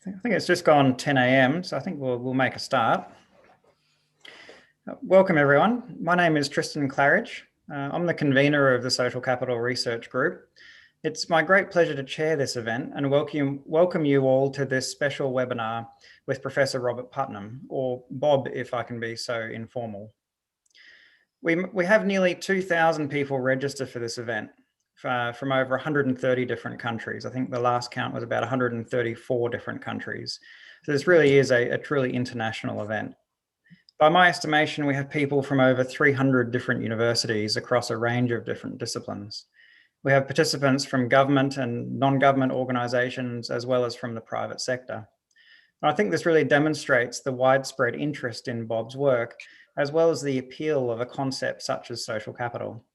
I think it's just gone 10 a.m, so I think we'll make a start. Welcome everyone. My name is Tristan Claridge. I'm the convener of the Social Capital Research Group. It's my great pleasure to chair this event and welcome you all to this special webinar with Professor Robert Putnam, or Bob if I can be so informal. We have nearly 2,000 people registered for this event from over 130 different countries. I think the last count was about 134 different countries. So this really is a truly international event. By my estimation, we have people from over 300 different universities across a range of different disciplines. We have participants from government and non-government organizations, as well as from the private sector. And I think this really demonstrates the widespread interest in Bob's work, as well as the appeal of a concept such as social capital.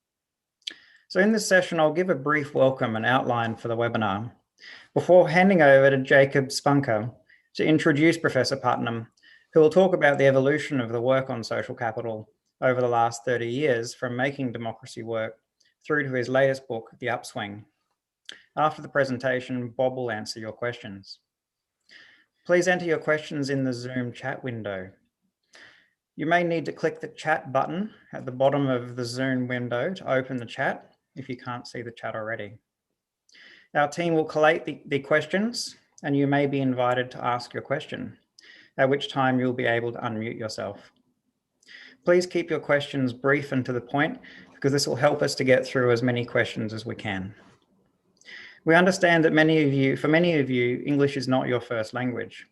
So in this session, I'll give a brief welcome and outline for the webinar before handing over to Jacob Spanke to introduce Professor Putnam, who will talk about the evolution of the work on social capital over the last 30 years, from making democracy work through to his latest book, The Upswing. After the presentation, Bob will answer your questions. Please enter your questions in the Zoom chat window. You may need to click the chat button at the bottom of the Zoom window to open the chat if you can't see the chat already. Our team will collate the questions and you may be invited to ask your question, at which time you'll be able to unmute yourself. Please keep your questions brief and to the point, because this will help us to get through as many questions as we can. We understand that for many of you, English is not your first language.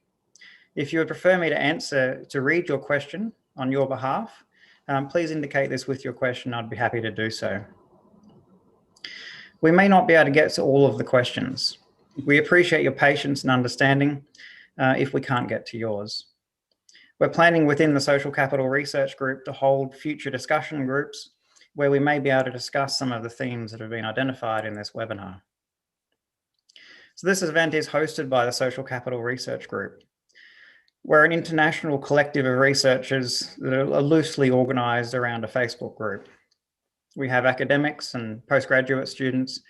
If you would prefer me to read your question on your behalf, please indicate this with your question. I'd be happy to do so. We may not be able to get to all of the questions. We appreciate your patience and understanding if we can't get to yours. We're planning within the Social Capital Research Group to hold future discussion groups where we may be able to discuss some of the themes that have been identified in this webinar. So this event is hosted by the Social Capital Research Group. We're an international collective of researchers that are loosely organized around a Facebook group. We have academics and postgraduate students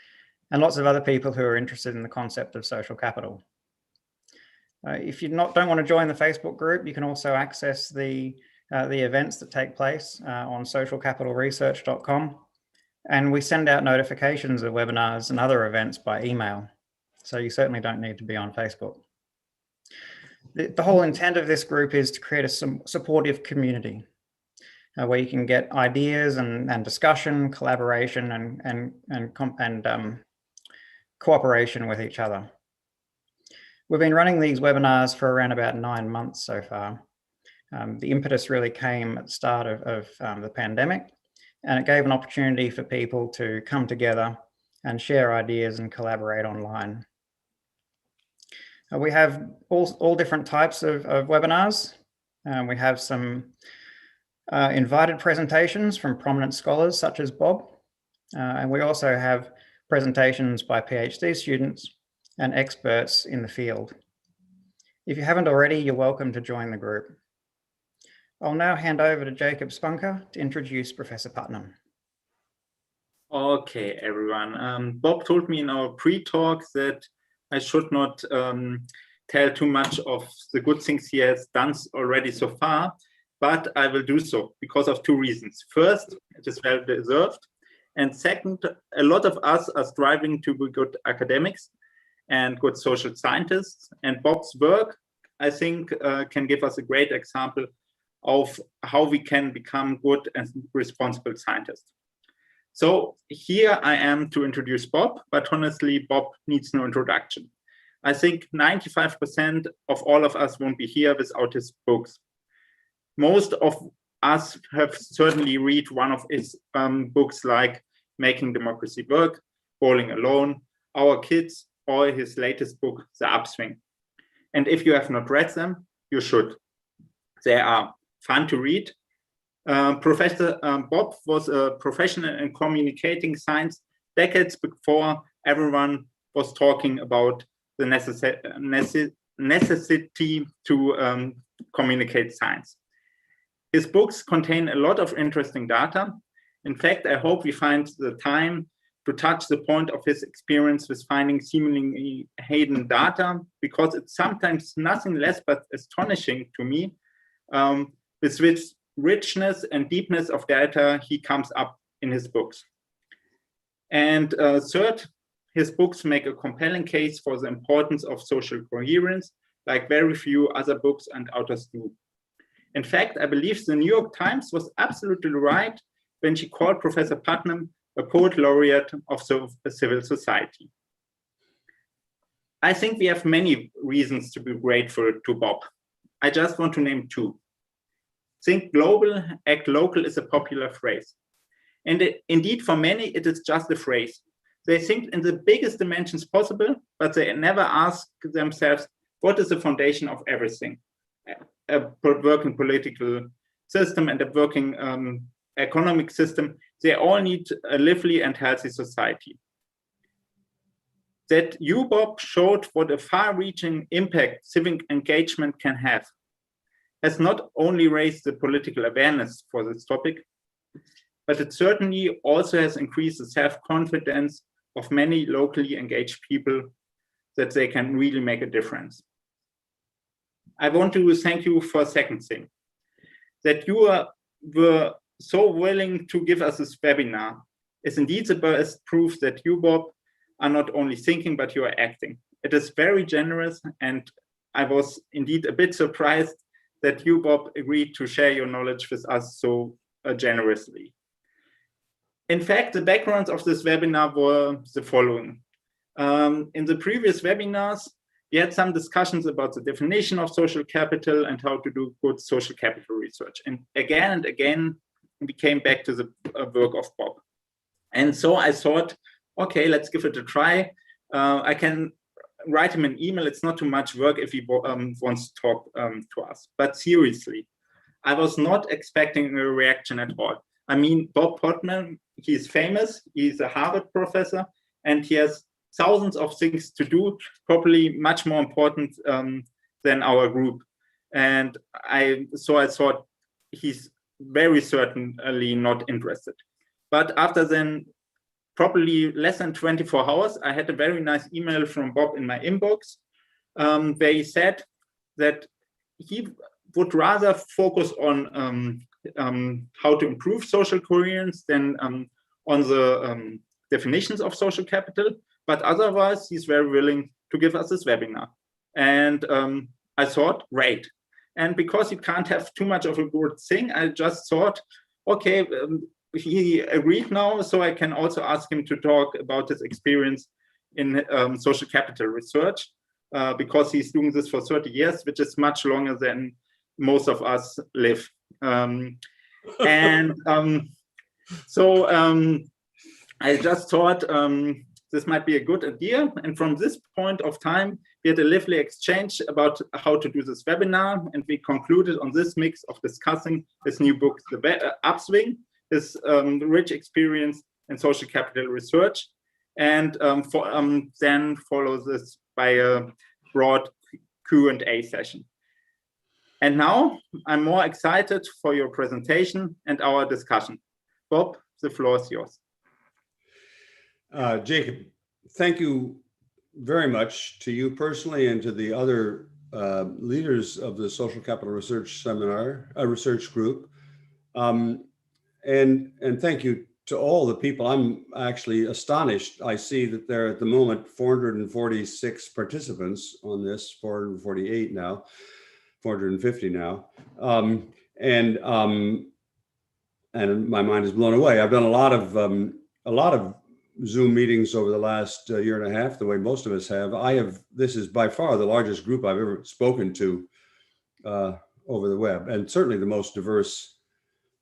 and lots of other people who are interested in the concept of social capital. If you don't want to join the Facebook group, you can also access the events that take place on socialcapitalresearch.com. And we send out notifications of webinars and other events by email. So you certainly don't need to be on Facebook. The whole intent of this group is to create a supportive community where you can get ideas and discussion, collaboration and cooperation with each other. We've been running these webinars for around about 9 months so far. The impetus really came at the start of the pandemic, and it gave an opportunity for people to come together and share ideas and collaborate online. We have all different types of webinars. We have some invited presentations from prominent scholars such as Bob, and we also have presentations by PhD students and experts in the field. If you haven't already, you're welcome to join the group. I'll now hand over to Jacob Spanke to introduce Professor Putnam. Okay, everyone. Bob told me in our pre-talk that I should not tell too much of the good things he has done already so far, but I will do so because of 2 reasons. First, it is well deserved. And second, a lot of us are striving to be good academics and good social scientists. And Bob's work, I think, can give us a great example of how we can become good and responsible scientists. So here I am to introduce Bob, but honestly, Bob needs no introduction. I think 95% of all of us won't be here without his books. Most of us have certainly read one of his books like Making Democracy Work, Bowling Alone, Our Kids, or his latest book, The Upswing. And if you have not read them, you should. They are fun to read. Professor Bob was a professional in communicating science decades before everyone was talking about the necessity to communicate science. His books contain a lot of interesting data. In fact, I hope we find the time to touch the point of his experience with finding seemingly hidden data, because it's sometimes nothing less but astonishing to me with which richness and deepness of data he comes up in his books. And third, his books make a compelling case for the importance of social coherence, like very few other books and authors do. In fact, I believe the New York Times was absolutely right when she called Professor Putnam a poet laureate of civil society. I think we have many reasons to be grateful to Bob. I just want to name two. Think global, act local is a popular phrase. And indeed, for many, it is just a phrase. They think in the biggest dimensions possible, but they never ask themselves, what is the foundation of everything? A working political system and a working economic system, they all need a lively and healthy society. That you, Bob, showed what a far-reaching impact civic engagement can have, has not only raised the political awareness for this topic, but it certainly also has increased the self-confidence of many locally engaged people that they can really make a difference. I want to thank you for a second thing, that you were so willing to give us this webinar is indeed the best proof that you, Bob, are not only thinking, but you are acting. It is very generous, and I was indeed a bit surprised that you, Bob, agreed to share your knowledge with us so generously. In fact, the backgrounds of this webinar were the following. In the previous webinars, we had some discussions about the definition of social capital and how to do good social capital research. And again, we came back to the work of Bob. And so I thought, okay, let's give it a try. I can write him an email. It's not too much work if he wants to talk to us. But seriously, I was not expecting a reaction at all. I mean, Bob Putnam, he's famous. He's a Harvard professor, and he has thousands of things to do, probably much more important than our group. And so I thought he's very certainly not interested. But after then, probably less than 24 hours, I had a very nice email from Bob in my inbox where he said that he would rather focus on how to improve social coherence than on the definitions of social capital. But otherwise, he's very willing to give us this webinar. And I thought, great. And because you can't have too much of a good thing, I just thought, okay, he agreed now, so I can also ask him to talk about his experience in social capital research, because he's doing this for 30 years, which is much longer than most of us live. So I just thought this might be a good idea. And from this point of time, we had a lively exchange about how to do this webinar. And we concluded on this mix of discussing his new book, The Upswing, his rich experience in social capital research. And then follows this by a broad Q&A session. And now I'm more excited for your presentation and our discussion. Bob, the floor is yours. Jacob, thank you very much to you personally and to the other leaders of the Social Capital Research Seminar, research group. And thank you to all the people. I'm actually astonished. I see that there are at the moment 446 participants on this, 448 now, 450 now. And my mind is blown away. I've done a lot of Zoom meetings over the last year and a half, the way most of us have. This is by far the largest group I've ever spoken to over the web, and certainly the most diverse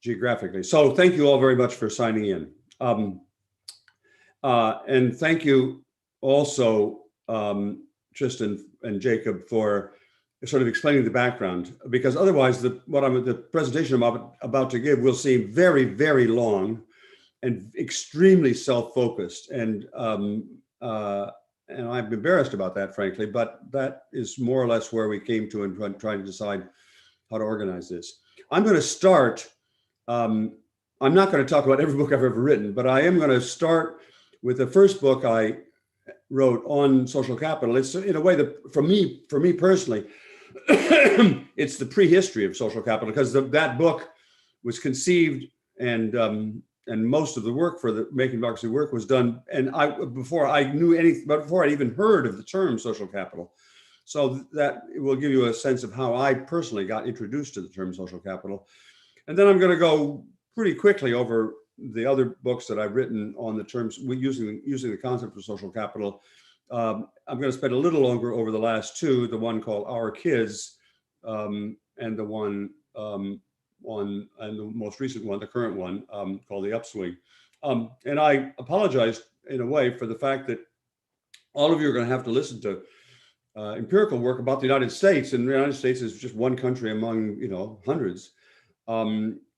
geographically. So thank you all very much for signing in. And thank you also, Tristan and Jacob, for sort of explaining the background, because otherwise the presentation I'm about to give will seem very, very long and extremely self-focused, and I'm embarrassed about that, frankly, but that is more or less where we came to in trying to decide how to organize this. I'm going to start, I'm not going to talk about every book I've ever written, but I am going to start with the first book I wrote on social capital. It's in a way that for me personally, it's the prehistory of social capital, because that book was conceived and most of the work for the making democracy work was done, and before I'd even heard of the term social capital. So that will give you a sense of how I personally got introduced to the term social capital. And then I'm going to go pretty quickly over the other books that I've written on the terms using the concept of social capital. I'm going to spend a little longer over the last two, the one called Our Kids, and the one and the most recent one, the current one, called The Upswing. And I apologize in a way for the fact that all of you are going to have to listen to empirical work about the United States, and the United States is just one country among hundreds.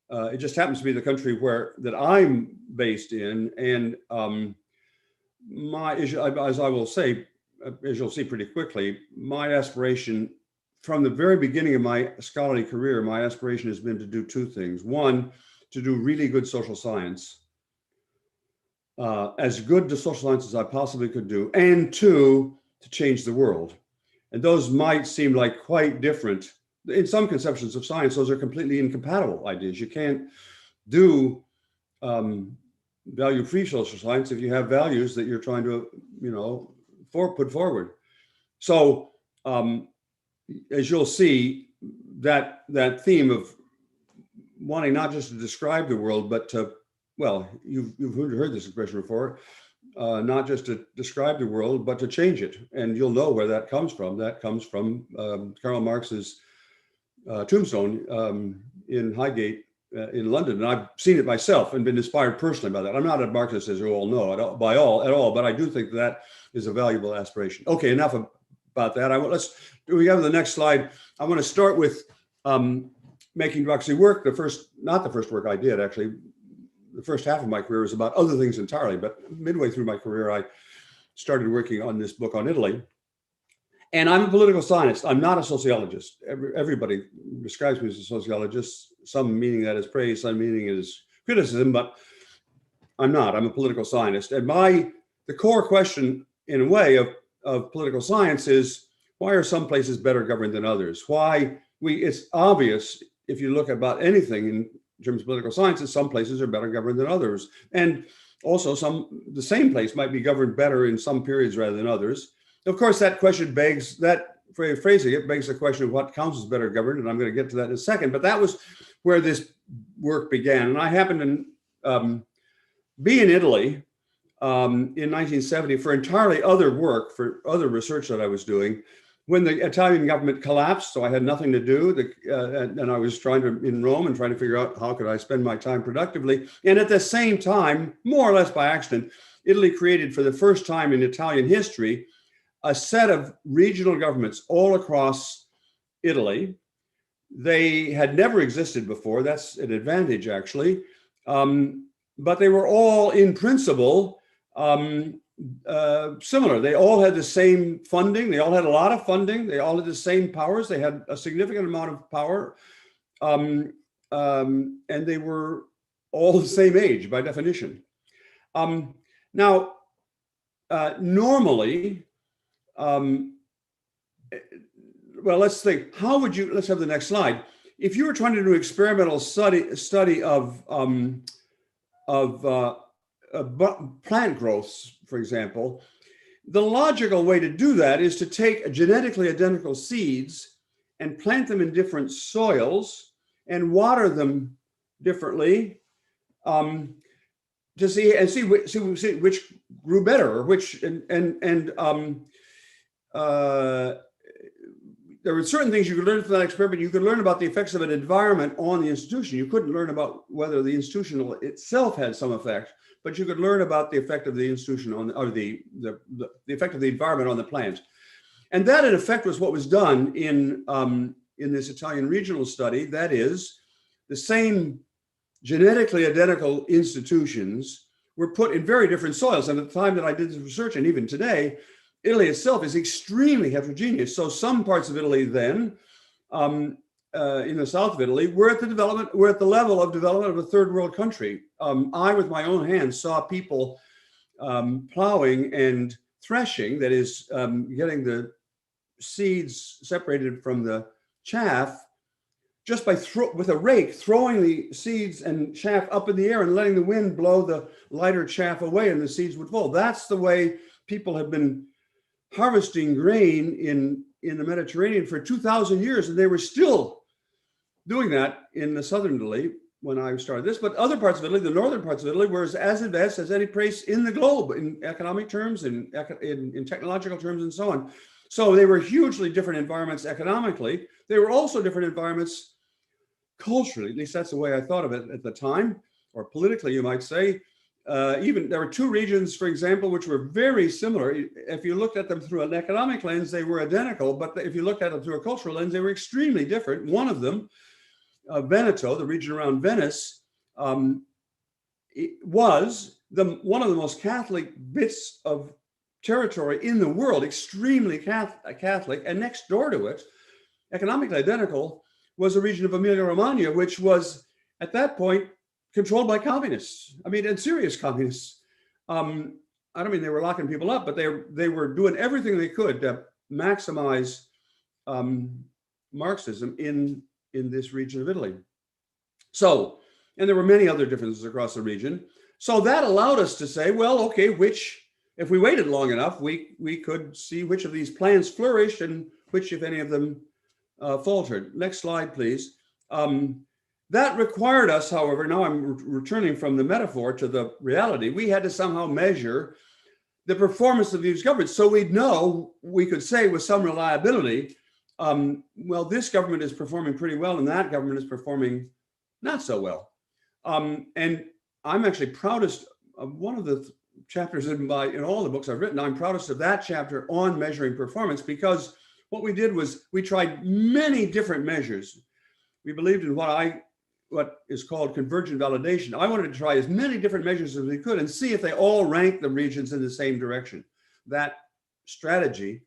It just happens to be the country that I'm based in, and as I will say, as you'll see pretty quickly, my aspiration from the very beginning of my scholarly career, my aspiration has been to do two things. One, to do really good social science, as good to social science as I possibly could do, and two, to change the world. And those might seem like quite different. In some conceptions of science, those are completely incompatible ideas. You can't do value-free social science if you have values that you're trying to, put forward. So, as you'll see, that theme of wanting not just to describe the world, but to, well, you've heard this expression before, not just to describe the world, but to change it. And you'll know where that comes from. That comes from Karl Marx's tombstone in Highgate in London. And I've seen it myself and been inspired personally by that. I'm not a Marxist, as you all know, at all, but I do think that is a valuable aspiration. Okay, enough about that. We have the next slide. I want to start with making democracy work. Not the first work I did, actually. The first half of my career was about other things entirely, but midway through my career, I started working on this book on Italy. And I'm a political scientist. I'm not a sociologist. Everybody describes me as a sociologist, some meaning that is praise, some meaning is criticism, but I'm not. I'm a political scientist. And the core question, in a way, of political science is, why are some places better governed than others? It's obvious if you look about anything in terms of political science, that some places are better governed than others. And also the same place might be governed better in some periods rather than others. Of course, that question begs, that phrasing it begs the question of what counts as better governed, and I'm going to get to that in a second. But that was where this work began. And I happened to be in Italy in 1970 for entirely other work, for other research that I was doing, when the Italian government collapsed. So I had nothing to do, and I was in Rome and trying to figure out how could I spend my time productively. And at the same time, more or less by accident, Italy created for the first time in Italian history a set of regional governments all across Italy. They had never existed before. That's an advantage, actually. But they were all, in principle, similar. They all had the same funding. They all had a lot of funding. They all had the same powers. They had a significant amount of power. And they were all the same age by definition. Now, normally, well, let's think, let's have the next slide. If you were trying to do experimental study of plant growths, for example, the logical way to do that is to take genetically identical seeds and plant them in different soils and water them differently to see which grew better, or which there were certain things you could learn from that experiment. You could learn about the effects of an environment on the institution. You couldn't learn about whether the institution itself had some effect, but you could learn about the effect of the institution or the effect of the environment on the plant. And that, in effect, was what was done in this Italian regional study. That is, the same genetically identical institutions were put in very different soils. And at the time that I did this research, and even today, Italy itself is extremely heterogeneous. So some parts of Italy then, in the south of Italy, were at the level of development of a third world country. I, with my own hands, saw people plowing and threshing, that is getting the seeds separated from the chaff, just by with a rake, throwing the seeds and chaff up in the air and letting the wind blow the lighter chaff away, and the seeds would fall. That's the way people have been harvesting grain in the Mediterranean for 2,000 years, and they were still doing that in the southern Italy when I started this. But other parts of Italy, the northern parts of Italy, were as advanced as any place in the globe in economic terms, in technological terms, and so on. So they were hugely different environments economically. They were also different environments culturally. At least that's the way I thought of it at the time, or politically, you might say. Even there were two regions, for example, which were very similar. If you looked at them through an economic lens, they were identical. But if you looked at them through a cultural lens, they were extremely different. One of them, Veneto, the region around Venice, it was one of the most Catholic bits of territory in the world, extremely Catholic. And next door to it, economically identical, was the region of Emilia-Romagna, which was at that point controlled by communists. I mean, and serious communists. I don't mean they were locking people up, but they were doing everything they could to maximize Marxism in this region of Italy. So, and there were many other differences across the region. So that allowed us to say, well, okay, if we waited long enough, we could see which of these plans flourished and which, if any of them, faltered. Next slide, please. That required us, however, now I'm returning from the metaphor to the reality, we had to somehow measure the performance of these governments. So we'd know, we could say with some reliability, well, this government is performing pretty well and that government is performing not so well. And I'm actually proudest of one of the chapters in all the books I've written. I'm proudest of that chapter on measuring performance, because what we did was we tried many different measures. We believed in what is called convergent validation. I wanted to try as many different measures as we could and see if they all ranked the regions in the same direction. That strategy,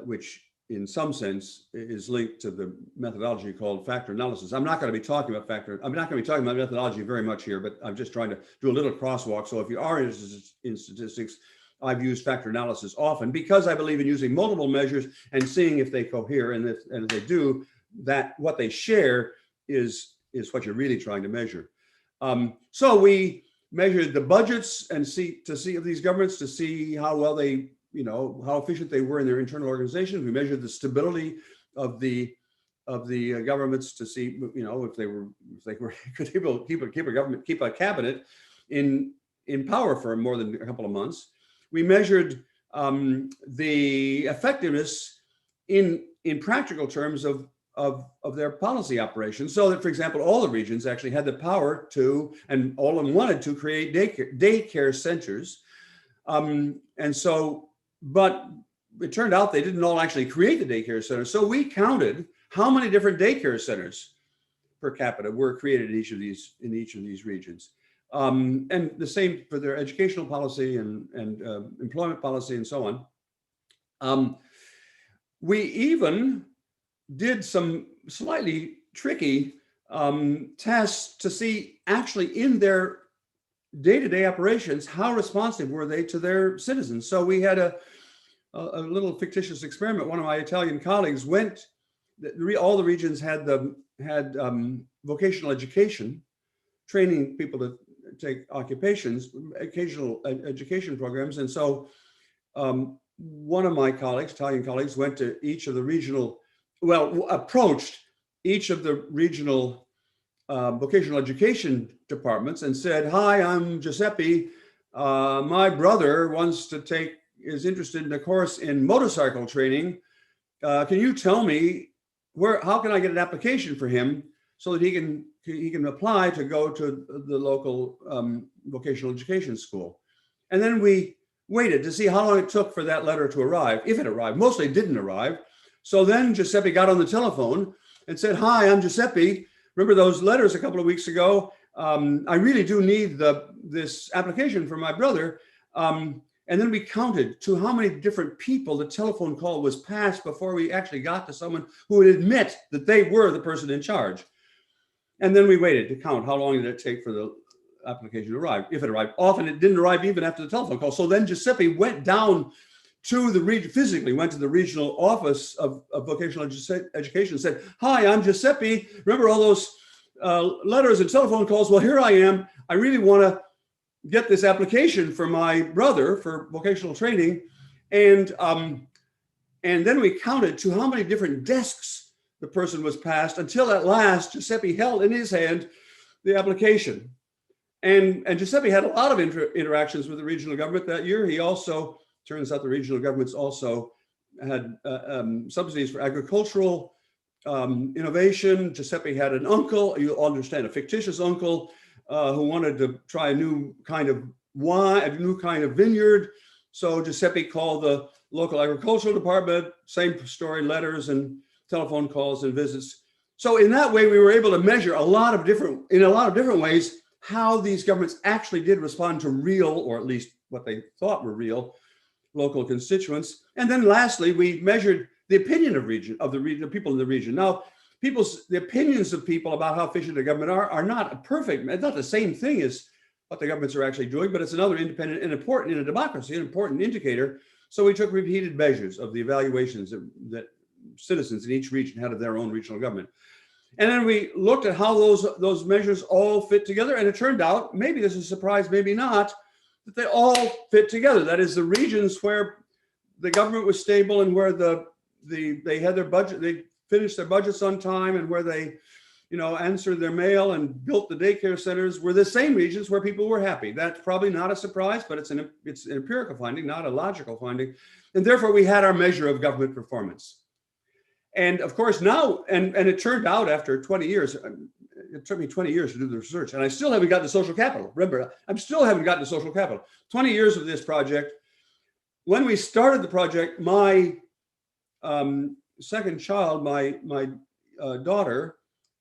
which in some sense is linked to the methodology called factor analysis. I'm not going to be talking about methodology very much here, but I'm just trying to do a little crosswalk. So if you are interested in statistics, I've used factor analysis often because I believe in using multiple measures and seeing if they cohere, and if they do, that what they share is what you're really trying to measure. So we measured the budgets and see of these governments to see how well they, how efficient they were in their internal organizations. We measured the stability of the governments to see, if they were could able to keep a cabinet in power for more than a couple of months. We measured the effectiveness in practical terms of their policy operations, so that, for example, all the regions actually had the power to, and all of them wanted to, create daycare centers. And so, but it turned out they didn't all actually create the daycare centers. So we counted how many different daycare centers per capita were created in each of these regions. And the same for their educational policy and employment policy and so on. We even did some slightly tricky tests to see actually in their day-to-day operations, how responsive were they to their citizens. So we had a little fictitious experiment. One of my Italian colleagues went, all the regions had vocational education, training people to take occupations, occasional education programs. And so one of my Italian colleagues, went to each of the approached each of the regional vocational education departments and said, "Hi, I'm Giuseppe. My brother is interested in a course in motorcycle training. Can you tell me how can I get an application for him so that he can apply to go to the local vocational education school?" And then we waited to see how long it took for that letter to arrive, if it arrived. Mostly it didn't arrive. So then Giuseppe got on the telephone and said, "Hi, I'm Giuseppe. Remember those letters a couple of weeks ago? I really do need this application for my brother." And then we counted to how many different people the telephone call was passed before we actually got to someone who would admit that they were the person in charge. And then we waited to count how long did it take for the application arrived, if it arrived. Often it didn't arrive even after the telephone call. So then Giuseppe went down to the region, physically went to the regional office of vocational education and said, "Hi, I'm Giuseppe. Remember all those letters and telephone calls? Well, here I am. I really want to get this application for my brother for vocational training." And then we counted to how many different desks the person was passed until at last Giuseppe held in his hand the application. And Giuseppe had a lot of interactions with the regional government that year. He also, turns out the regional governments also had subsidies for agricultural innovation. Giuseppe had an uncle, you'll understand, a fictitious uncle who wanted to try a new kind of wine, a new kind of vineyard. So Giuseppe called the local agricultural department, same story, letters and telephone calls and visits. So in that way, we were able to measure in a lot of different ways how these governments actually did respond to real, or at least what they thought were real, local constituents. And then lastly, we measured the opinion of the people in the region. Now, the opinions of people about how efficient the government are not perfect. It's not the same thing as what the governments are actually doing, but it's another independent and important in a democracy, an important indicator. So we took repeated measures of the evaluations that citizens in each region had of their own regional government. And then we looked at how those measures all fit together. And it turned out, maybe this is a surprise, maybe not, that they all fit together. That is, the regions where the government was stable and where they had their budget, they finished their budgets on time, and where they, answered their mail and built the daycare centers, were the same regions where people were happy. That's probably not a surprise, but it's an empirical finding, not a logical finding. And therefore we had our measure of government performance. And of course now, and it turned out after 20 years, it took me 20 years to do the research, and I still haven't gotten to social capital. Remember, I still haven't gotten to social capital. 20 years of this project. When we started the project, my second child, my daughter,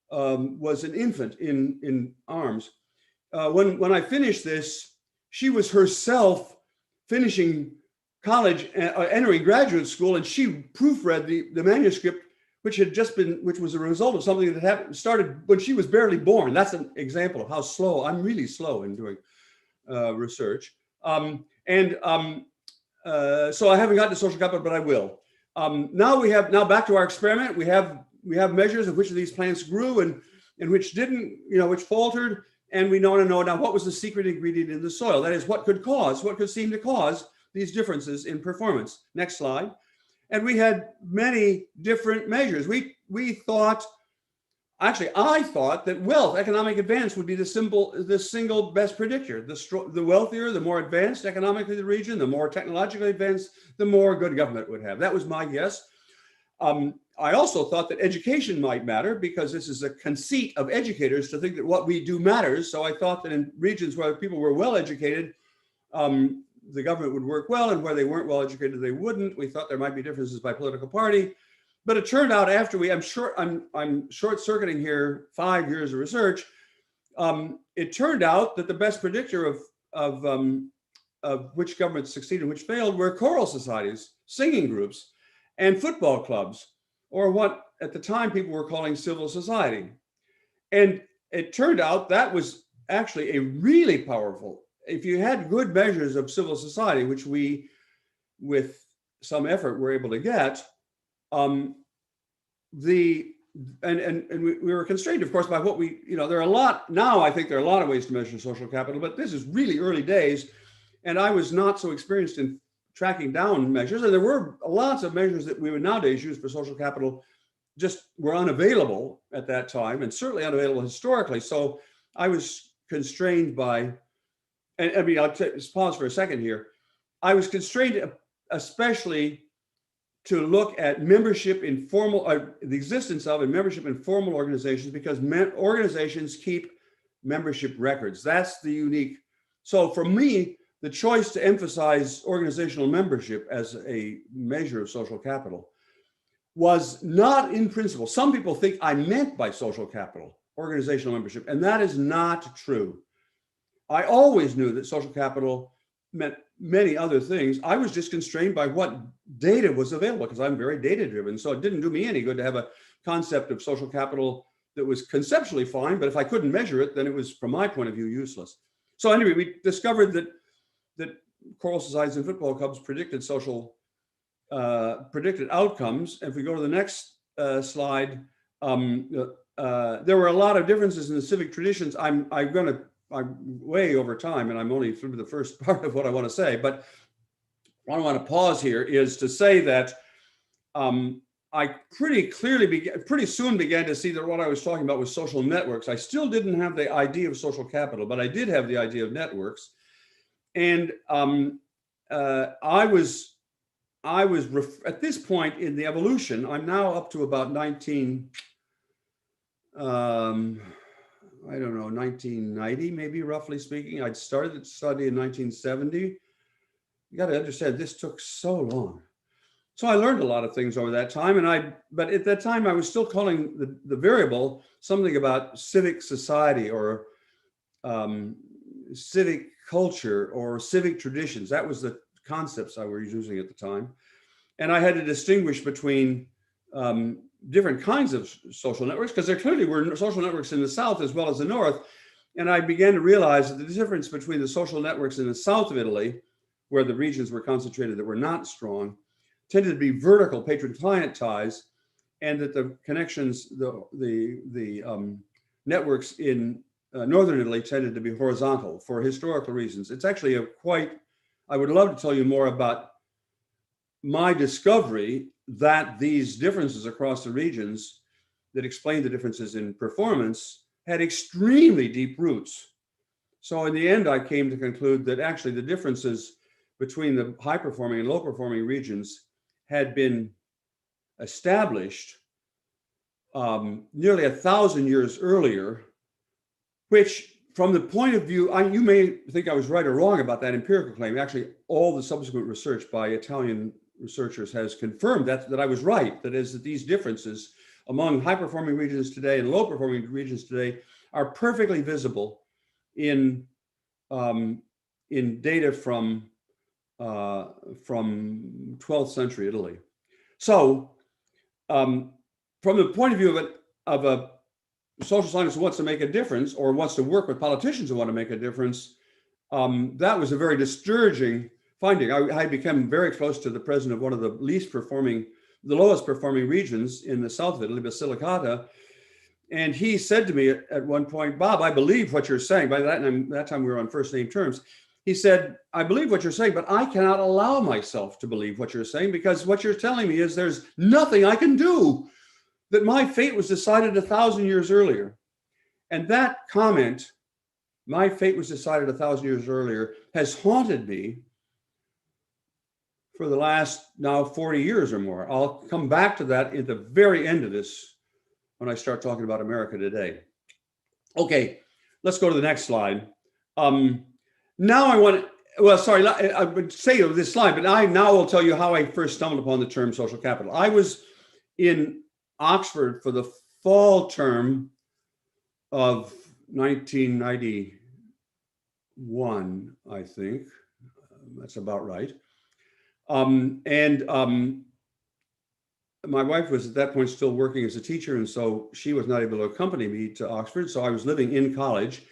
was an infant in arms. When I finished this, she was herself finishing college, entering graduate school, and she proofread the manuscript, which was a result of something that started when she was barely born. That's an example of how slow. I'm really slow in doing research. So I haven't gotten to social capital, but I will. Now back to our experiment. We have measures of which of these plants grew and which didn't, which faltered. And we want to know now what was the secret ingredient in the soil. That is, what could seem to cause these differences in performance. Next slide. And we had many different measures. I thought that wealth, economic advance, would be the single best predictor. The wealthier, the more advanced economically the region, the more technologically advanced, the more good government would have. That was my guess. I also thought that education might matter, because this is a conceit of educators to think that what we do matters. So I thought that in regions where people were well educated, the government would work well, and where they weren't well educated, they wouldn't. We thought there might be differences by political party, but it turned out I'm short-circuiting here 5 years of research. It turned out that the best predictor of which governments succeeded and which failed were choral societies, singing groups, and football clubs, or what at the time people were calling civil society. And it turned out that was actually a really powerful, if you had good measures of civil society, which we, with some effort, were able to get, we were constrained, of course, by what there are a lot, now I think there are a lot of ways to measure social capital, but this is really early days, and I was not so experienced in tracking down measures, and there were lots of measures that we would nowadays use for social capital just were unavailable at that time, and certainly unavailable historically. So I was constrained by, I'll just pause for a second here. I was constrained especially to look at membership in the existence of and membership in formal organizations, because organizations keep membership records. That's the unique. So for me, the choice to emphasize organizational membership as a measure of social capital was not in principle. Some people think I meant by social capital organizational membership, and that is not true. I always knew that social capital meant many other things. I was just constrained by what data was available, because I'm very data driven. So it didn't do me any good to have a concept of social capital that was conceptually fine, but if I couldn't measure it, then it was, from my point of view, useless. So anyway, we discovered that choral societies and football clubs predicted predicted outcomes. And if we go to the next slide, there were a lot of differences in the civic traditions. I'm way over time, and I'm only through the first part of what I want to say. But what I want to pause here is to say that I pretty soon began to see that what I was talking about was social networks. I still didn't have the idea of social capital, but I did have the idea of networks. And I was at this point in the evolution, I'm now up to about 1990, maybe, roughly speaking. I'd started the study in 1970. You got to understand, this took so long. So I learned a lot of things over that time, but at that time I was still calling the variable something about civic society or civic culture or civic traditions. That was the concepts I was using at the time. And I had to distinguish between different kinds of social networks, because there clearly were social networks in the South as well as the North. And I began to realize that the difference between the social networks in the south of Italy, where the regions were concentrated that were not strong, tended to be vertical patron-client ties, and that the connections, the networks in Northern Italy tended to be horizontal for historical reasons. It's actually I would love to tell you more about my discovery that these differences across the regions that explain the differences in performance had extremely deep roots. So in the end, I came to conclude that actually the differences between the high-performing and low-performing regions had been established nearly 1,000 years earlier, which from the point of view, you may think I was right or wrong about that empirical claim. Actually, all the subsequent research by Italian researchers has confirmed that I was right. That is, that these differences among high-performing regions today and low-performing regions today are perfectly visible in data from 12th century Italy. So from the point of view of a social scientist who wants to make a difference or wants to work with politicians who want to make a difference, that was a very discouraging finding. I became very close to the president of one of the lowest performing regions in the south of Italy, Basilicata. And he said to me at one point, "Bob, I believe what you're saying." By that time we were on first name terms. He said, "I believe what you're saying, but I cannot allow myself to believe what you're saying, because what you're telling me is there's nothing I can do, that my fate was decided 1,000 years earlier." And that comment, "my fate was decided 1,000 years earlier," has haunted me for the last now 40 years or more. I'll come back to that at the very end of this when I start talking about America today. Okay, let's go to the next slide. Now I would say of this slide, but I now will tell you how I first stumbled upon the term social capital. I was in Oxford for the fall term of 1991, I think. That's about right. My wife was at that point still working as a teacher, and so she was not able to accompany me to Oxford. So I was living in college,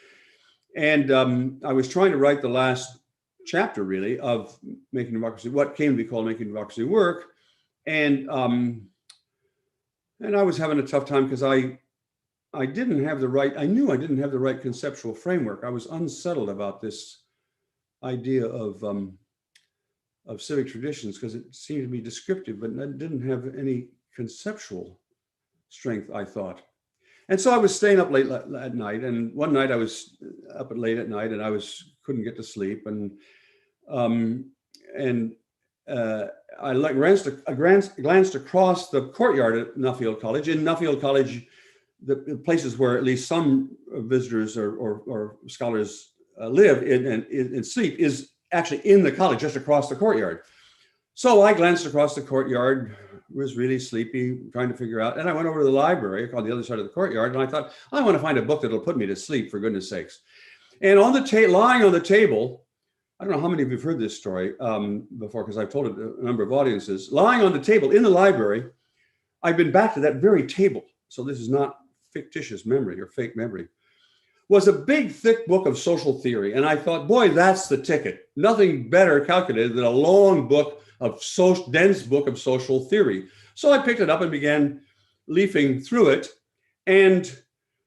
and I was trying to write the last chapter, really, of Making Democracy, what came to be called Making Democracy Work. And I was having a tough time because I knew I didn't have the right conceptual framework. I was unsettled about this idea of civic traditions, because it seemed to be descriptive, but it didn't have any conceptual strength, I thought. And so I was staying up late at night, and one night I was up late at night, and I couldn't get to sleep, and I glanced across the courtyard at Nuffield College. In Nuffield College, the places where at least some visitors or scholars live and sleep is actually in the college, just across the courtyard. So I glanced across the courtyard, was really sleepy, trying to figure out, and I went over to the library on the other side of the courtyard, and I thought, I want to find a book that'll put me to sleep, for goodness sakes. And lying on the table, I don't know how many of you have heard this story before, because I've told it to a number of audiences. Lying on the table in the library, I've been back to that very table. So this is not fictitious memory or fake memory, was a big, thick book of social theory. And I thought, boy, that's the ticket. Nothing better calculated than a long book of dense book of social theory. So I picked it up and began leafing through it. And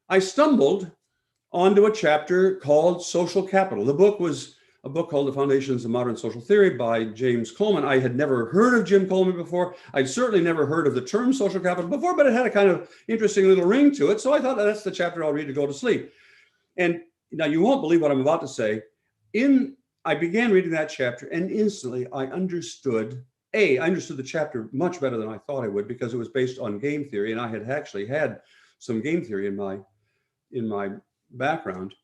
I stumbled onto a chapter called Social Capital. The book was a book called The Foundations of Modern Social Theory by James Coleman. I had never heard of Jim Coleman before. I'd certainly never heard of the term social capital before, but it had a kind of interesting little ring to it. So I thought, that's the chapter I'll read to go to sleep. And now you won't believe what I'm about to say. I began reading that chapter, and instantly I understood the chapter much better than I thought I would, because it was based on game theory, and I had actually had some game theory in my background.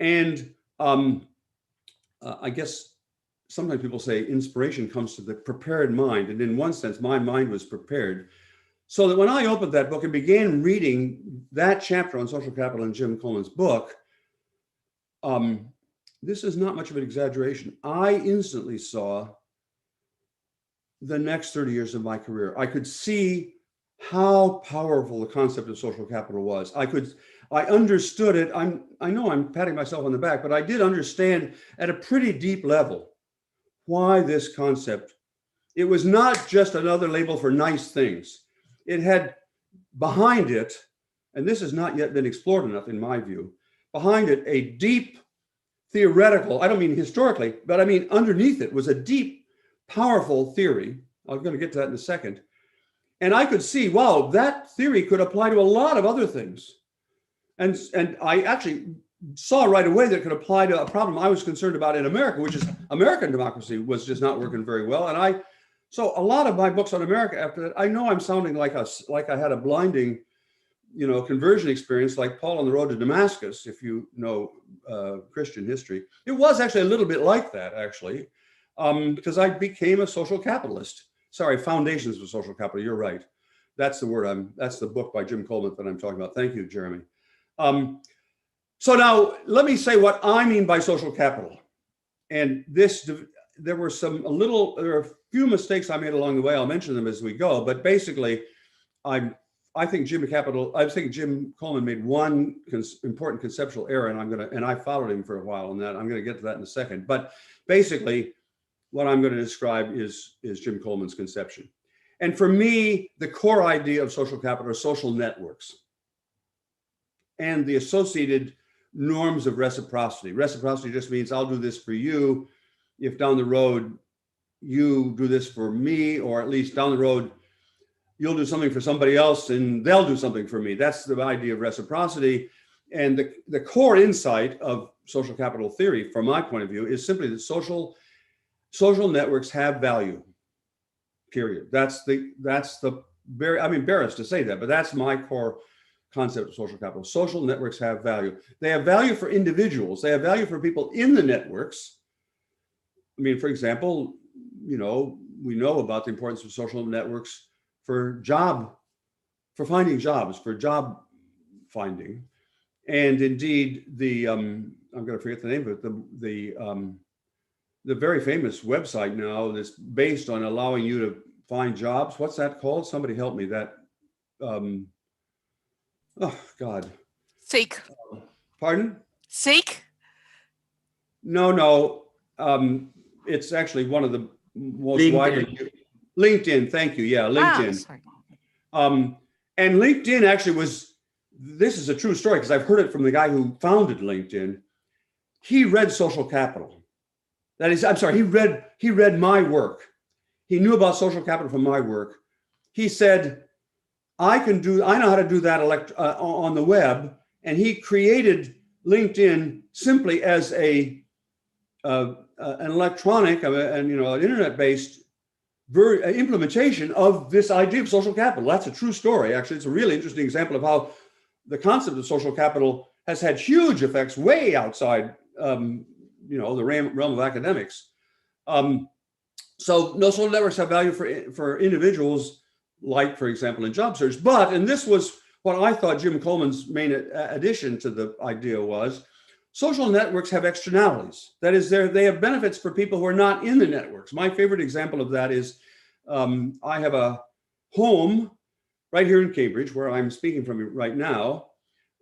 And I guess sometimes people say inspiration comes to the prepared mind, and in one sense, my mind was prepared. So that when I opened that book and began reading that chapter on social capital in Jim Coleman's book, this is not much of an exaggeration. I instantly saw the next 30 years of my career. I could see how powerful the concept of social capital was. I understood it. I know I'm patting myself on the back, but I did understand at a pretty deep level why this concept. It was not just another label for nice things. It had behind it, and this has not yet been explored enough in my view, behind it a deep theoretical, I don't mean historically, but I mean underneath it was a deep, powerful theory. I'm going to get to that in a second. And I could see, wow, that theory could apply to a lot of other things. And I actually saw right away that it could apply to a problem I was concerned about in America, which is American democracy was just not working very well. And so a lot of my books on America after that, I know I'm sounding like I had a blinding, conversion experience like Paul on the road to Damascus, if you know Christian history. It was actually a little bit like that, actually, because I became a social capitalist. Sorry, Foundations of Social Capital, you're right. That's the word that's the book by Jim Coleman that I'm talking about. Thank you, Jeremy. So now let me say what I mean by social capital. And there were a few mistakes I made along the way. I'll mention them as we go, but basically I think Jim Coleman made one important conceptual error, and I followed him for a while on that. I'm going to get to that in a second. But basically, what I'm going to describe is Jim Coleman's conception. And for me, the core idea of social capital are social networks and the associated norms of reciprocity. Reciprocity just means I'll do this for you if down the road you do this for me, or at least down the road you'll do something for somebody else and they'll do something for me. That's the idea of reciprocity. And the core insight of social capital theory, from my point of view, is simply that social networks have value, period. I'm embarrassed to say that, but that's my core concept of social capital. Social networks have value. They have value for individuals. They have value for people in the networks. I mean, for example, we know about the importance of social networks for finding jobs, for job finding. And indeed, I'm going to forget the name of it, the very famous website now that's based on allowing you to find jobs. What's that called? Somebody help me. Oh God. Seek. Pardon? Seek? No. It's actually one of the most widely. LinkedIn. Thank you. Yeah, LinkedIn. And LinkedIn actually this is a true story because I've heard it from the guy who founded LinkedIn. He read Social Capital. That is, I'm sorry, he read my work. He knew about social capital from my work. He said, I know how to do that on the web. And he created LinkedIn simply as an electronic an internet-based implementation of this idea of social capital. That's a true story. Actually, it's a really interesting example of how the concept of social capital has had huge effects way outside the realm of academics. So no social networks have value for individuals, like, for example, in job search. And this was what I thought Jim Coleman's main addition to the idea was, social networks have externalities. That is, they have benefits for people who are not in the networks. My favorite example of that is I have a home right here in Cambridge, where I'm speaking from right now.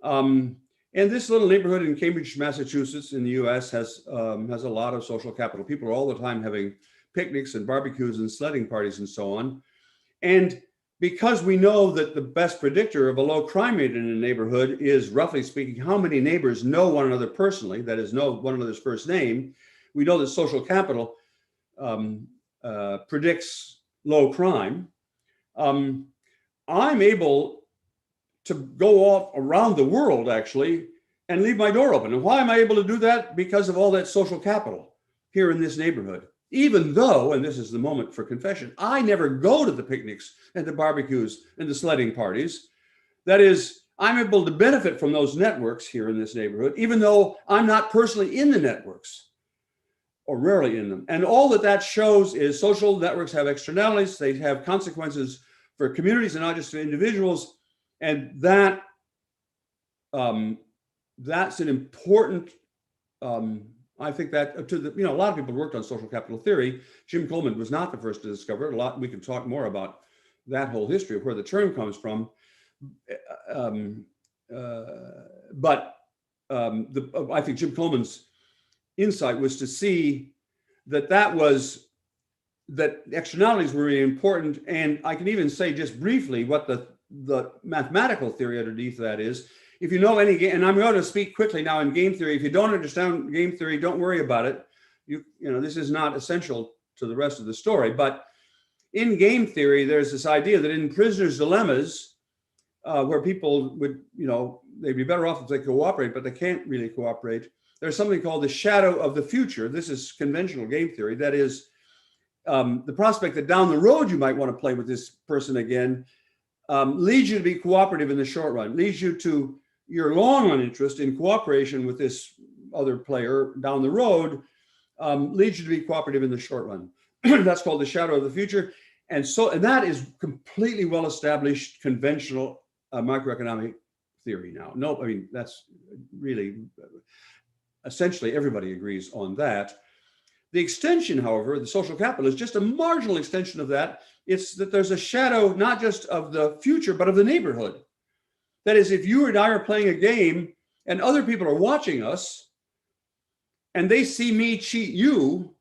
And And this little neighborhood in Cambridge, Massachusetts in the US has a lot of social capital. People are all the time having picnics and barbecues and sledding parties and so on. And because we know that the best predictor of a low crime rate in a neighborhood is, roughly speaking, how many neighbors know one another personally, that is, know one another's first name, we know that social capital predicts low crime. I'm able to go off around the world, actually, and leave my door open. And why am I able to do that? Because of all that social capital here in this neighborhood. Even though, and this is the moment for confession, I never go to the picnics and the barbecues and the sledding parties. That is, I'm able to benefit from those networks here in this neighborhood, even though I'm not personally in the networks, or rarely in them. And all that shows is social networks have externalities. They have consequences for communities and not just for individuals. And that's an important, I think that a lot of people worked on social capital theory. Jim Coleman was not the first to discover it. We can talk more about that whole history of where the term comes from. I think Jim Coleman's insight was to see that externalities were really important. And I can even say just briefly what the mathematical theory underneath that is. If you know any game, and I'm going to speak quickly now in game theory. If you don't understand game theory, don't worry about it. You know, this is not essential to the rest of the story. But in game theory, there's this idea that in prisoners' dilemmas, where people would, they'd be better off if they cooperate, but they can't really cooperate. There's something called the shadow of the future. This is conventional game theory. That is the prospect that down the road you might want to play with this person again, leads you to be cooperative in the short run, leads you to your long run interest in cooperation with this other player down the road, leads you to be cooperative in the short run. That's called the shadow of the future. And that is completely well-established conventional macroeconomic theory now. No, I mean, that's really, essentially everybody agrees on that. The extension, however, the social capital is just a marginal extension of that. It's that there's a shadow, not just of the future, but of the neighborhood. That is, if you and I are playing a game and other people are watching us and they see me cheat you,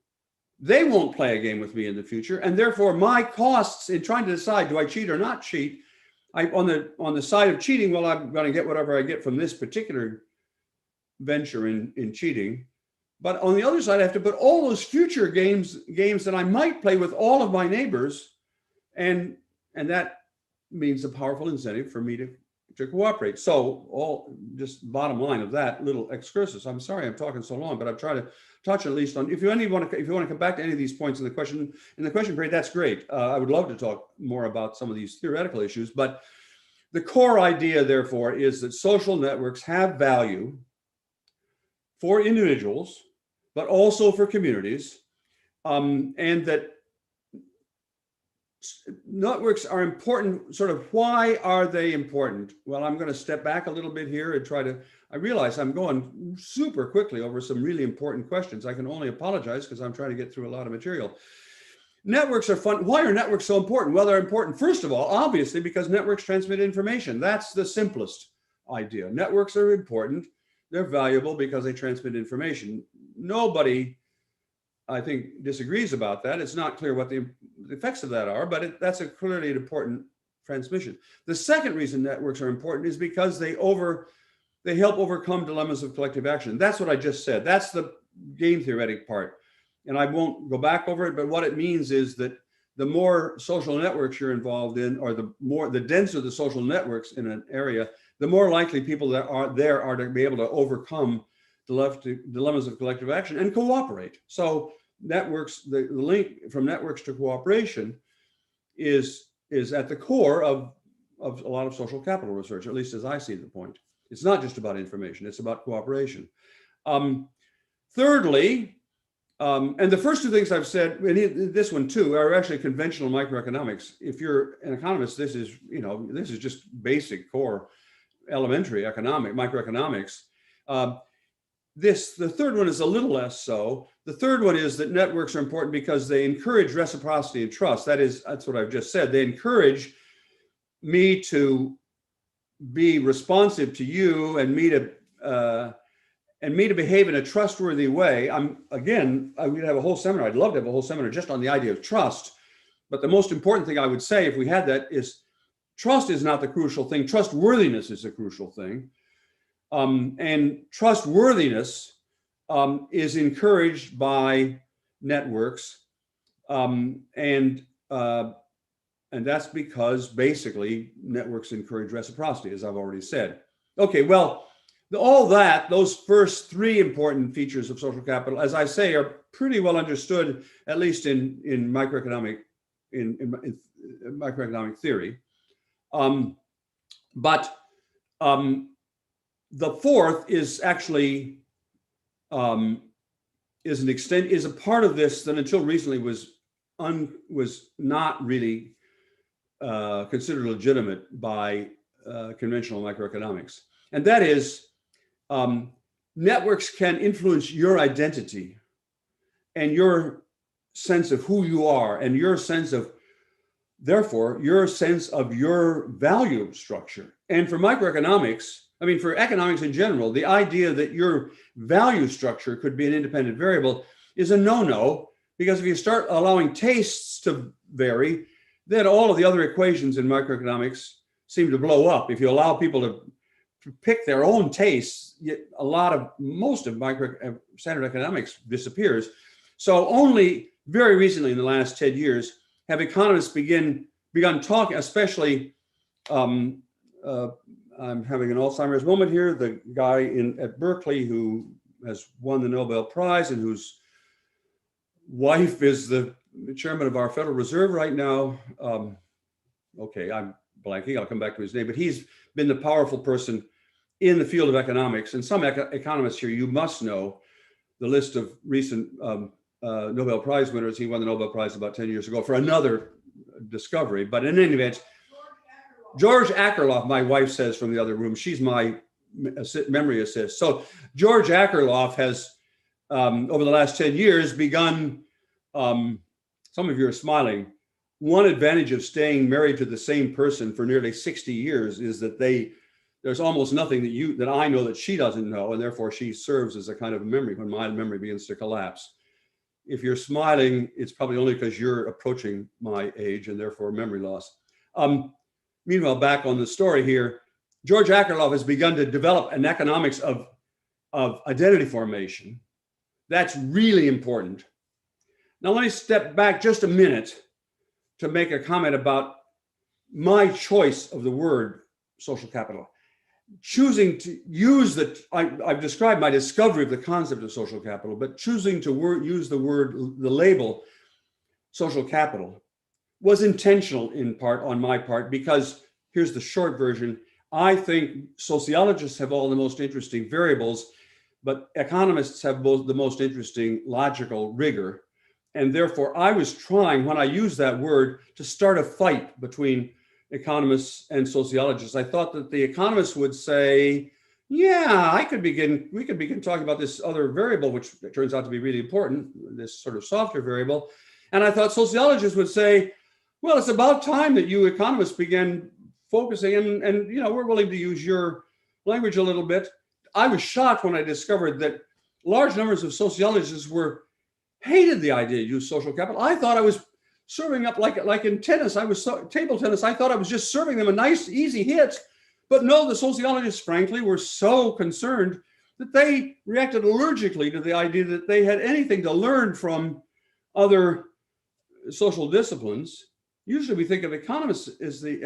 they won't play a game with me in the future. And therefore my costs in trying to decide, do I cheat or not cheat? On the side of cheating, well, I'm going to get whatever I get from this particular venture in cheating. But on the other side, I have to put all those future games that I might play with all of my neighbors. And that means a powerful incentive for me to cooperate. So just bottom line of that little excursus. I'm sorry I'm talking so long, but I've tried to touch at least on, if you want to come back to any of these points in the question period, that's great. I would love to talk more about some of these theoretical issues, but the core idea, therefore, is that social networks have value for individuals, but also for communities, and that networks are important. Sort of, why are they important? Well, I'm going to step back a little bit here and I realize I'm going super quickly over some really important questions. I can only apologize because I'm trying to get through a lot of material. Networks are fun. Why are networks so important? Well, they're important, first of all, obviously, because networks transmit information. That's the simplest idea. Networks are important. They're valuable because they transmit information. Nobody, I think, disagrees about that. It's not clear what the effects of that are, but that's clearly an important transmission. The second reason networks are important is because they help overcome dilemmas of collective action. That's what I just said. That's the game theoretic part. And I won't go back over it, but what it means is that the more social networks you're involved in, or the denser the social networks in an area, the more likely people that are there are to be able to overcome dilemmas of collective action and cooperate. So networks, the link from networks to cooperation is at the core of a lot of social capital research, at least as I see the point. It's not just about information, it's about cooperation. Thirdly, and the first two things I've said, and this one too, are actually conventional microeconomics. If you're an economist, this is just basic core elementary microeconomics. The third one is a little less so. The third one is that networks are important because they encourage reciprocity and trust. That's what I've just said. They encourage me to be responsive to you and me to and me to behave in a trustworthy way. I would have a whole seminar. I'd love to have a whole seminar just on the idea of trust. But the most important thing I would say if we had that is trust is not the crucial thing. Trustworthiness is the crucial thing. And trustworthiness is encouraged by networks. And that's because basically networks encourage reciprocity, as I've already said. Okay, well, those first three important features of social capital, as I say, are pretty well understood, at least in microeconomic theory. But the fourth is actually is a part of this that until recently was not really considered legitimate by conventional microeconomics, and that is networks can influence your identity and your sense of who you are and your sense of, therefore, your sense of your value structure. And for microeconomics, I mean, for economics in general, the idea that your value structure could be an independent variable is a no-no, because if you start allowing tastes to vary, then all of the other equations in microeconomics seem to blow up. If you allow people to pick their own tastes, most of standard economics disappears. So only very recently, in the last 10 years, have economists begun talking, especially, I'm having an Alzheimer's moment here, the guy at Berkeley who has won the Nobel Prize and whose wife is the chairman of our Federal Reserve right now. Okay, I'm blanking, I'll come back to his name, but he's been the powerful person in the field of economics. And some economists here, you must know the list of recent Nobel Prize winners. He won the Nobel Prize about 10 years ago for another discovery. But in any event, George Akerlof, my wife says from the other room, she's my memory assist. So George Akerlof has, over the last 10 years, begun, some of you are smiling, one advantage of staying married to the same person for nearly 60 years is that there's almost nothing that I know that she doesn't know, and therefore she serves as a kind of memory when my memory begins to collapse. If you're smiling, it's probably only because you're approaching my age and therefore memory loss. Meanwhile, back on the story here, George Akerlof has begun to develop an economics of identity formation. That's really important. Now, let me step back just a minute to make a comment about my choice of the word social capital. Choosing to use I've described my discovery of the concept of social capital, but choosing to use the label social capital was intentional in part on my part, because here's the short version. I think sociologists have all the most interesting variables, but economists have both the most interesting logical rigor. And therefore, I was trying, when I used that word, to start a fight between economists and sociologists. I thought that the economists would say, yeah, we could begin talking about this other variable, which turns out to be really important, this sort of softer variable. And I thought sociologists would say, well, it's about time that you economists began focusing, and we're willing to use your language a little bit. I was shocked when I discovered that large numbers of sociologists hated the idea to use social capital. I thought I was serving up like in tennis. Table tennis. I thought I was just serving them a nice, easy hit. But no, the sociologists, frankly, were so concerned that they reacted allergically to the idea that they had anything to learn from other social disciplines. Usually, we think of economists as the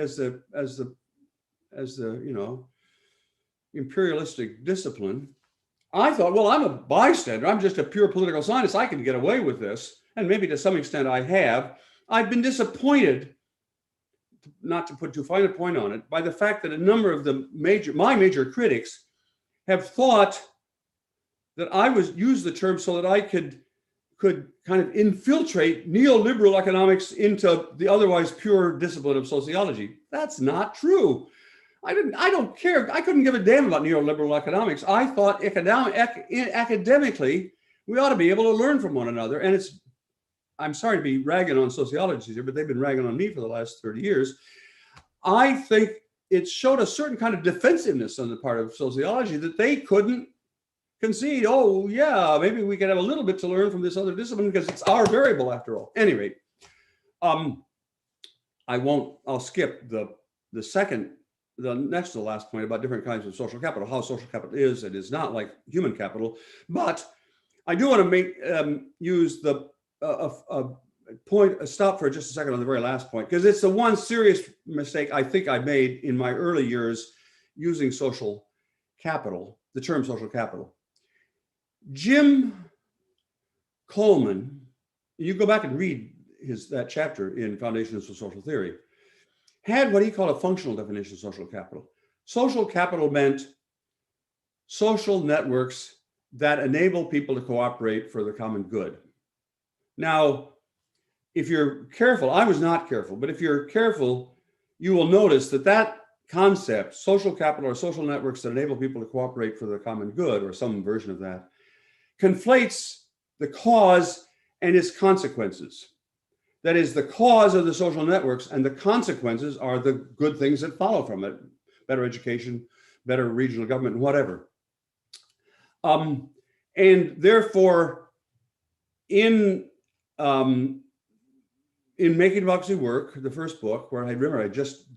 imperialistic discipline. I thought, well, I'm a bystander. I'm just a pure political scientist. I can get away with this. And maybe to some extent I have. I've been disappointed, not to put too fine a point on it, by the fact that a number of my major critics have thought that I used the term so that I could kind of infiltrate neoliberal economics into the otherwise pure discipline of sociology. That's not true. I don't care. I couldn't give a damn about neoliberal economics. I thought academically, we ought to be able to learn from one another. And I'm sorry to be ragging on sociologists here, but they've been ragging on me for the last 30 years. I think it showed a certain kind of defensiveness on the part of sociology that they couldn't concede, oh yeah, maybe we could have a little bit to learn from this other discipline because it's our variable after all. Anyway, I'll skip the next to the last point about different kinds of social capital, how social capital is and is not like human capital. But I do want to use the stop for just a second on the very last point, because it's the one serious mistake I think I made in my early years using social capital, the term social capital. Jim Coleman, you go back and read that chapter in Foundations of Social Theory, had what he called a functional definition of social capital. Social capital meant social networks that enable people to cooperate for the common good. Now, if you're careful, I was not careful, but if you're careful, you will notice that concept, social capital or social networks that enable people to cooperate for the common good, or some version of that, conflates the cause and its consequences. That is, the cause of the social networks and the consequences are the good things that follow from it: better education, better regional government, whatever. And therefore, in Making Democracy Work, the first book, where I remember I just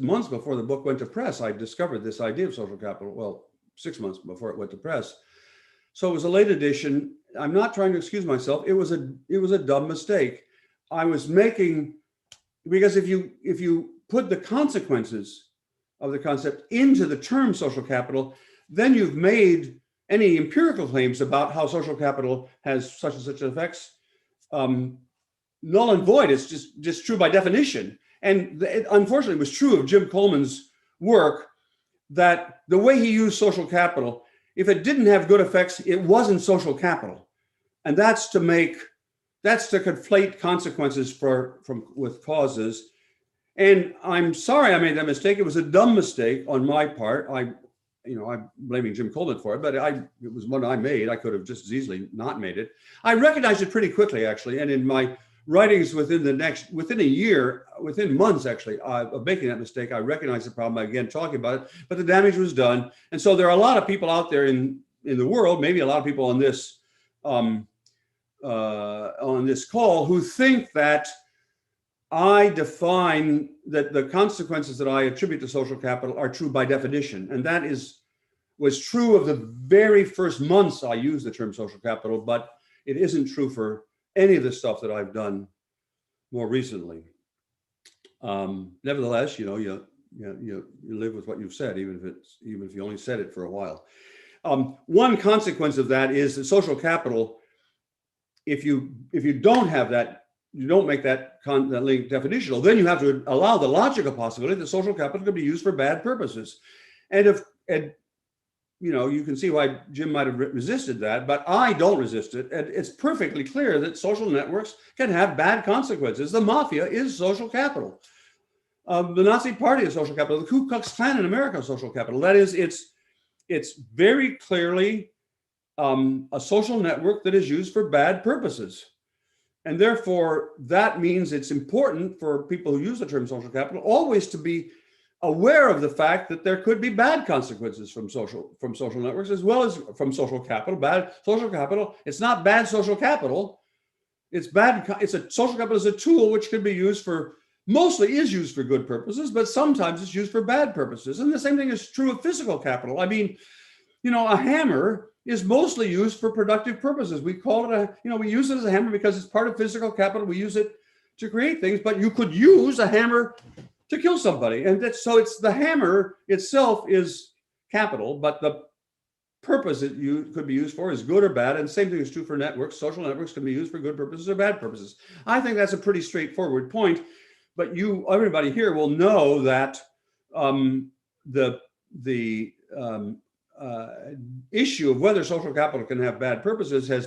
months before the book went to press, I discovered this idea of social capital. Well, 6 months before it went to press. So it was a late edition. I'm not trying to excuse myself. It was a dumb mistake. I was making, because if you put the consequences of the concept into the term social capital, then you've made any empirical claims about how social capital has such and such effects null and void. It's just true by definition. And it, unfortunately, was true of Jim Coleman's work, that the way he used social capital, if it didn't have good effects, it wasn't social capital. And that's to conflate consequences with causes. And I'm sorry I made that mistake. It was a dumb mistake on my part. I'm blaming Jim Coleman for it, but it was one I made. I could have just as easily not made it. I recognized it pretty quickly, actually. And in my writings within a year, within months, actually, of making that mistake, I recognized the problem. Again, talking about it, but the damage was done. And so there are a lot of people out there in the world, maybe a lot of people on this call, who think that I define that the consequences that I attribute to social capital are true by definition. And that was true of the very first months I used the term social capital, but it isn't true for any of the stuff that I've done more recently. Nevertheless, you live with what you've said, even if you only said it for a while. One consequence of that is that social capital, if you don't have that, you don't make that link definitional, then you have to allow the logical possibility that social capital could be used for bad purposes. And you can see why Jim might have resisted that, but I don't resist it. And it's perfectly clear that social networks can have bad consequences. The mafia is social capital. The Nazi Party is social capital. The Ku Klux Klan in America is social capital. That is, it's very clearly a social network that is used for bad purposes. And therefore, that means it's important for people who use the term social capital always to be aware of the fact that there could be bad consequences from social networks, as well as from social capital. Bad social capital, it's not bad social capital. It's social capital is a tool which can be mostly used for good purposes, but sometimes it's used for bad purposes. And the same thing is true of physical capital. I mean, a hammer is mostly used for productive purposes. We call it we use it as a hammer because it's part of physical capital. We use it to create things, but you could use a hammer to kill somebody. And so it's the hammer itself is capital, but the purpose it could be used for is good or bad. And the same thing is true for networks. Social networks can be used for good purposes or bad purposes. I think that's a pretty straightforward point, but everybody here will know that the issue of whether social capital can have bad purposes has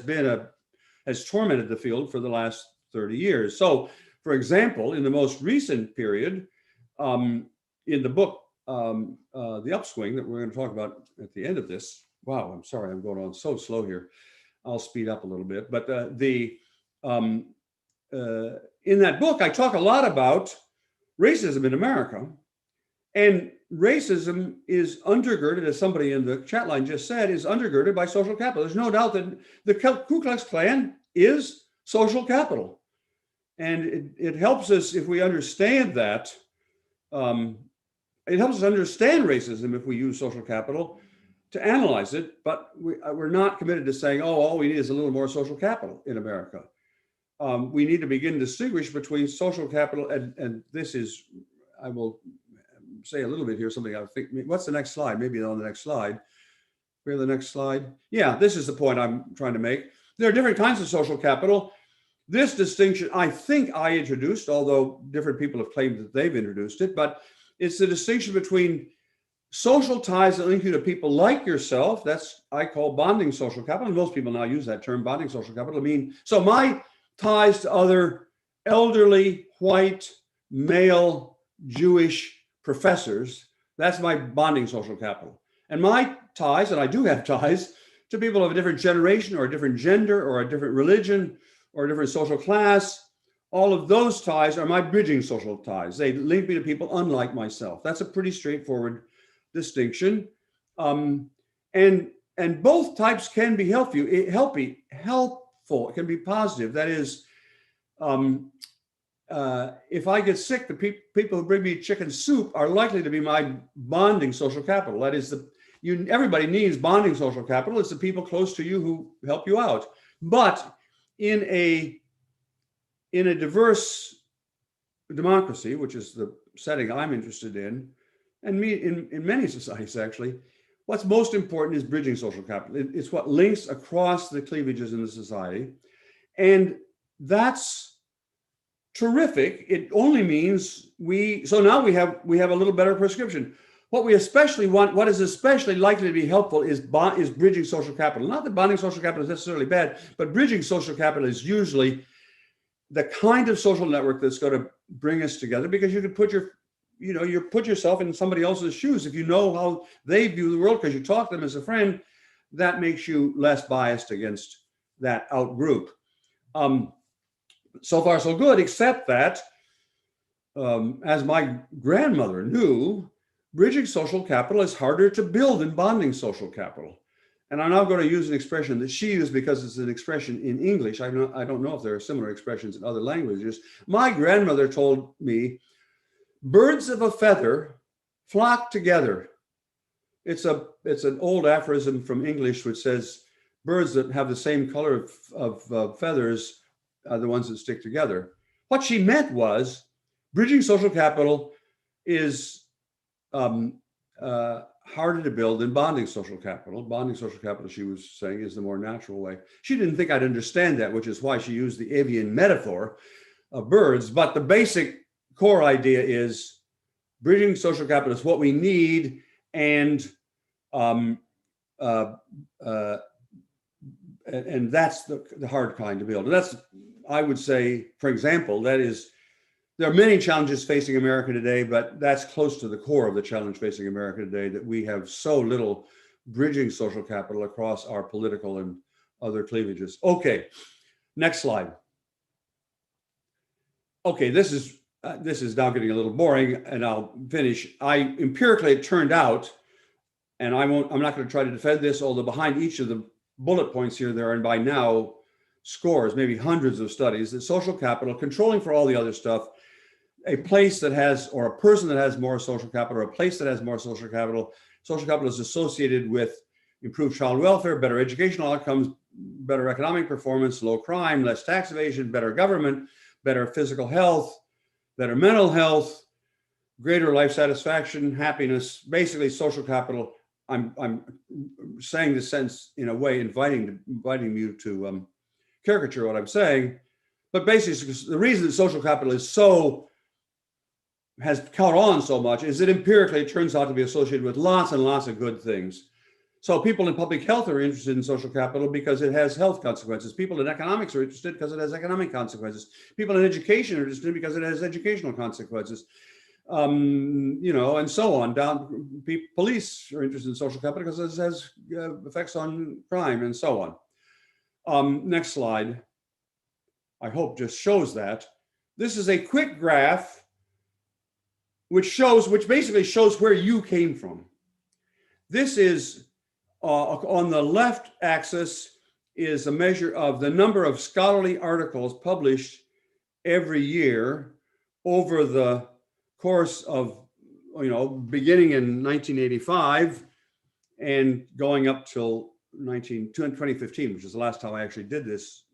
tormented the field for the last 30 years. So, for example, in the most recent period, in the book, The Upswing, that we're going to talk about at the end of this. Wow, I'm sorry, I'm going on so slow here. I'll speed up a little bit. But in that book, I talk a lot about racism in America. And racism is undergirded, as somebody in the chat line just said, is undergirded by social capital. There's no doubt that the Ku Klux Klan is social capital. And it helps us if we understand that. It helps us understand racism if we use social capital to analyze it, but we're not committed to saying, oh, all we need is a little more social capital in America. We need to begin to distinguish between social capital and this is, I will say a little bit here, something I think, what's the next slide? Maybe on the next slide. Where's the next slide? Yeah, this is the point I'm trying to make. There are different kinds of social capital. This distinction, I think I introduced, although different people have claimed that they've introduced it, but it's the distinction between social ties that link you to people like yourself. That's, I call bonding social capital. Most people now use that term, bonding social capital. I mean, so my ties to other elderly, white, male, Jewish professors, that's my bonding social capital. And my ties, and I do have ties, to people of a different generation or a different gender or a different religion or a different social class, all of those ties are my bridging social ties. They link me to people unlike myself. That's a pretty straightforward distinction. And both types can be helpful. It can be positive. That is, if I get sick, the people who bring me chicken soup are likely to be my bonding social capital. That is, everybody needs bonding social capital. It's the people close to you who help you out. But in a diverse democracy, which is the setting I'm interested in, and in many societies actually, what's most important is bridging social capital. It's what links across the cleavages in the society. And that's terrific. It only means so now we have a little better prescription. What we especially want, what is especially likely to be helpful is bridging social capital. Not that bonding social capital is necessarily bad, but bridging social capital is usually the kind of social network that's going to bring us together, because you can put you put yourself in somebody else's shoes. If you know how they view the world because you talk to them as a friend, that makes you less biased against that out group. So far so good, except that, as my grandmother knew, bridging social capital is harder to build than bonding social capital. And I'm now going to use an expression that she used because it's an expression in English. I don't know if there are similar expressions in other languages. My grandmother told me, birds of a feather flock together. It's an old aphorism from English which says birds that have the same color of feathers are the ones that stick together. What she meant was bridging social capital is harder to build than bonding social capital. Bonding social capital, she was saying, is the more natural way. She didn't think I'd understand that, which is why she used the avian metaphor of birds. But the basic core idea is bridging social capital is what we need, and that's the hard kind to build. And that's, I would say, for example, that is, there are many challenges facing America today, but that's close to the core of the challenge facing America today, that we have so little bridging social capital across our political and other cleavages. Okay, next slide. Okay, this is now getting a little boring, and I'll finish. Empirically, it turned out, and I'm not going to try to defend this, although behind each of the bullet points here, there are by now scores, maybe hundreds of studies, that social capital, controlling for all the other stuff, a place that has, or a person that has more social capital, or a place that has more social capital is associated with improved child welfare, better educational outcomes, better economic performance, low crime, less tax evasion, better government, better physical health, better mental health, greater life satisfaction, happiness, basically social capital. I'm saying this sentence in a way, inviting you to caricature what I'm saying, but basically the reason that social capital has caught on so much is that empirically it turns out to be associated with lots and lots of good things. So people in public health are interested in social capital because it has health consequences. People in economics are interested because it has economic consequences. People in education are interested because it has educational consequences. And so on. Police are interested in social capital because it has effects on crime and so on. Next slide, I hope just shows that. This is a quick graph which basically shows where you came from. This is on the left axis is a measure of the number of scholarly articles published every year over the course of, beginning in 1985 and going up till 2015, which is the last time I actually did this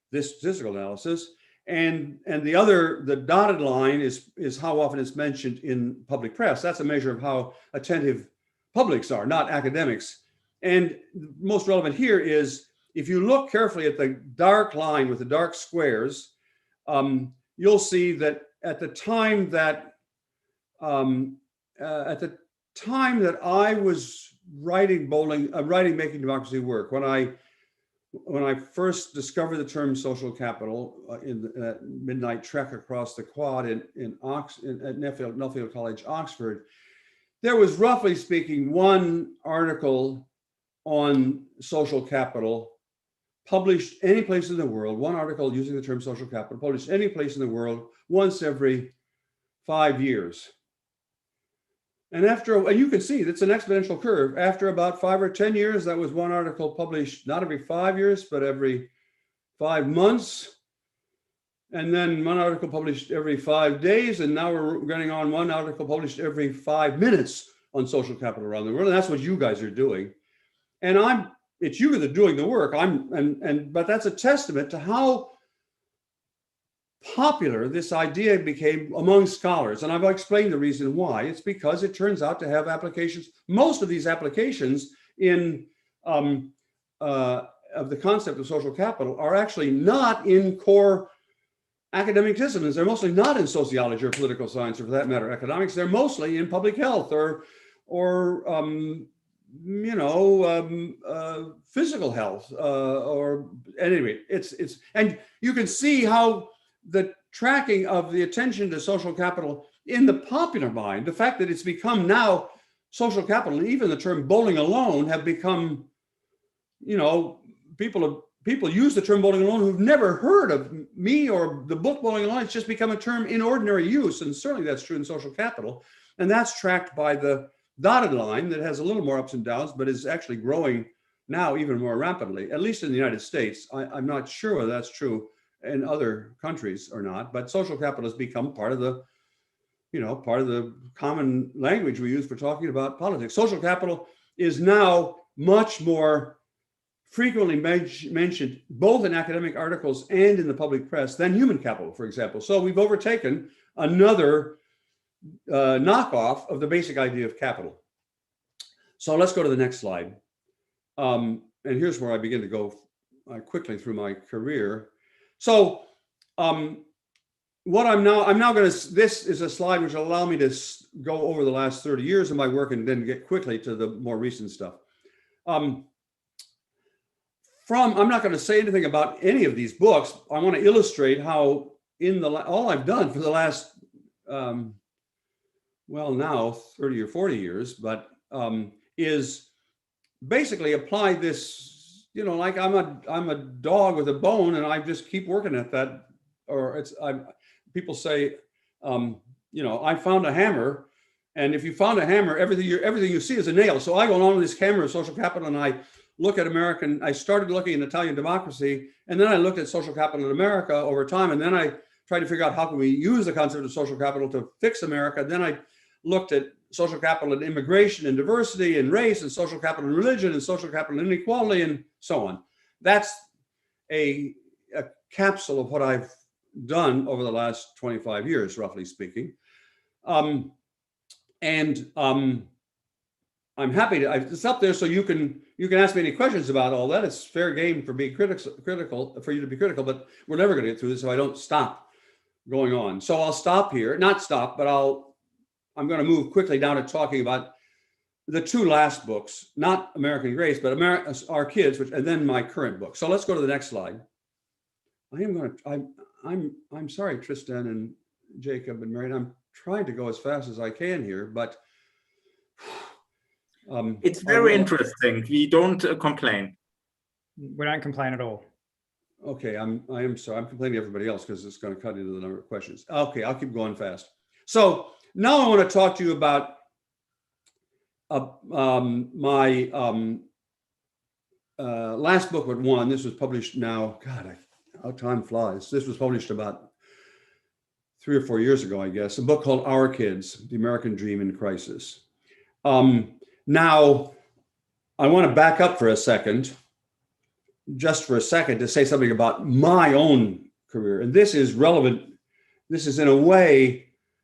statistical analysis. And the dotted line is how often it's mentioned in public press. That's a measure of how attentive publics are, not academics. And most relevant here is, if you look carefully at the dark line with the dark squares, you'll see that at the time that I was writing Making Democracy Work, when I first discovered the term social capital in the midnight trek across the quad at Nuffield College, Oxford, there was, roughly speaking, one article on social capital published any place in the world, one article using the term social capital published any place in the world once every 5 years. And you can see it's an exponential curve. After about 5 or 10 years, that was one article published not every 5 years, but every 5 months. And then one article published every 5 days. And now we're getting on one article published every 5 minutes on social capital around the world. And that's what you guys are doing. And it's you that are doing the work. But that's a testament to how popular this idea became among scholars. And I've explained the reason why. It's because it turns out to have applications. Most of these applications of the concept of social capital are actually not in core academic disciplines. They're mostly not in sociology or political science, or for that matter, economics. They're mostly in public health or physical health, or anyway, it's and you can see how the tracking of the attention to social capital in the popular mind, the fact that it's become now social capital, and even the term bowling alone have become, people use the term bowling alone who've never heard of me or the book Bowling Alone. It's just become a term in ordinary use, and certainly that's true in social capital, and that's tracked by the dotted line that has a little more ups and downs, but is actually growing now even more rapidly, at least in the United States. I'm not sure whether that's true in other countries or not, but social capital has become part of the common language we use for talking about politics. Social capital is now much more frequently mentioned both in academic articles and in the public press than human capital, for example. So we've overtaken another knockoff of the basic idea of capital. So let's go to the next slide. And here's where I begin to go quickly through my career. So what I'm now going to, this is a slide which will allow me to go over the last 30 years of my work and then get quickly to the more recent stuff. I'm not going to say anything about any of these books. I want to illustrate how all I've done for the last, now 30 or 40 years, but is basically apply this, like I'm a dog with a bone, and I just keep working at that. Or people say, I found a hammer, and if you found a hammer, everything you see is a nail. So I go along with this camera of social capital, and I look at I started looking at Italian democracy, and then I looked at social capital in America over time, and then I tried to figure out how can we use the concept of social capital to fix America. Then I looked at social capital and immigration and diversity and race, and social capital and religion, and social capital and inequality, and so on. That's a capsule of what I've done over the last 25 years, roughly speaking. I'm happy to, it's up there so you can ask me any questions about all that. It's fair game for being critical, for you to be critical, but we're never going to get through this if I don't stop going on. So I'll stop here, not stop, but I'm going to move quickly down to talking about the two last books, not American Grace, but Our Kids, and then my current book. So let's go to the next slide. I'm sorry, Tristan and Jacob and Mary. I'm trying to go as fast as I can here, but it's very interesting. We don't complain. We don't complain at all. Okay, I am sorry. I'm complaining to everybody else because it's going to cut into the number of questions. Okay, I'll keep going fast. So now I want to talk to you about my last book but one. This was published now, God, how time flies. This was published about 3 or 4 years ago, I guess, a book called Our Kids, The American Dream in Crisis. Now, I want to back up for a second, just for a second, to say something about my own career. And this is relevant. This is in a way,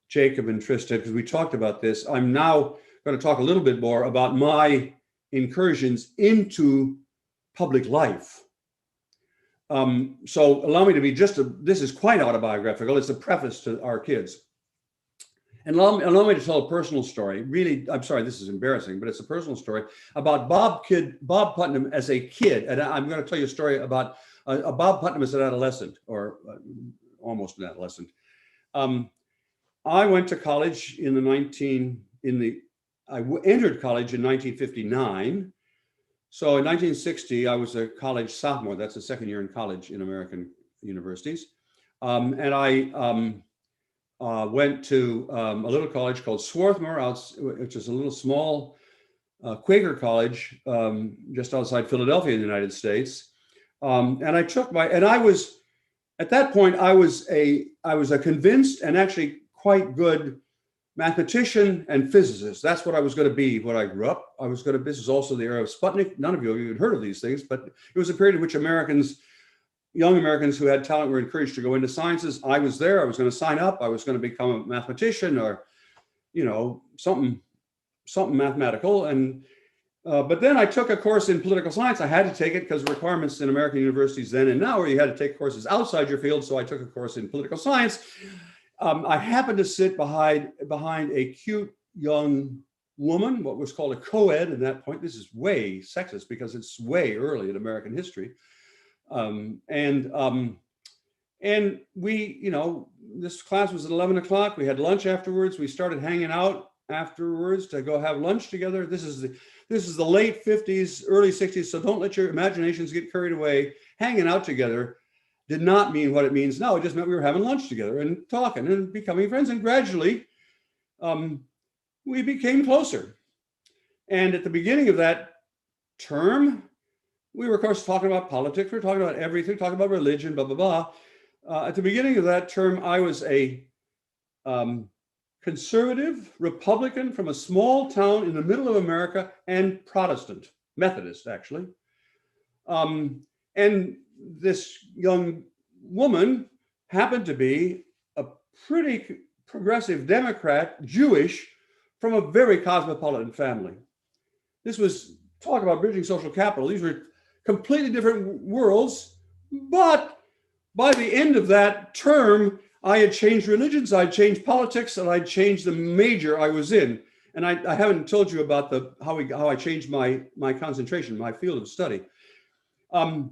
Jacob and Tristan, because we talked about this. I'm now going to talk a little bit more about my incursions into public life. So allow me to be this is quite autobiographical. It's a preface to Our Kids. And allow me to tell a personal story. Really, I'm sorry, this is embarrassing, but it's a personal story about Bob Putnam as a kid. And I'm going to tell you a story about Bob Putnam as an adolescent, or almost an adolescent. I went to college I entered college in 1959. So in 1960, I was a college sophomore. That's the second year in college in American universities. And I went to a little college called Swarthmore, which is a little small Quaker college just outside Philadelphia in the United States. And I was, at that point, I was a convinced and actually quite good mathematician and physicist. That's what I was going to be when I grew up. This is also the era of Sputnik. None of you have even heard of these things, but it was a period in which young Americans who had talent were encouraged to go into sciences. I was there. I was going to sign up. I was going to become a mathematician or, something mathematical. And but then I took a course in political science. I had to take it because requirements in American universities then and now were you had to take courses outside your field. So I took a course in political science. I happened to sit behind a cute young woman, what was called a co-ed at that point. This is way sexist because it's way early in American history. And we, this class was at 11 o'clock. We had lunch afterwards. We started hanging out afterwards to go have lunch together. This is the late 50s, early 60s. So don't let your imaginations get carried away. Hanging out together did not mean what it means now. It just meant we were having lunch together and talking and becoming friends. And gradually, we became closer. And at the beginning of that term, we were, of course, talking about politics. We were talking about everything, talking about religion, blah, blah, blah. At the beginning of that term, I was a conservative Republican from a small town in the middle of America and Protestant, Methodist, actually. And this young woman happened to be a pretty progressive Democrat, Jewish, from a very cosmopolitan family. This was talk about bridging social capital. These were completely different worlds, but by the end of that term, I had changed religions, I'd changed politics, and I'd changed the major I was in. And I haven't told you about how I changed my concentration, my field of study. Well,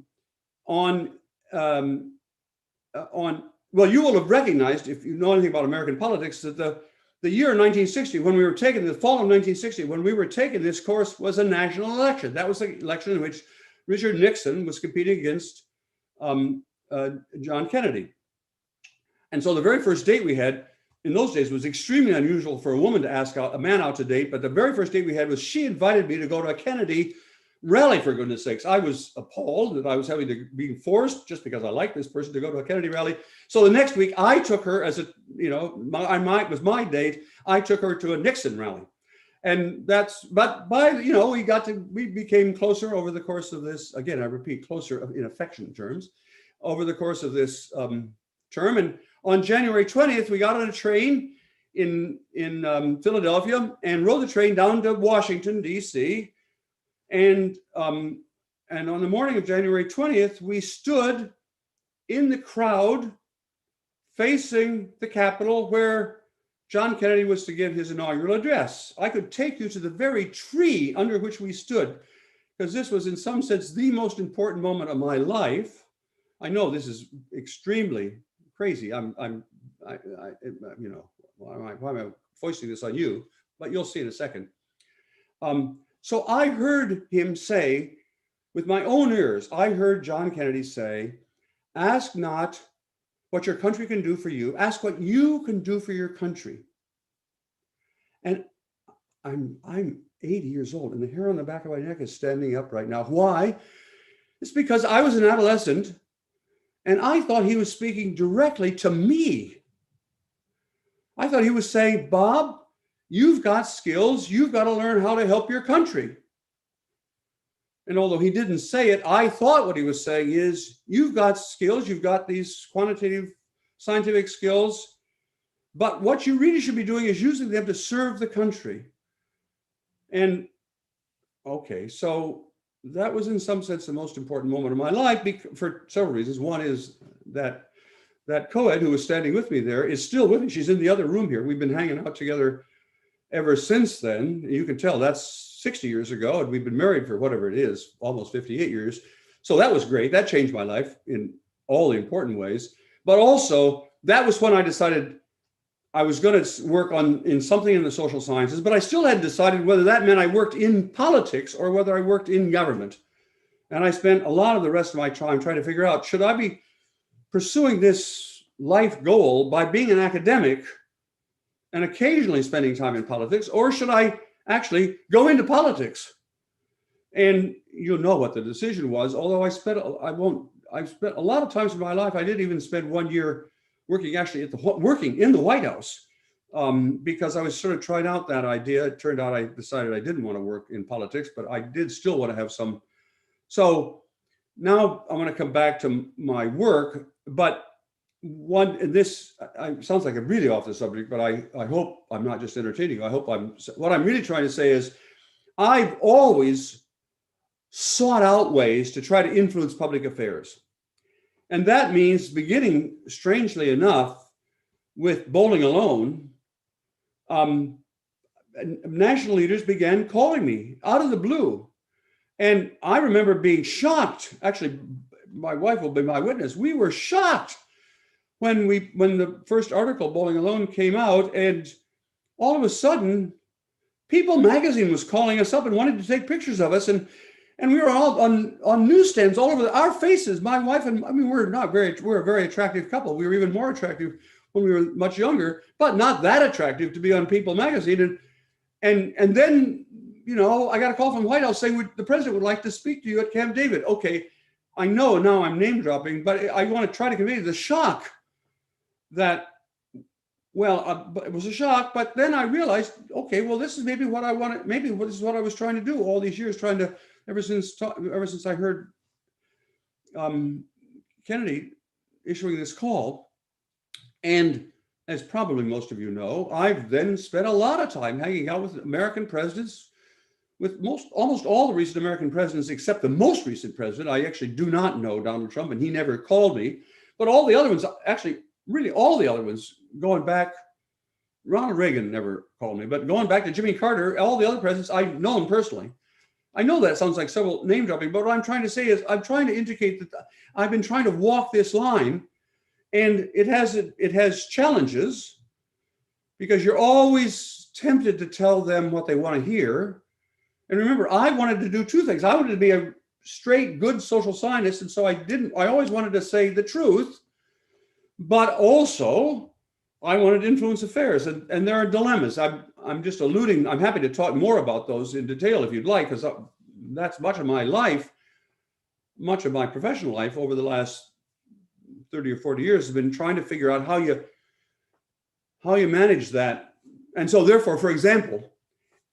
you will have recognized, if you know anything about American politics, that the year 1960, when we were taking the fall of 1960, when we were taking this course, was a national election. That was the election in which Richard Nixon was competing against John Kennedy. And so the very first date we had in those days was extremely unusual for a woman to ask a man out to date. But the very first date we had was she invited me to go to a Kennedy rally, for goodness sakes. I was appalled that I was having to be forced, just because I liked this person, to go to a Kennedy rally. So the next week I took her as it was my date. I took her to a Nixon rally. And we became closer over the course of this, again, I repeat, closer in affection terms, over the course of this term. And on January 20th, we got on a train in Philadelphia and rode the train down to Washington, D.C. And on the morning of January 20th, we stood in the crowd facing the Capitol where John Kennedy was to give his inaugural address. I could take you to the very tree under which we stood, because this was in some sense the most important moment of my life. I know this is extremely crazy. Why am I foisting this on you? But you'll see in a second. So I heard him say, with my own ears, I heard John Kennedy say, "Ask not what your country can do for you, ask what you can do for your country." And I'm 80 years old and the hair on the back of my neck is standing up right now. Why? It's because I was an adolescent and I thought he was speaking directly to me. I thought he was saying, Bob, you've got skills. You've got to learn how to help your country. And although he didn't say it, I thought what he was saying is, you've got skills. You've got these quantitative scientific skills. But what you really should be doing is using them to serve the country. And okay, so that was in some sense the most important moment of my life for several reasons. One is that co-ed who was standing with me there is still with me. She's in the other room here. We've been hanging out together ever since then. You can tell that's 60 years ago, and we've been married for whatever it is, almost 58 years. So that was great. That changed my life in all the important ways. But also, that was when I decided I was going to work in something in the social sciences, but I still hadn't decided whether that meant I worked in politics or whether I worked in government. And I spent a lot of the rest of my time trying to figure out, should I be pursuing this life goal by being an academic and occasionally spending time in politics, or should I actually go into politics? And you know what the decision was, although I spent a lot of times in my life. I didn't even spend 1 year working actually working in the White House because I was sort of trying out that idea. It turned out I decided I didn't want to work in politics, but I did still want to have some. So now I want to come back to my work, but this sounds like I'm really off the subject, but I hope I'm not just entertaining you. What I'm really trying to say is I've always sought out ways to try to influence public affairs. And that means beginning, strangely enough, with Bowling Alone, national leaders began calling me out of the blue. And I remember being shocked. Actually, my wife will be my witness. We were shocked when the first article, Bowling Alone, came out, and all of a sudden, People magazine was calling us up and wanted to take pictures of us. And we were all on newsstands all over our faces. My wife and I mean, we're a very attractive couple. We were even more attractive when we were much younger, but not that attractive to be on People magazine. And then, you know, I got a call from the White House saying the president would like to speak to you at Camp David. Okay, I know now I'm name dropping, but I want to try to convey the shock that, well, it was a shock, but then I realized, okay, well, this is maybe what I wanted. Maybe this is what I was trying to do all these years, ever since I heard Kennedy issuing this call. And as probably most of you know, I've then spent a lot of time hanging out with American presidents, with almost all the recent American presidents, except the most recent president. I actually do not know Donald Trump, and he never called me. But all the other ones, actually, really all the other ones, going back, Ronald Reagan never called me, but going back to Jimmy Carter, all the other presidents, I've known personally. I know that sounds like several name dropping, but what I'm trying to say is I'm trying to indicate that I've been trying to walk this line, and it has challenges because you're always tempted to tell them what they want to hear. And remember, I wanted to do two things. I wanted to be a straight, good social scientist, and so I always wanted to say the truth, but also I wanted to influence affairs, and there are dilemmas. I'm just alluding. I'm happy to talk more about those in detail if you'd like, because that's much of my life, much of my professional life over the last 30 or 40 years has been trying to figure out how you manage that. And so therefore, for example,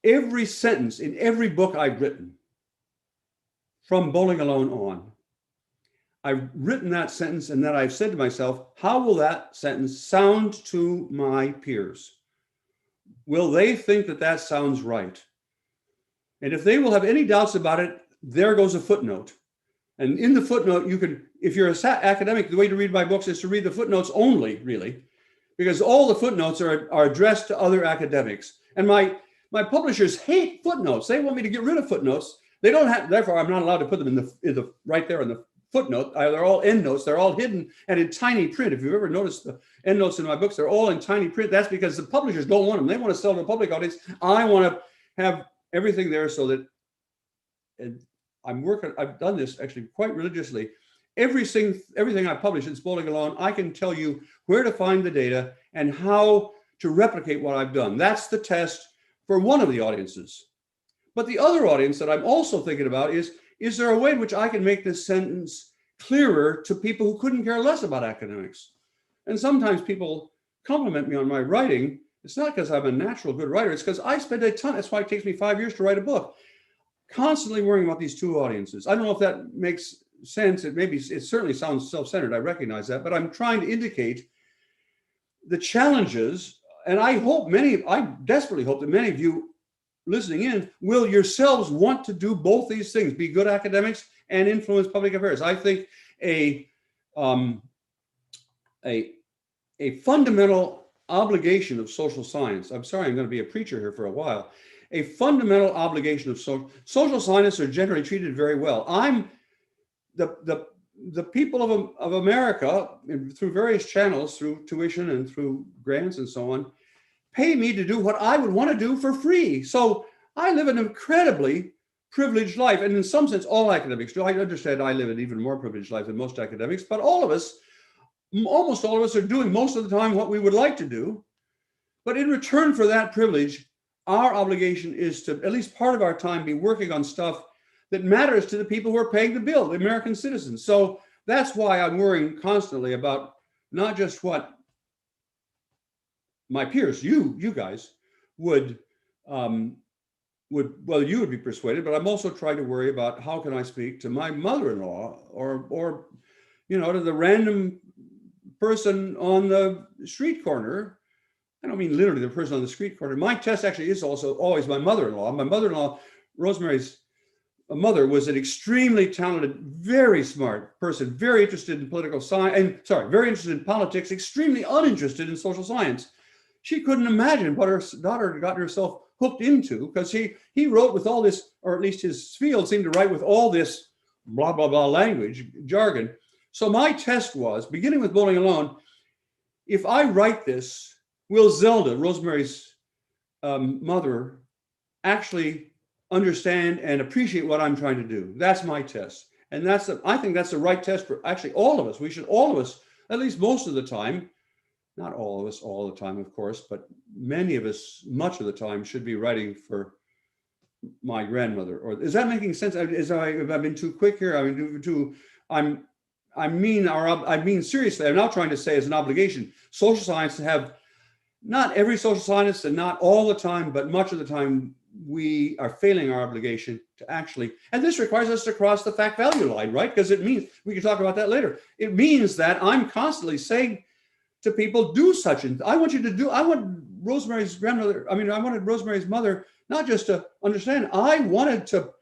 every sentence in every book I've written, from Bowling Alone on, I've written that sentence, and then I've said to myself, how will that sentence sound to my peers? Will they think that that sounds right? And if they will have any doubts about it, there goes a footnote. And in the footnote, you can, if you're an academic, the way to read my books is to read the footnotes only, really, because all the footnotes are addressed to other academics. And my publishers hate footnotes. They want me to get rid of footnotes. They don't have, therefore, I'm not allowed to put them in the right there in the footnote. They're all endnotes. They're all hidden and in tiny print. If you've ever noticed the endnotes in my books, they're all in tiny print. That's because the publishers don't want them. They want to sell to the public audience. I want to have everything there so that I've done this actually quite religiously. Everything I publish in Bowling Alone, I can tell you where to find the data and how to replicate what I've done. That's the test. for one of the audiences. But the other audience that I'm also thinking about is there a way in which I can make this sentence clearer to people who couldn't care less about academics? And sometimes people compliment me on my writing. It's not because I'm a natural good writer. It's because I spend a ton. That's why it takes me 5 years to write a book. Constantly worrying about these two audiences. I don't know if that makes sense. It certainly sounds self-centered. I recognize that, but I'm trying to indicate the challenges. And I desperately hope that many of you listening in will yourselves want to do both these things, be good academics and influence public affairs. I think a fundamental obligation of social science, I'm sorry, I'm going to be a preacher here for a while, a fundamental obligation of social scientists are generally treated very well. The people of America, through various channels, through tuition and through grants and so on, pay me to do what I would want to do for free. So I live an incredibly privileged life. And in some sense, all academics do. I understand I live an even more privileged life than most academics, but all of us, almost all of us, are doing most of the time what we would like to do. But in return for that privilege, our obligation is to, at least part of our time, be working on stuff that matters to the people who are paying the bill, the American citizens. So that's why I'm worrying constantly about not just what my peers, you guys, would be persuaded, but I'm also trying to worry about how can I speak to my mother-in-law or to the random person on the street corner. I don't mean literally the person on the street corner. My test actually is also always my mother-in-law. My mother-in-law, Rosemary's mother, was an extremely talented, very smart person, very interested in political science, very interested in politics, extremely uninterested in social science. She couldn't imagine what her daughter got herself hooked into, because he wrote with all this, or at least his field seemed to write with all this blah, blah, blah language, jargon. So my test was, beginning with Bowling Alone, if I write this, will Zelda, Rosemary's mother, actually understand and appreciate what I'm trying to do? That's my test. And I think that's the right test for actually all of us. All of us, at least most of the time, not all of us all the time, of course, but many of us, much of the time, should be writing for my grandmother. Or is that making sense? Have I been too quick here? I mean seriously, I'm now trying to say as an obligation, social science to have, not every social scientist and not all the time, but much of the time, we are failing our obligation to actually, and this requires us to cross the fact value line, right? Because it means, we can talk about that later. It means that I'm constantly saying to people, do such and I wanted Rosemary's mother not just to understand, I wanted to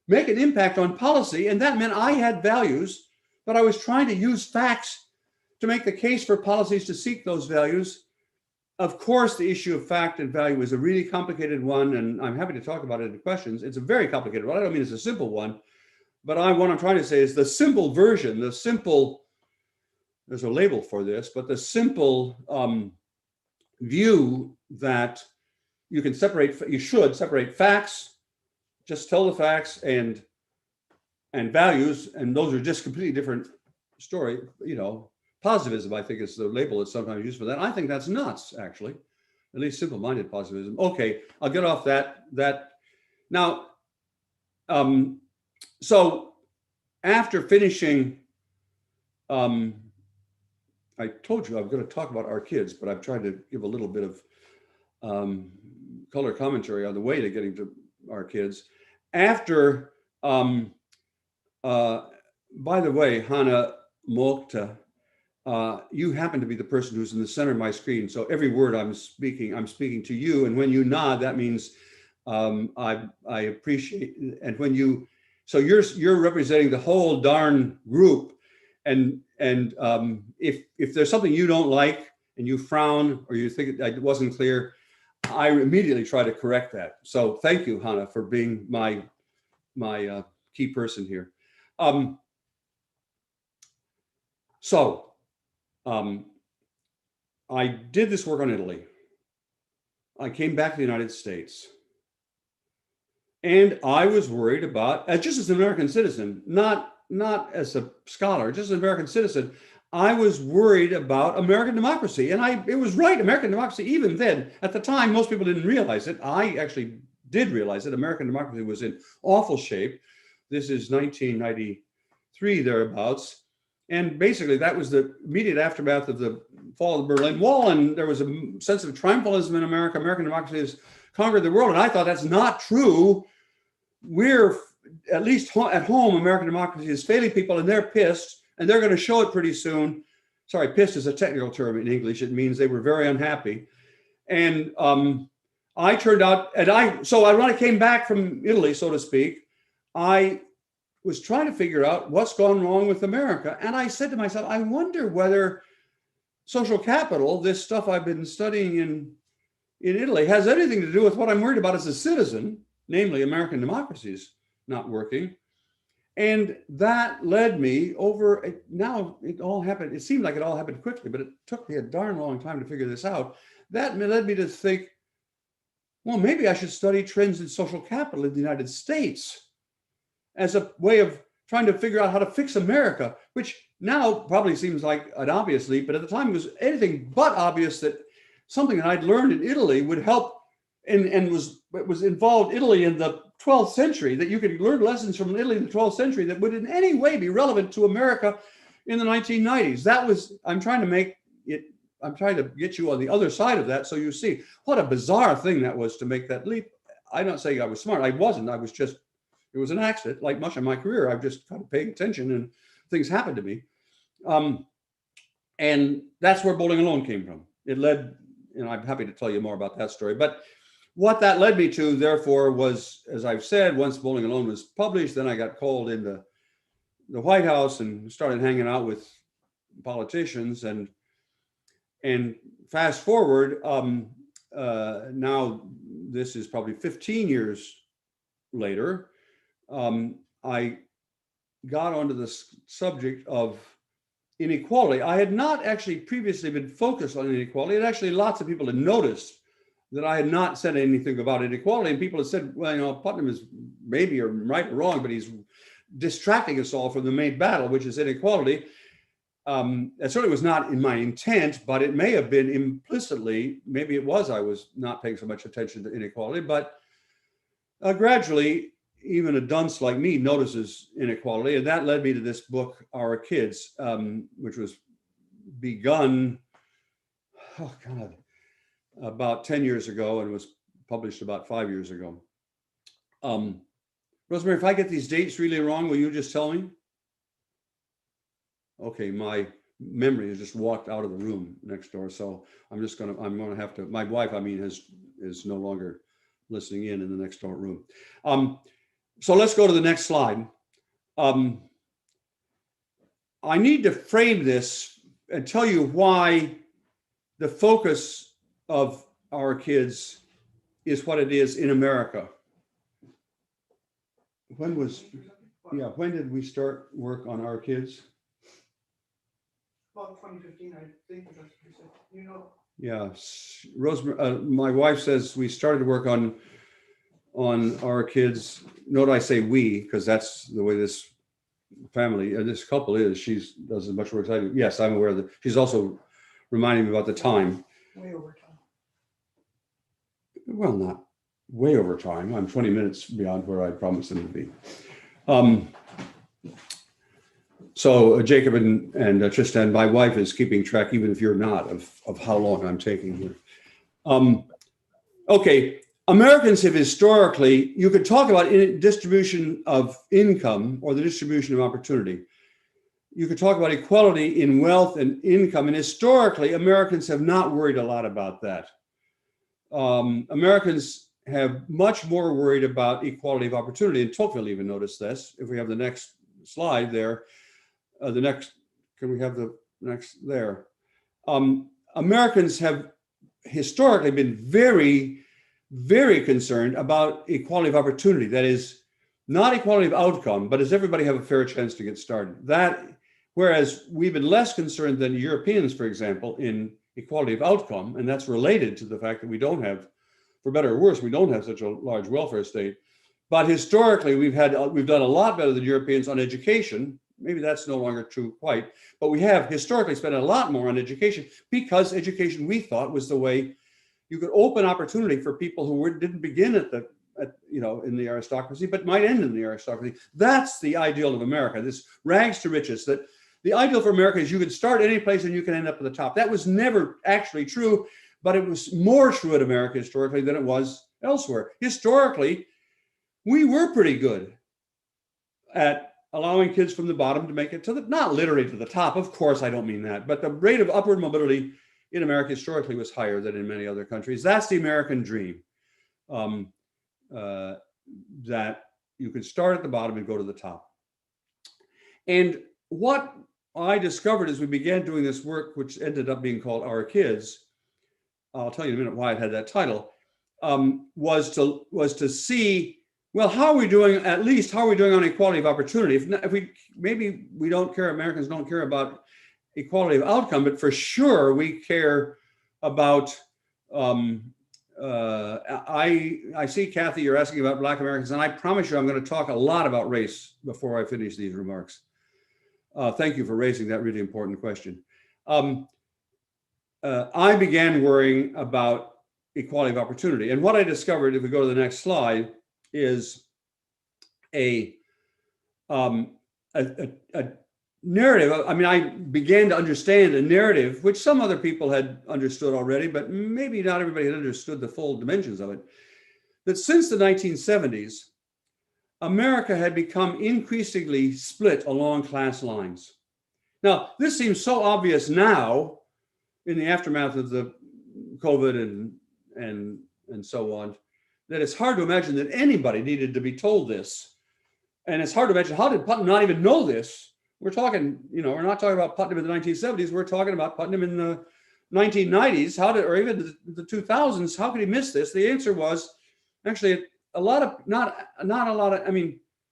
make an impact on policy, and that meant I had values, but I was trying to use facts to make the case for policies to seek those values. Of course, the issue of fact and value is a really complicated one, and I'm happy to talk about it in questions. It's a very complicated one. I don't mean it's a simple one, but what I'm trying to say is the simple version, there's a label for this, but the simple view that you should separate facts, just tell the facts, and values, and those are just completely different story. Positivism, I think, is the label that's sometimes used for that. I think that's nuts, actually, at least simple-minded positivism. Okay, I'll get off that. Now, so after finishing, I told you I'm going to talk about our kids, but I've tried to give a little bit of color commentary on the way to getting to our kids. After, by the way, Hannah Mokta, you happen to be the person who's in the center of my screen. So every word I'm speaking to you. And when you nod, that means I appreciate. And when you're representing the whole darn group. And if there's something you don't like and you frown or you think it wasn't clear, I immediately try to correct that. So thank you, Hannah, for being my key person here. I did this work on Italy. I came back to the United States. And I was worried about, just as an American citizen, not as a scholar, just as an American citizen, I was worried about American democracy. And it was right, American democracy, even then, at the time, most people didn't realize it. I actually did realize that American democracy was in awful shape. This is 1993, thereabouts. And basically, that was the immediate aftermath of the fall of the Berlin Wall. And there was a sense of triumphalism in America. American democracy has conquered the world. And I thought that's not true. We're, at least at home, American democracy is failing people, and they're pissed. And they're going to show it pretty soon. Sorry, pissed is a technical term in English. It means they were very unhappy. And I turned out, when I came back from Italy, so to speak, I was trying to figure out what's gone wrong with America. And I said to myself, I wonder whether social capital, this stuff I've been studying in Italy, has anything to do with what I'm worried about as a citizen, namely American democracy's not working. And that led me over, now it all happened, it seemed like it all happened quickly, but it took me a darn long time to figure this out. That led me to think, well, maybe I should study trends in social capital in the United States as a way of trying to figure out how to fix America, which now probably seems like an obvious leap, but at the time it was anything but obvious that something that I'd learned in Italy would help and was involved Italy in the 12th century, that you could learn lessons from Italy in the 12th century that would in any way be relevant to America in the 1990s. That was, I'm trying to get you on the other side of that so you see what a bizarre thing that was to make that leap. I'm not saying I was smart. I wasn't. It was an accident, like much of my career. I've just kind of paying attention and things happened to me. And that's where Bowling Alone came from. It led, I'm happy to tell you more about that story. But what that led me to, therefore, was, as I've said, once Bowling Alone was published, then I got called into the White House and started hanging out with politicians. And fast forward, now this is probably 15 years later, I got onto the subject of inequality. I had not actually previously been focused on inequality, and actually lots of people had noticed that I had not said anything about inequality, and people had said, well, Putnam is maybe right or wrong, but he's distracting us all from the main battle, which is inequality. It certainly was not in my intent, but it may have been implicitly, maybe it was, I was not paying so much attention to inequality, but gradually, even a dunce like me notices inequality. And that led me to this book, Our Kids, which was begun, about 10 years ago and was published about 5 years ago. Rosemary, if I get these dates really wrong, will you just tell me? Okay, my memory has just walked out of the room next door. So I'm gonna have to, my wife, is no longer listening in the next door room. So let's go to the next slide. I need to frame this and tell you why the focus of Our Kids is what it is in America. When did we start work on Our Kids? About 2015, I think. Yeah, Rosemary, my wife says we started to work on Our Kids. Note I say we, because that's the way this family, this couple is. She does as much work as I do. Yes, I'm aware of that. She's also reminding me about the time. Way over time. Well, not way over time. I'm 20 minutes beyond where I promised them to be. So Jacob and Tristan, my wife is keeping track, even if you're not, of how long I'm taking here. Okay, Americans have historically, you could talk about distribution of income or the distribution of opportunity. You could talk about equality in wealth and income, and historically, Americans have not worried a lot about that. Americans have much more worried about equality of opportunity, and Tocqueville even noticed this. If we have the next slide there, can we have the next there? Americans have historically been very, very concerned about equality of opportunity. That is, not equality of outcome, but does everybody have a fair chance to get started? Whereas we've been less concerned than Europeans, for example, in equality of outcome, and that's related to the fact that we don't have, for better or worse, we don't have such a large welfare state. But historically, we've done a lot better than Europeans on education, maybe that's no longer true quite, but we have historically spent a lot more on education because education, we thought, was the way you could open opportunity for people who didn't begin in the aristocracy, but might end in the aristocracy. That's the ideal of America, this rags to riches. That the ideal for America is you could start any place and you can end up at the top. That was never actually true, but it was more true in America historically than it was elsewhere. Historically, we were pretty good at allowing kids from the bottom to make it to not literally to the top. Of course, I don't mean that, but the rate of upward mobility in America historically was higher than in many other countries. That's the American dream, that you can start at the bottom and go to the top. And what I discovered as we began doing this work, which ended up being called Our Kids, I'll tell you in a minute why it had that title, was to see, well, how are we doing, at least how are we doing on equality of opportunity? Maybe we don't care, Americans don't care about equality of outcome, but for sure we care about, I see, Kathy, you're asking about Black Americans, and I promise you I'm going to talk a lot about race before I finish these remarks. Thank you for raising that really important question. I began worrying about equality of opportunity. And what I discovered, if we go to the next slide, is a narrative. I mean, I began to understand a narrative, which some other people had understood already, but maybe not everybody had understood the full dimensions of it, that since the 1970s, America had become increasingly split along class lines. Now, this seems so obvious now in the aftermath of the COVID and so on, that it's hard to imagine that anybody needed to be told this. And it's hard to imagine, how did Putnam not even know this? We're talking, we're not talking about Putnam in the 1970s, we're talking about Putnam in the 1990s, or even the 2000s, how could he miss this? The answer was actually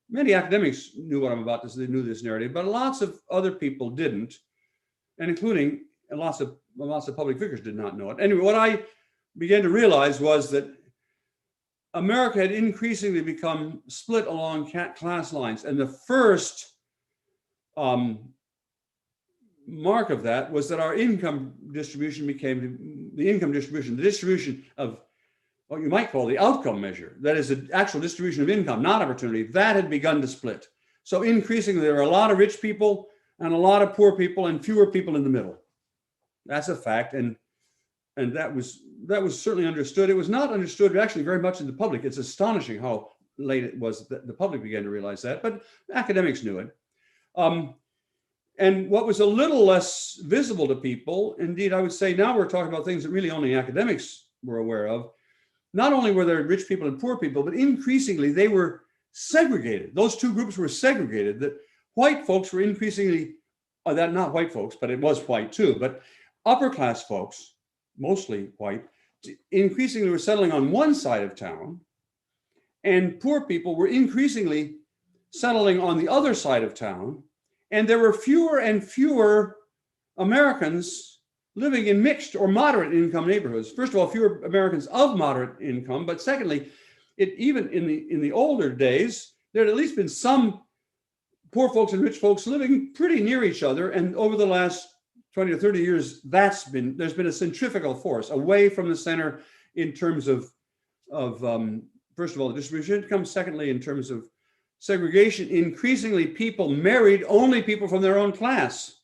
many academics knew what I'm about to say, they knew this narrative, but lots of other people didn't, and including lots of public figures did not know it. Anyway, what I began to realize was that America had increasingly become split along class lines, and the first mark of that was that our income distribution became the distribution of what you might call the outcome measure. That is the actual distribution of income, not opportunity. That had begun to split. So increasingly, there were a lot of rich people and a lot of poor people and fewer people in the middle. That's a fact, and that was certainly understood. It was not understood actually very much in the public. It's astonishing how late it was that the public began to realize that, but academics knew it. And what was a little less visible to people, indeed, I would say now we're talking about things that really only academics were aware of. Not only were there rich people and poor people, but increasingly they were segregated. Those two groups were segregated, that white folks were increasingly, not white folks, but it was white too, but upper class folks, mostly white, increasingly were settling on one side of town, and poor people were increasingly settling on the other side of town. And there were fewer and fewer Americans living in mixed or moderate income neighborhoods. First of all, fewer Americans of moderate income, but secondly, even in the older days, there had at least been some poor folks and rich folks living pretty near each other. And over the last 20 or 30 years, there's been a centrifugal force away from the center in terms of first of all, the distribution of income. Secondly, in terms of segregation, increasingly people married only people from their own class.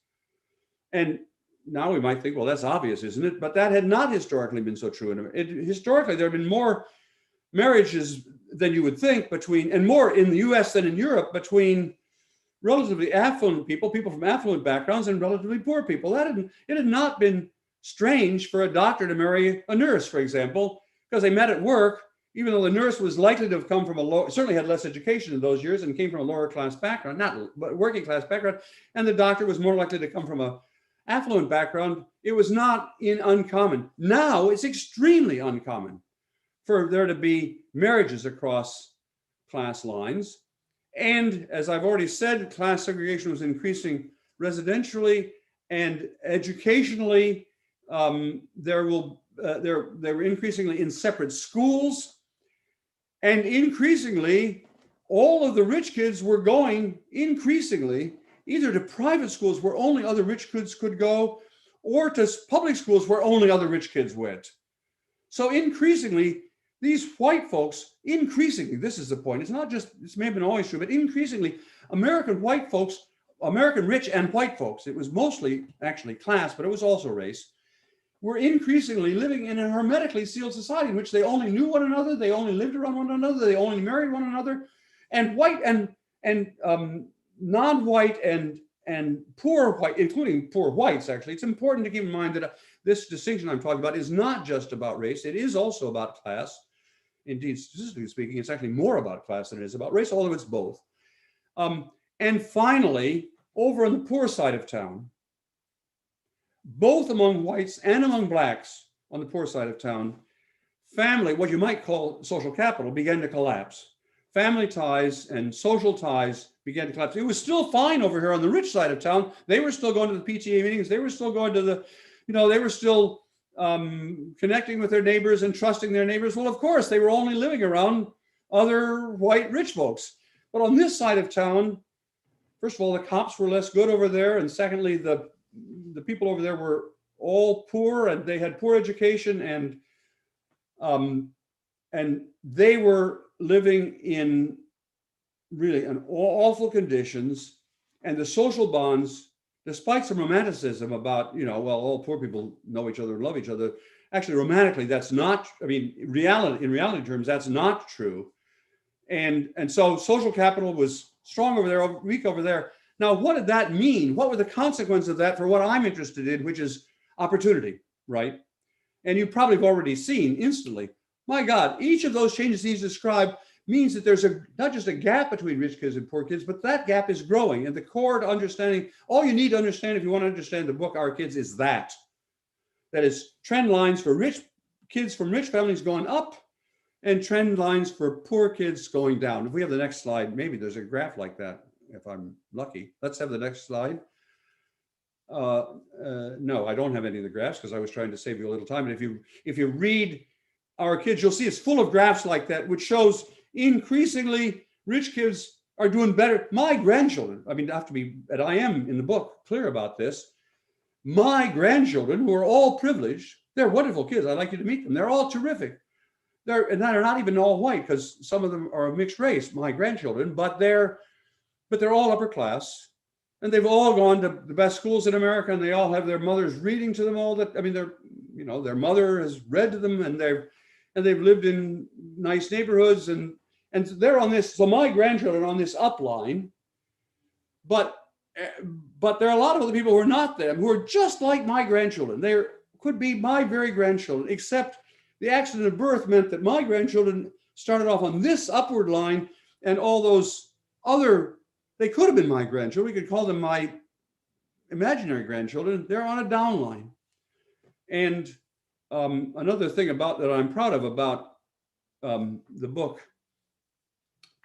And now we might think, well, that's obvious, isn't it? But that had not historically been so true. Historically, there have been more marriages than you would think and more in the US than in Europe, between relatively affluent people from affluent backgrounds, and relatively poor people. It had not been strange for a doctor to marry a nurse, for example, because they met at work, even though the nurse was likely to have come from certainly had less education in those years and came from a lower class background, but working class background, and the doctor was more likely to come from a affluent background. It was not uncommon. Now it's extremely uncommon for there to be marriages across class lines. And as I've already said, class segregation was increasing residentially and educationally. They were increasingly in separate schools. And increasingly, all of the rich kids were going increasingly either to private schools where only other rich kids could go, or to public schools where only other rich kids went. So increasingly, these white folks, increasingly, this is the point, it's not just, this may have been always true, but increasingly, American white folks, American rich and white folks, it was mostly actually class, but it was also race, were increasingly living in a hermetically sealed society in which they only knew one another, they only lived around one another, they only married one another, and white and non-white and poor white, including poor whites, actually. It's important to keep in mind that this distinction I'm talking about is not just about race, it is also about class. Indeed, statistically speaking, it's actually more about class than it is about race, although it's both. And finally, over on the poor side of town, both among whites and among blacks on the poor side of town, family, what you might call social capital, began to collapse. Family ties and social ties began to collapse. It was still fine over here on the rich side of town. They were still going to the PTA meetings. They were still going to the, they were still connecting with their neighbors and trusting their neighbors. Well, of course, they were only living around other white rich folks. But on this side of town, first of all, the cops were less good over there. And secondly, the people over there were all poor and they had poor education and they were living in really awful conditions, and the social bonds, despite some romanticism about, well, all poor people know each other and love each other, actually romantically, that's not, in reality terms, that's not true. And so social capital was strong over there, weak over there. Now, what did that mean? What were the consequences of that for what I'm interested in, which is opportunity, right? And you probably have already seen instantly, my God, each of those changes he's described means that there's not just a gap between rich kids and poor kids, but that gap is growing. And the core to understanding, all you need to understand if you want to understand the book, Our Kids, is that. That is trend lines for rich kids from rich families going up and trend lines for poor kids going down. If we have the next slide, maybe there's a graph like that, if I'm lucky. Let's have the next slide. No, I don't have any of the graphs because I was trying to save you a little time. And if you read Our Kids, you'll see it's full of graphs like that, which shows increasingly rich kids are doing better. My grandchildren, and I am in the book clear about this, my grandchildren, who are all privileged, they're wonderful kids. I'd like you to meet them. They're all terrific. They're not even all white because some of them are a mixed race, my grandchildren, but they're all upper class. And they've all gone to the best schools in America, and they all have their mothers reading to them all that. Their mother has read to them, and they've lived in nice neighborhoods, and they're on this. So my grandchildren are on this up line, but there are a lot of other people who are not them, who are just like my grandchildren. They could be my very grandchildren, except the accident of birth meant that my grandchildren started off on this upward line, and all those other, they could have been my grandchildren. We could call them my imaginary grandchildren. They're on a down line. And another thing that I'm proud of about the book,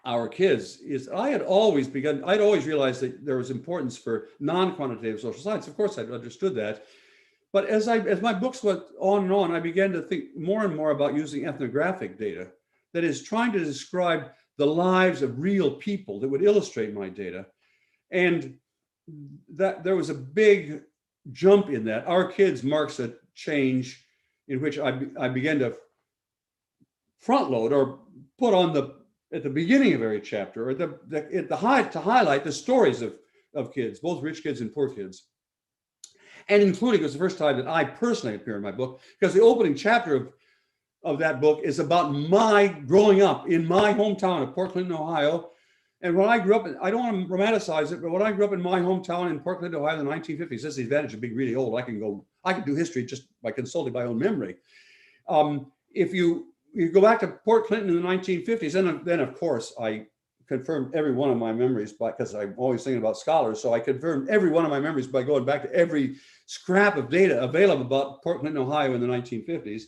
Our Kids, is I'd always realized that there was importance for non-quantitative social science. Of course, I'd understood that. But as my books went on and on, I began to think more and more about using ethnographic data, that is, trying to describe the lives of real people that would illustrate my data. And that there was a big jump in that. Our Kids marks a change in which I began to front load or put on at the beginning of every chapter, or to highlight the stories of kids, both rich kids and poor kids. And including, it was the first time that I personally appear in my book, because the opening chapter of that book is about my growing up in my hometown of Port Clinton, Ohio. And when I grew up, I don't want to romanticize it, but when I grew up in my hometown in Port Clinton, Ohio in the 1950s, that's the advantage of being really old. I can do history just by consulting my own memory. If you go back to Port Clinton in the 1950s, and then of course I confirmed every one of my memories because I'm always thinking about scholars. So I confirmed every one of my memories by going back to every scrap of data available about Port Clinton, Ohio in the 1950s.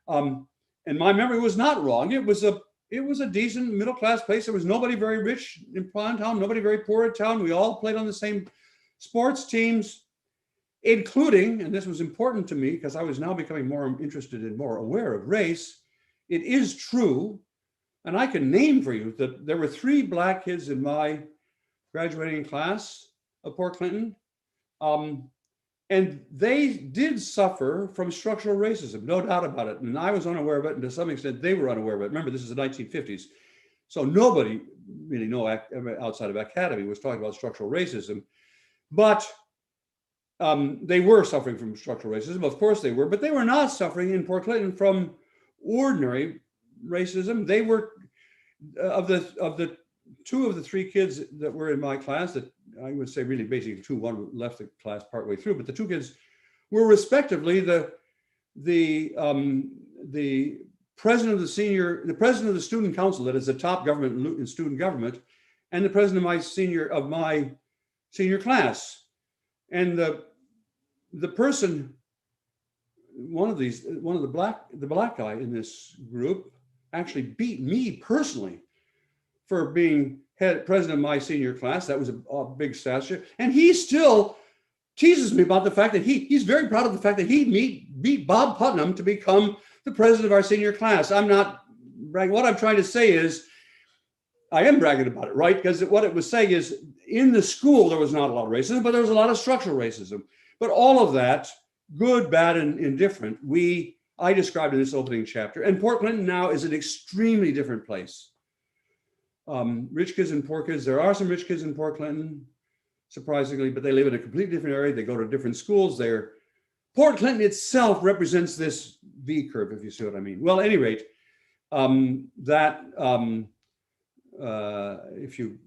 And my memory was not wrong. It was a decent middle-class place. There was nobody very rich in town, nobody very poor in town. We all played on the same sports teams, including, and this was important to me because I was now becoming more interested and more aware of race. It is true, and I can name for you that there were 3 black kids in my graduating class. of Port Clinton. And they did suffer from structural racism, no doubt about it. And I was unaware of it, and to some extent they were unaware of it. Remember, this is the 1950s. So nobody really outside of academy was talking about structural racism. But they were suffering from structural racism. Of course they were, but they were not suffering in Port Clinton from ordinary racism. They were, of the two of the three kids that were in my class, that I would say really basically two, one left the class partway through, but the two kids were respectively the president of the president of the student council, that is the top government in student government, and the president of my senior class. And the person, the black guy in this group actually beat me personally for being president of my senior class. That was a big stature. And he still teases me about the fact that he's very proud of the fact that he beat Bob Putnam to become the president of our senior class. I'm not bragging. What I'm trying to say is, I am bragging about it, right? Because what it was saying is, in the school, there was not a lot of racism, but there was a lot of structural racism. But all of that, good, bad, and indifferent, I described in this opening chapter. And Port Clinton now is an extremely different place. Rich kids and poor kids. There are some rich kids in Port Clinton, surprisingly, but they live in a completely different area. They go to different schools. Port Clinton itself represents this V curve, if you see what I mean. Well, at any rate, if you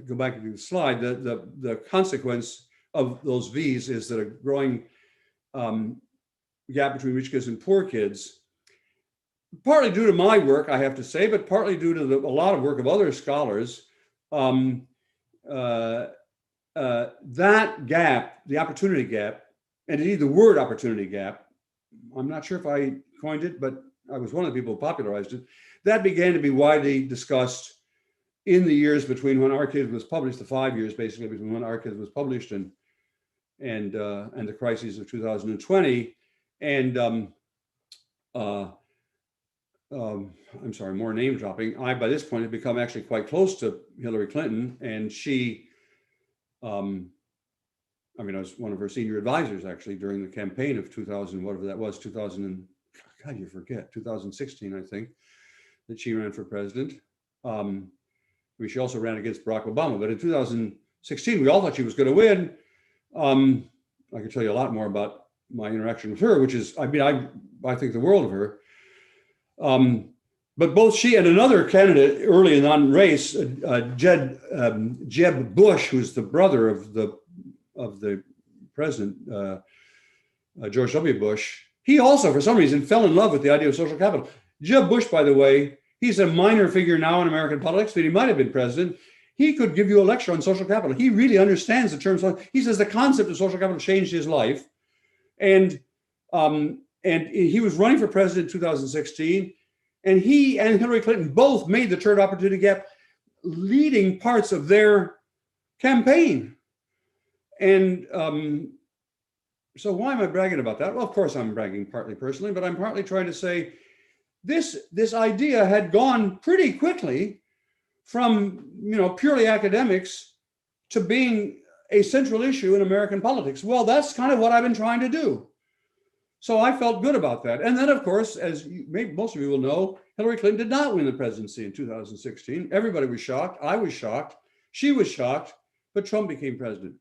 go back to the slide, the consequence of those V's is that a growing gap between rich kids and poor kids, partly due to my work, I have to say, but partly due to a lot of work of other scholars. That gap, the opportunity gap, and indeed the word opportunity gap, I'm not sure if I coined it, but I was one of the people who popularized it. That began to be widely discussed in the years between when Our Kids was published, the 5 years basically between when Our Kids was published and the crises of 2020. And I'm sorry, more name dropping. I, by this point, had become actually quite close to Hillary Clinton, and she, I was one of her senior advisors actually during the campaign of 2000, whatever that was, 2016, I think, that she ran for president. She also ran against Barack Obama, but in 2016, we all thought she was going to win. I could tell you a lot more about my interaction with her, which is, I think the world of her. But both she and another candidate early in the race, Jeb Bush, who's the brother of the president, George W. Bush, he also, for some reason, fell in love with the idea of social capital. Jeb Bush, by the way, he's a minor figure now in American politics, but he might have been president. He could give you a lecture on social capital. He really understands the term. He says the concept of social capital changed his life. And he was running for president in 2016. And he and Hillary Clinton both made the third opportunity gap leading parts of their campaign. And so why am I bragging about that? Well, of course, I'm bragging partly personally, but I'm partly trying to say this idea had gone pretty quickly from purely academics to being a central issue in American politics. Well, that's kind of what I've been trying to do. So I felt good about that. And then, of course, as maybe most of you will know, Hillary Clinton did not win the presidency in 2016. Everybody was shocked. I was shocked. She was shocked, but Trump became president.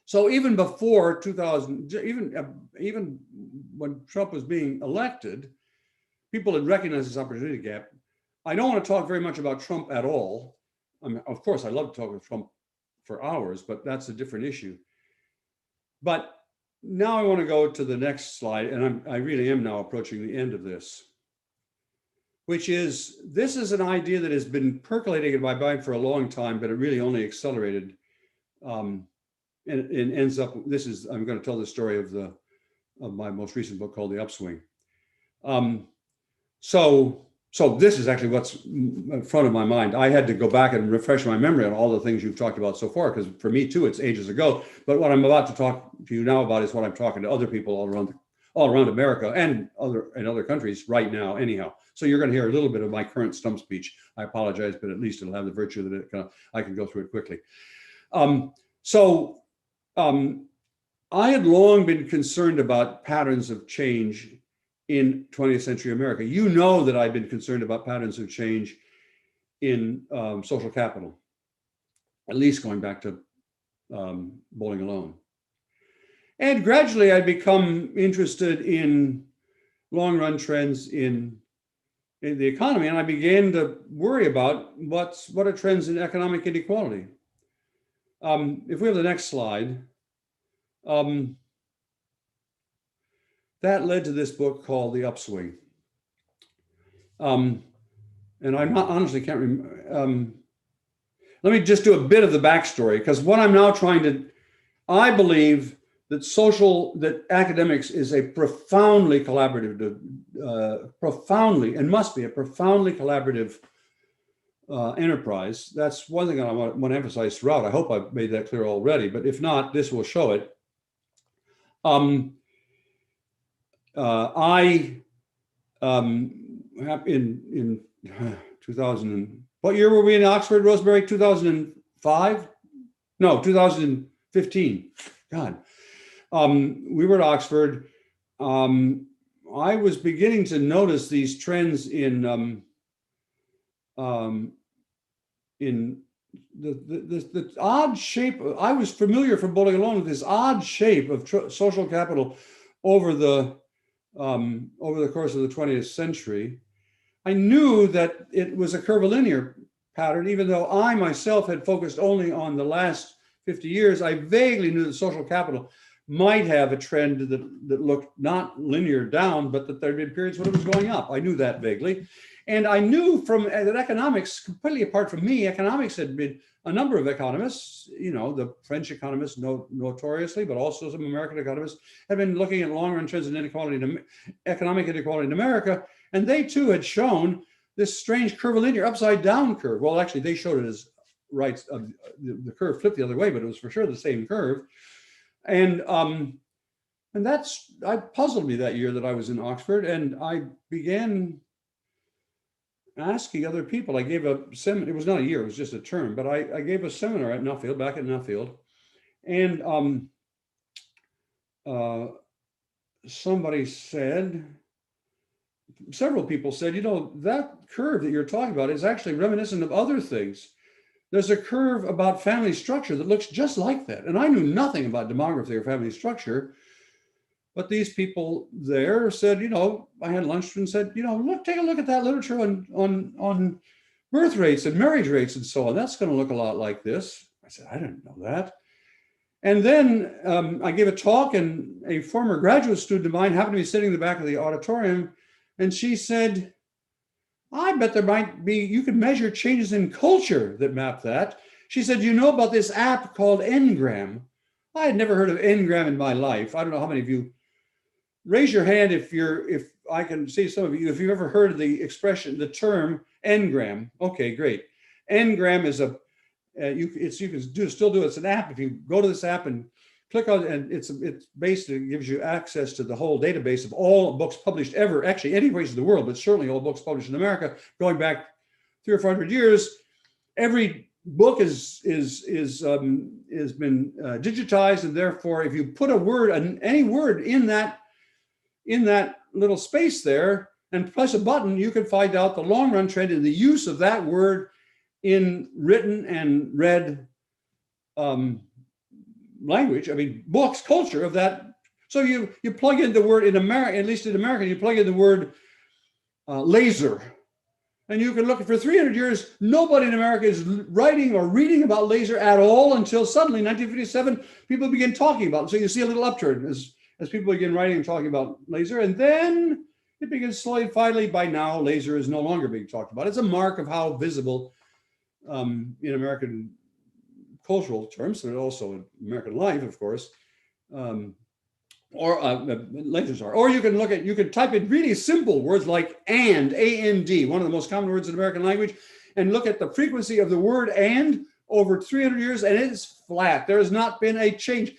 So even before 2000, even when Trump was being elected, people had recognized this opportunity gap. I don't want to talk very much about Trump at all. Of course, I love to talk with Trump for hours, but that's a different issue. But now I want to go to the next slide, and I really am now approaching the end of this, which is, this is an idea that has been percolating in my mind for a long time, but it really only accelerated and ends up, I'm going to tell the story of my most recent book called The Upswing. So this is actually what's in front of my mind. I had to go back and refresh my memory on all the things you've talked about so far, because for me too, it's ages ago. But what I'm about to talk to you now about is what I'm talking to other people all around America and other countries right now anyhow. So you're going to hear a little bit of my current stump speech. I apologize, but at least it'll have the virtue that I can go through it quickly. So I had long been concerned about patterns of change in 20th century America. You know that I've been concerned about patterns of change in social capital, at least going back to Bowling Alone. And gradually I'd become interested in long-run trends in the economy, and I began to worry about what are trends in economic inequality. If we have the next slide, that led to this book called The Upswing. And I'm not, honestly can't remember. Let me just do a bit of the backstory, because what I'm now trying to, I believe that academics is a profoundly collaborative, must be a profoundly collaborative enterprise. That's one thing I want to emphasize throughout. I hope I've made that clear already, but if not, this will show it. In 2000, what year were we in Oxford, Rosemary? 2005? No, 2015. God. We were at Oxford. I was beginning to notice these trends in the odd shape. I was familiar from Bowling Alone with this odd shape of social capital over the course of the 20th century. I knew that it was a curvilinear pattern, even though I myself had focused only on the last 50 years. I vaguely knew that social capital might have a trend that looked not linear down, but that there'd been periods when it was going up. I knew that vaguely. And I knew that economics, completely apart from me, economics had been a number of economists, the French economists notoriously, but also some American economists had been looking at long-run trends in economic inequality in America. And they too had shown this strange curvilinear upside down curve. Well, actually they showed it as right, the curve flipped the other way, but it was for sure the same curve. And I puzzled me that year that I was in Oxford, and I began asking other people. I gave a seminar. It was not a year; it was just a term. But I gave a seminar at Nuffield, back at Nuffield, and somebody said, several people said, that curve that you're talking about is actually reminiscent of other things. There's a curve about family structure that looks just like that. And I knew nothing about demography or family structure, but these people there said, I had lunch and said, take a look at that literature on birth rates and marriage rates and so on. That's going to look a lot like this. I said, I didn't know that. And then I gave a talk, and a former graduate student of mine happened to be sitting in the back of the auditorium, and she said, I bet there might be, you can measure changes in culture that map that. She said, you know about this app called Ngram? I had never heard of Ngram in my life. I don't know how many of you, raise your hand if I can see some of you, if you've ever heard of the expression, the term Ngram. Okay, great. Ngram is you can still do it. It's an app. If you go to this app and click on it, and it's basically gives you access to the whole database of all books published ever, actually any place in the world, but certainly all books published in America, going back 300 or 400 years. Every book is been digitized, and therefore, if you put a word, any word in that little space there, and press a button, you can find out the long-run trend in the use of that word in written and read language. I mean, books, culture of that. So you plug in the word in America, at least in America, you plug in the word laser, and you can look for 300 years. Nobody in America is writing or reading about laser at all until suddenly, 1957, people begin talking about it. So you see a little upturn as people begin writing and talking about laser, and then it begins slowly. Finally, by now, laser is no longer being talked about. It's a mark of how visible in American cultural terms, but also in American life, of course, lasers are. Or you can type in really simple words like and, A-N-D, one of the most common words in American language, and look at the frequency of the word and over 300 years, and it's flat. There has not been a change.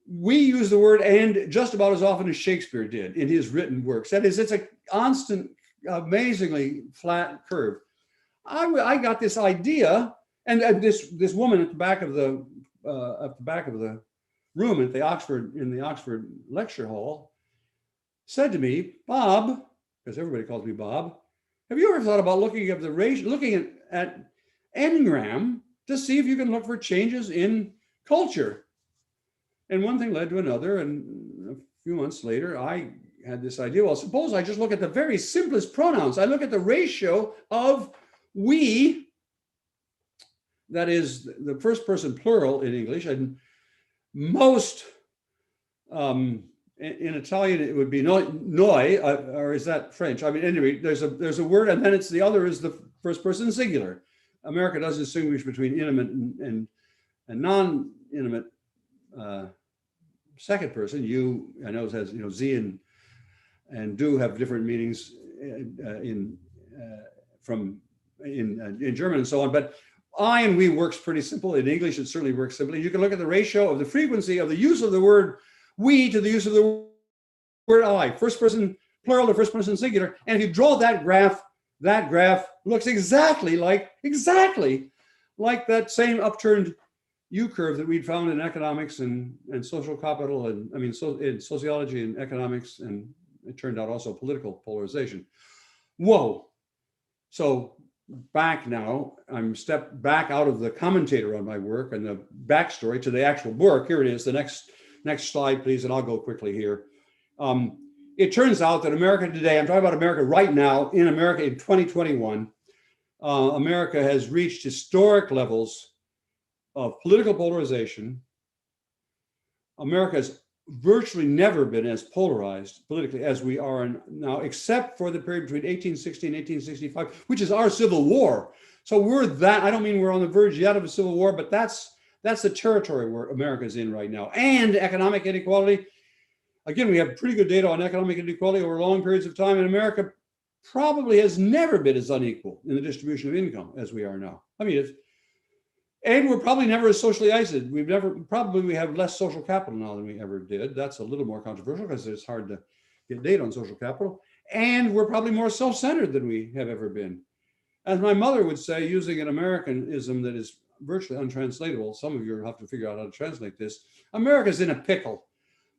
We use the word and just about as often as Shakespeare did in his written works. That is, it's a constant, amazingly flat curve. I got this idea, and this woman at the back of the at the back of the room at the Oxford lecture hall, said to me, Bob, because everybody calls me Bob, have you ever thought about looking at the ratio, looking at Engram to see if you can look for changes in culture? And one thing led to another, and a few months later, I had this idea. Well, suppose I just look at the very simplest pronouns. I look at the ratio of we, that is the first person plural in English, and most, in Italian, it would be noi, or is that French? I mean, anyway, there's a word, and then the other is the first person singular. America does distinguish between intimate and non-intimate second person. You, I know it has, sie and do have different meanings in German and so on, but I and we works pretty simple. In English, it certainly works simply. You can look at the ratio of the frequency of the use of the word we to the use of the word I, first person plural to first person singular. And if you draw that graph looks exactly like that same upturned U curve that we'd found in economics and social capital, and I mean, in sociology and economics, and it turned out also political polarization. Whoa. So back now, I'm stepped back out of the commentator on my work and the backstory to the actual work. Here it is, the next slide, please, and I'll go quickly here. It turns out that America today, I'm talking about America right now, in America in 2021, America has reached historic levels of political polarization. America has virtually never been as polarized politically as we are now, except for the period between 1860 and 1865, which is our Civil War. So we're that, I don't mean we're on the verge yet of a civil war, but that's the territory where America's in right now. And economic inequality, again, we have pretty good data on economic inequality over long periods of time, and America probably has never been as unequal in the distribution of income as we are now. I mean, and we're probably never as socially isolated. We have less social capital now than we ever did. That's a little more controversial because it's hard to get data on social capital. And we're probably more self-centered than we have ever been. As my mother would say, using an Americanism that is virtually untranslatable, some of you will have to figure out how to translate this, America's in a pickle.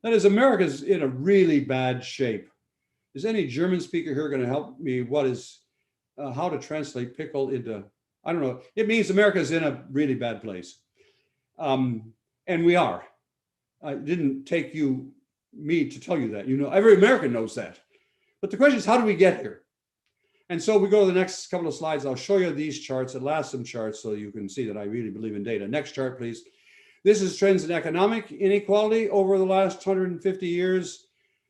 That is, America's in a really bad shape. Is any German speaker here going to help me how to translate pickle into, I don't know. It means America's in a really bad place. And we are. It didn't take me to tell you that. Every American knows that. But the question is, how do we get here? And so we go to the next couple of slides. I'll show you these charts, at last some charts, so you can see that I really believe in data. Next chart, please. This is trends in economic inequality over the last 150 years.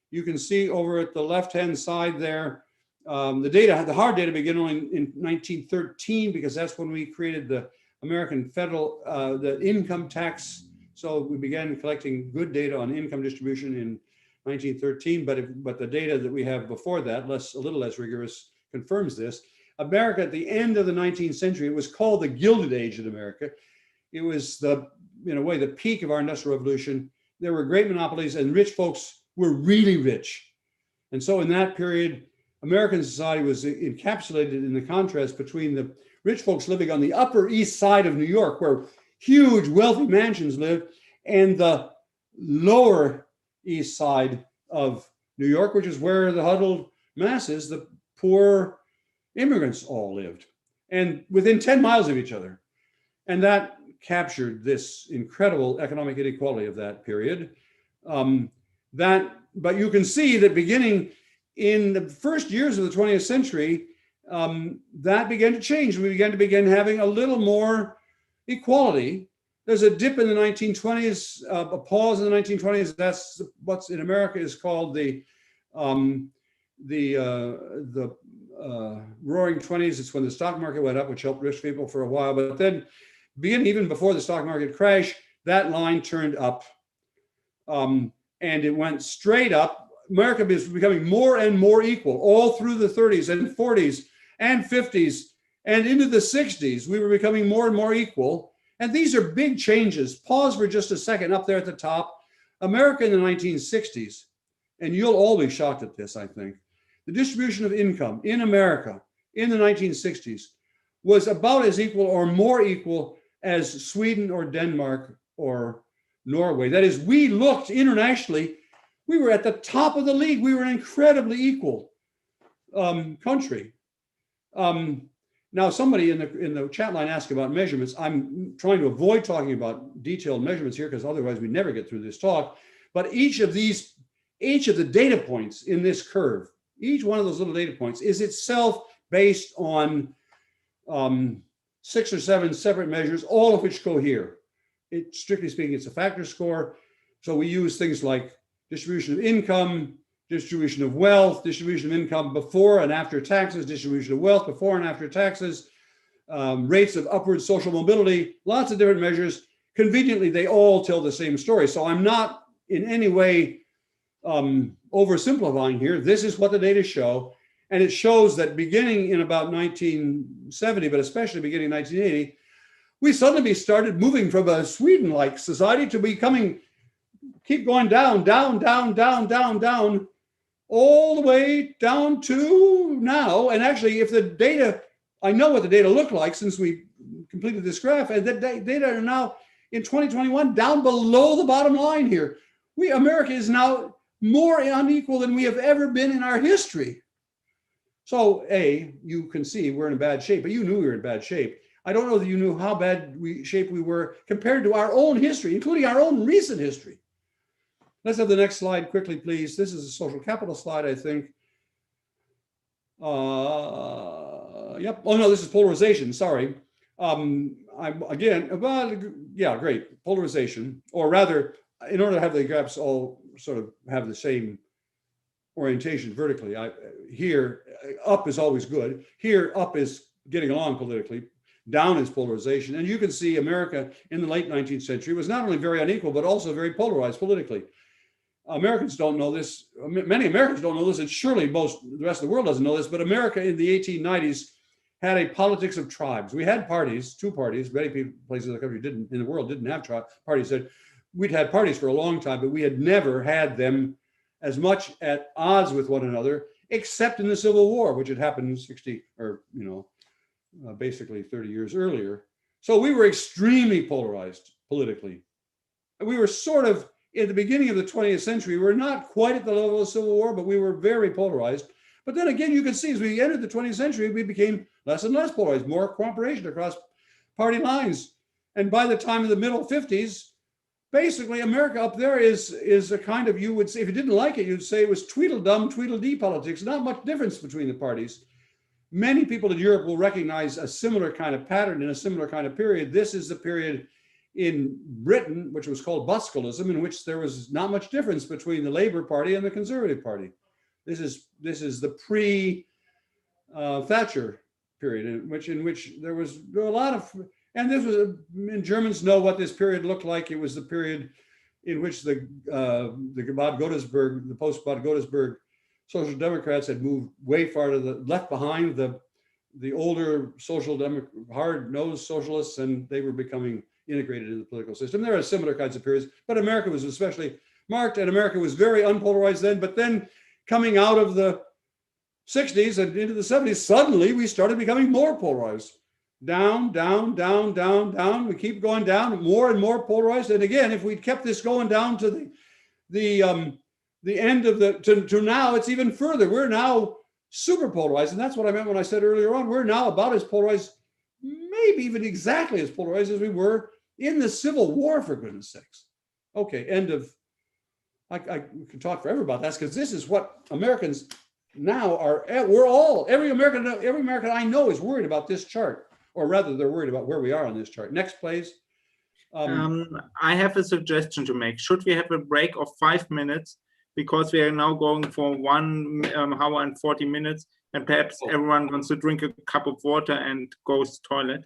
You can see over at the left-hand side there, the hard data began only in 1913, because that's when we created the American federal, the income tax. So we began collecting good data on income distribution in 1913, but the data that we have before that, a little less rigorous, confirms this. America at the end of the 19th century, it was called the Gilded Age in America. It was in a way, the peak of our industrial revolution. There were great monopolies, and rich folks were really rich. And so in that period, American society was encapsulated in the contrast between the rich folks living on the Upper East Side of New York, where huge wealthy mansions lived, and the Lower East Side of New York, which is where the huddled masses, the poor immigrants, all lived, and within 10 miles of each other. And that captured this incredible economic inequality of that period. But you can see that beginning in the first years of the 20th century, that began to change. We began having a little more equality. There's a dip in the 1920s, a pause in the 1920s. That's what's in America is called the roaring 20s. It's when the stock market went up, which helped rich people for a while. But then, beginning even before the stock market crash, that line turned up, and it went straight up. America is becoming more and more equal all through the 30s and 40s and 50s and into the 60s. We were becoming more and more equal. And these are big changes. Pause for just a second up there at the top. America in the 1960s, and you'll all be shocked at this, I think. The distribution of income in America in the 1960s was about as equal or more equal as Sweden or Denmark or Norway. That is, we looked internationally, we were at the top of the league. We were an incredibly equal country. Now, somebody in the chat line asked about measurements. I'm trying to avoid talking about detailed measurements here because otherwise we never get through this talk. But each of the data points in this curve, each one of those little data points is itself based on 6 or 7 separate measures, all of which go here. Strictly speaking, it's a factor score. So we use things like distribution of income, distribution of wealth, distribution of income before and after taxes, distribution of wealth before and after taxes, rates of upward social mobility, lots of different measures. Conveniently, they all tell the same story. So I'm not in any way oversimplifying here. This is what the data show. And it shows that beginning in about 1970, but especially beginning in 1980, we suddenly started moving from a Sweden-like society to keep going down, all the way down to now. And actually, if the data, I know what the data look like since we completed this graph, and the data are now in 2021 down below the bottom line here. America is now more unequal than we have ever been in our history. So you can see we're in bad shape, but you knew we were in bad shape. I don't know that you knew how bad shape we were compared to our own history, including our own recent history. Let's have the next slide quickly, please. This is a social capital slide, I think. Yep. Oh, no, this is polarization. Sorry. Great. Polarization, or rather, in order to have the graphs all sort of have the same orientation vertically, here, up is always good. Here, up is getting along politically. Down is polarization. And you can see America in the late 19th century was not only very unequal, but also very polarized politically. Americans don't know this. Many Americans don't know this, and surely the rest of the world doesn't know this, but America in the 1890s had a politics of tribes. We had parties, 2 parties. Many places in the country in the world didn't have parties. We'd had parties for a long time, but we had never had them as much at odds with one another, except in the Civil War, which had happened basically 30 years earlier. So we were extremely polarized politically. We were sort of, at the beginning of the 20th century, we were not quite at the level of the Civil War, but we were very polarized. But then again, you can see as we entered the 20th century, we became less and less polarized, more cooperation across party lines. And by the time of the middle 50s, basically America up there is a kind of, you would say, if you didn't like it, you'd say it was Tweedledum, Tweedledee politics, not much difference between the parties. Many people in Europe will recognize a similar kind of pattern in a similar kind of period. This is the period in Britain, which was called Boscolism, in which there was not much difference between the Labour Party and the Conservative Party. This is the pre-Thatcher period, in which there was a lot of, and this was, and Germans know what this period looked like. It was the period in which the Bad Godesberg, the post-Bad Godesberg Social Democrats had moved way far to the left behind the older hard-nosed socialists, and they were becoming integrated in the political system. There are similar kinds of periods, but America was especially marked, and America was very unpolarized then. But then coming out of the 60s and into the 70s, suddenly we started becoming more polarized. Down, down, down, down, down. We keep going down, more and more polarized. And again, if we'd kept this going down to the end of to now, it's even further. We're now super polarized. And that's what I meant when I said earlier on, we're now about as polarized, maybe even exactly as polarized as we were in the Civil War, for goodness sakes. Okay, end of, I could talk forever about that, because this is what Americans now are at. Every American I know is worried about this chart, or rather they're worried about where we are on this chart. Next, please. I have a suggestion to make. Should we have a break of 5 minutes? Because we are now going for 1 hour and 40 minutes, and perhaps everyone wants to drink a cup of water and goes to the toilet.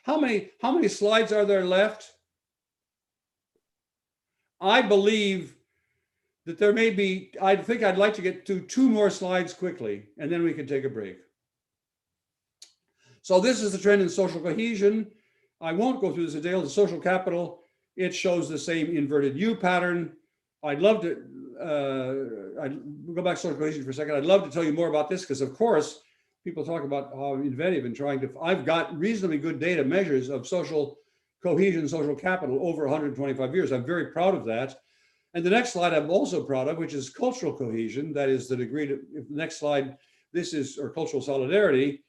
How many slides are there left? I believe that there may be, I think I'd like to get to 2 more slides quickly, and then we can take a break. So this is the trend in social cohesion. I won't go through this in detail. The social capital, it shows the same inverted U pattern. I'd love to, I'd go back to social cohesion for a second. I'd love to tell you more about this, because of course, people talk about how inventive and trying to, I've got reasonably good data measures of social cohesion, social capital over 125 years. I'm very proud of that. And the next slide I'm also proud of, which is cultural cohesion. That is the degree to, if the next slide, this is, or cultural solidarity.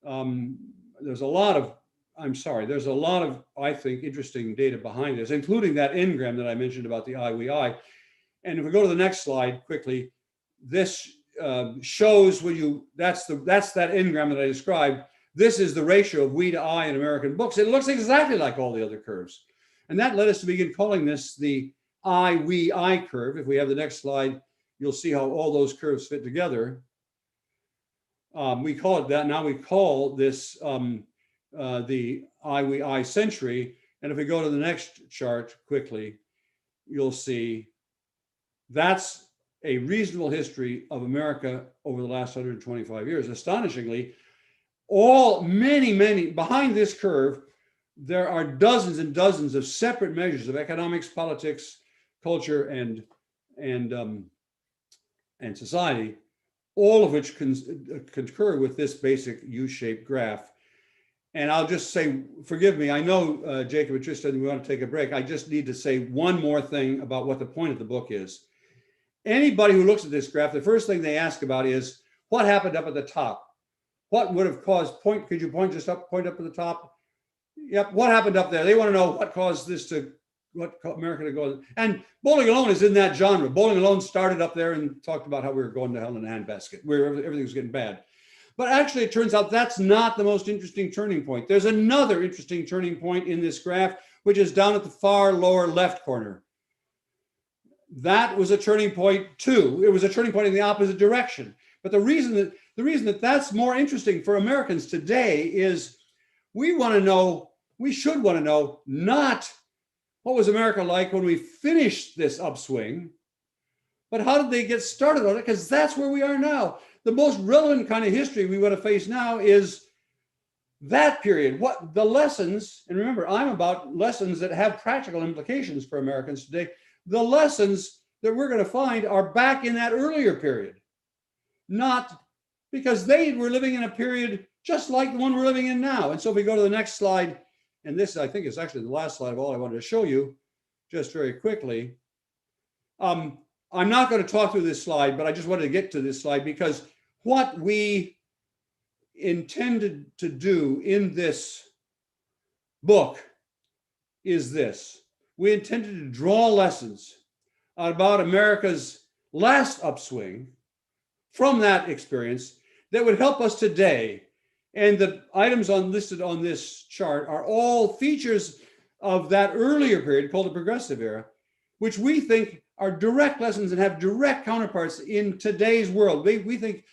There's a lot of, I think, interesting data behind this, including that engram that I mentioned about the I, we, I. And if we go to the next slide quickly, this shows when you, that's that engram that I described. This is the ratio of we to I in American books. It looks exactly like all the other curves. And that led us to begin calling this the I, we, I curve. If we have the next slide, you'll see how all those curves fit together. We call it that. Now we call this the I, we, I century. And if we go to the next chart quickly, you'll see that's a reasonable history of America over the last 125 years. Astonishingly, many, behind this curve, there are dozens and dozens of separate measures of economics, politics, culture, and society, all of which concur with this basic U-shaped graph. And I'll just say, forgive me, I know Jacob and Tristan, we want to take a break. I just need to say one more thing about what the point of the book is. Anybody who looks at this graph, the first thing they ask about is what happened up at the top? What would have caused, could you point up at the top? Yep, what happened up there? They want to know what caused this what America to go. And Bowling Alone is in that genre. Bowling Alone started up there and talked about how we were going to hell in a handbasket, where everything was getting bad. But actually, it turns out that's not the most interesting turning point. There's another interesting turning point in this graph, which is down at the far lower left corner. That was a turning point too. It was a turning point in the opposite direction. But the reason that that's more interesting for Americans today is we should want to know not what was America like when we finished this upswing, but how did they get started on it? Because that's where we are now. The most relevant kind of history we want to face now is that period. What the lessons, and remember, I'm about lessons that have practical implications for Americans today. The lessons that we're going to find are back in that earlier period, not because they were living in a period just like the one we're living in now. And so if we go to the next slide, and this I think is actually the last slide of all I wanted to show you, just very quickly. I'm not going to talk through this slide, but I just wanted to get to this slide because what we intended to do in this book is this. We intended to draw lessons about America's last upswing from that experience that would help us today. And the items listed on this chart are all features of that earlier period called the Progressive Era, which we think are direct lessons and have direct counterparts in today's world. We think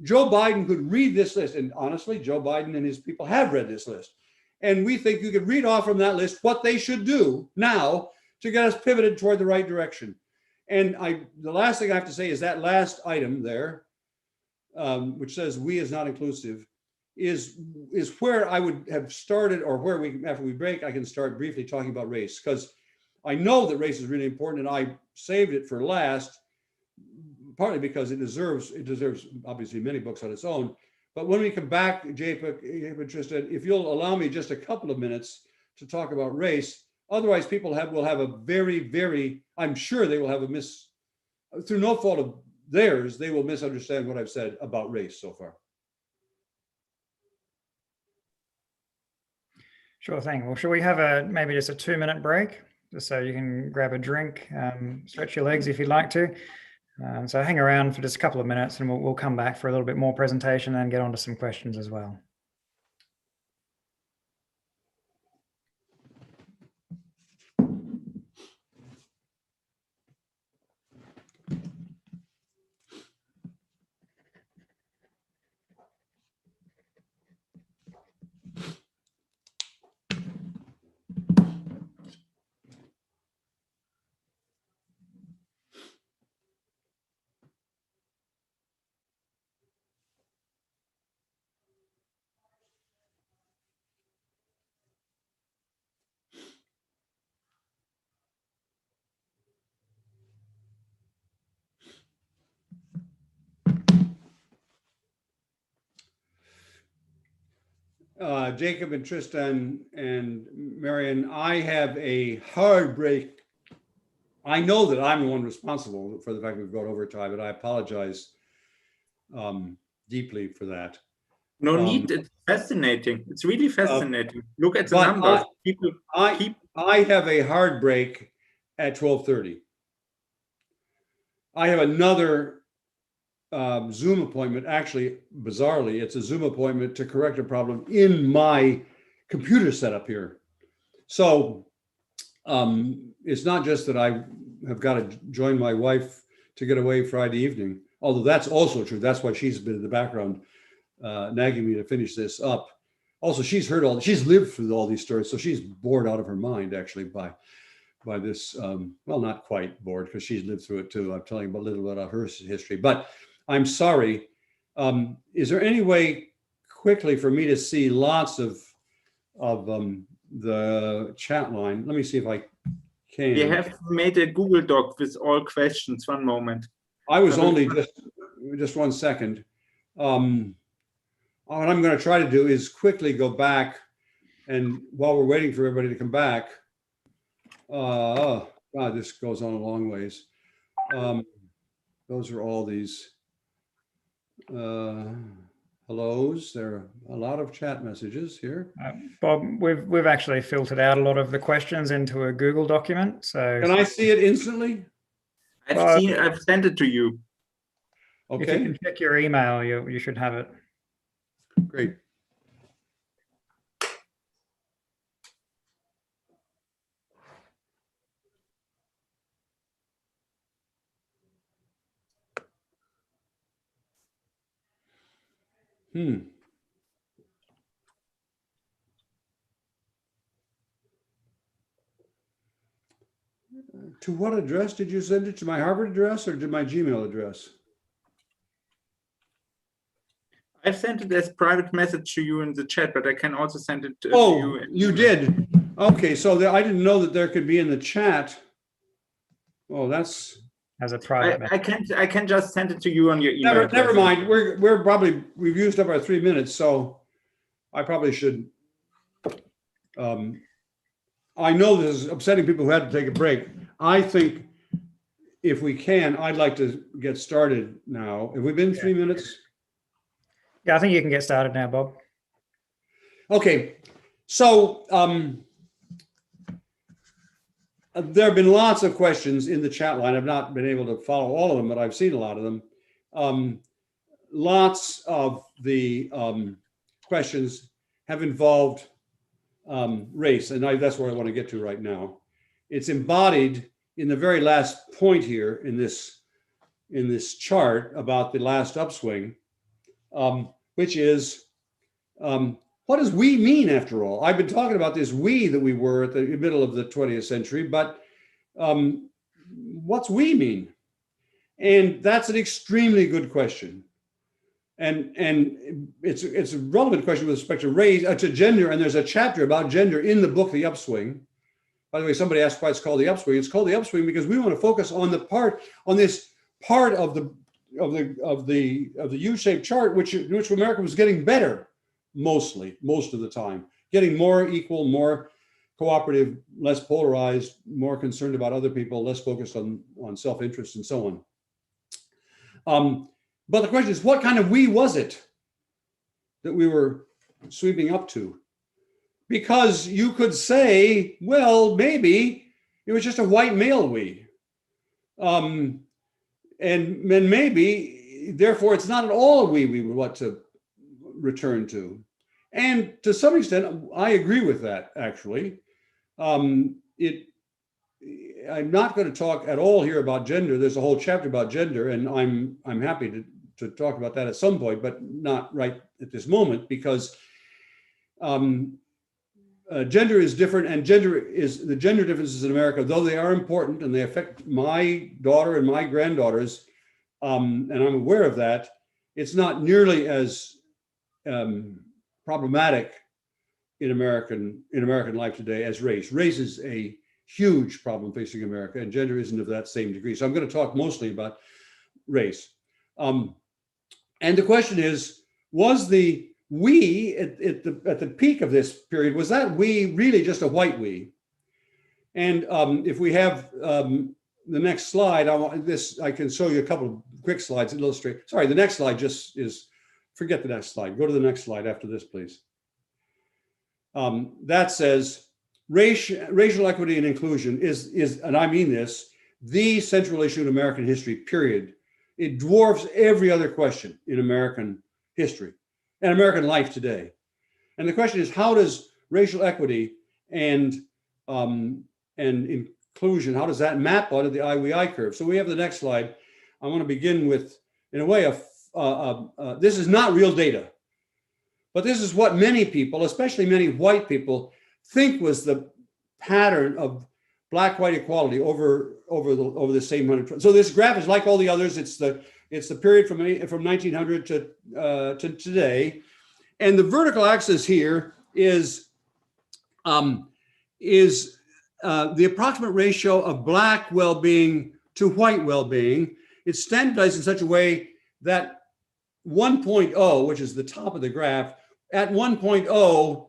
Joe Biden could read this list, and honestly, Joe Biden and his people have read this list. And we think you could read off from that list what they should do now to get us pivoted toward the right direction. And the last thing I have to say is that last item there, which says we is not inclusive, is where I would have started, or where after we break, I can start briefly talking about race, because I know that race is really important, and I saved it for last, partly because it deserves obviously many books on its own. But when we come back, Jacob, Tristan, if you'll allow me just a couple of minutes to talk about race, otherwise people will have a very, I'm sure they will have through no fault of theirs, they will misunderstand what I've said about race so far. Sure thing. Well, should we have maybe just a 2-minute break, just so you can grab a drink, stretch your legs if you'd like to. So hang around for just a couple of minutes and we'll come back for a little bit more presentation and get on to some questions as well. Jacob and Tristan and Marion, I have a hard break. I know that I'm the one responsible for the fact we've gone overtime, and I apologize deeply for that. No need. It's fascinating. It's really fascinating. Look at the but numbers. People keep. I have a hard break at 12:30. I have another Zoom appointment. Actually, bizarrely, it's a Zoom appointment to correct a problem in my computer setup here. So it's not just that I have got to join my wife to get away Friday evening, although that's also true. That's why she's been in the background nagging me to finish this up. Also, she's lived through all these stories, so she's bored out of her mind actually by this. Well, not quite bored because she's lived through it too. I'm telling you a little bit about her history, but I'm sorry. Is there any way quickly for me to see lots of the chat line? Let me see if I can. We have made a Google Doc with all questions. One moment. I was only just 1 second. What I'm going to try to do is quickly go back, and while we're waiting for everybody to come back, God, this goes on a long ways. Those are all these hellos. There are a lot of chat messages here. Bob, we've actually filtered out a lot of the questions into a Google document. So can I see it instantly? I've sent it to you. if Okay, you can check your email, you should have it. great. To what address did you send it? To my Harvard address or to my Gmail address? I've sent it as private message to you in the chat, but I can also send it to you. Oh, you did. Okay, so I didn't know that there could be in the chat. Oh, that's As a private message. I can just send it to you on your email. never mind. We've used up our 3 minutes, so I probably should. I know this is upsetting people who had to take a break. I think if we can, I'd like to get started now. Have we been 3 minutes? Yeah, I think you can get started now, Bob. Okay, so there have been lots of questions in the chat line. I've not been able to follow all of them, but I've seen a lot of them. Lots of the questions have involved race, and that's where I want to get to right now. It's embodied in the very last point here in this chart about the last upswing, which is what does we mean after all? I've been talking about this we that we were at the middle of the 20th century, but what's we mean? And that's an extremely good question. And it's a relevant question with respect to race, to gender, and there's a chapter about gender in the book, The Upswing. By the way, somebody asked why it's called The Upswing. It's called The Upswing because we want to focus on this part of the U-shaped chart, which America was getting better, most of the time, getting more equal, more cooperative, less polarized, more concerned about other people, less focused on self-interest and so on. But the question is, what kind of we was it that we were sweeping up to? Because you could say, well, maybe it was just a white male we. And maybe, therefore, it's not at all a we would want to return to. And to some extent, I agree with that, actually. I'm not going to talk at all here about gender. There's a whole chapter about gender, and I'm happy to talk about that at some point, but not right at this moment, because gender is different, and the gender differences in America, though they are important and they affect my daughter and my granddaughters, and I'm aware of that, it's not nearly as problematic in American life today as race. Race is a huge problem facing America, and gender isn't of that same degree. So I'm going to talk mostly about race. And the question is, was the we at the peak of this period, was that we really just a white we? And if we have the next slide, I can show you a couple of quick slides that illustrate. Sorry, the next slide just is, forget the next slide. Go to the next slide after this, please. That says racial equity and inclusion is, and I mean this, the central issue in American history, period. It dwarfs every other question in American history and American life today. And the question is, how does racial equity and inclusion, how does that map onto the I-we-I curve? So we have the next slide. I want to begin with, in a way, this is not real data, but this is what many people, especially many white people, think was the pattern of black-white equality over the same 100. So this graph is like all the others. It's the period from 1900 to today, and the vertical axis here is the approximate ratio of black well-being to white well-being. It's standardized in such a way that 1.0, which is the top of the graph, at 1.0,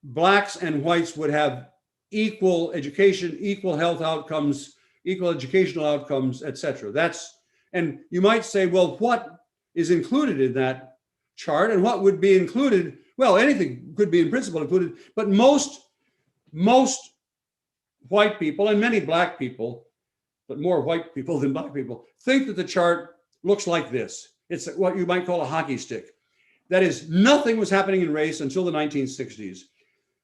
blacks and whites would have equal education, equal health outcomes, equal educational outcomes, etc. And you might say, well, what is included in that chart and what would be included? Well, anything could be in principle included, but most white people and many black people, but more white people than black people, think that the chart looks like this. It's what you might call a hockey stick. That is, nothing was happening in race until the 1960s.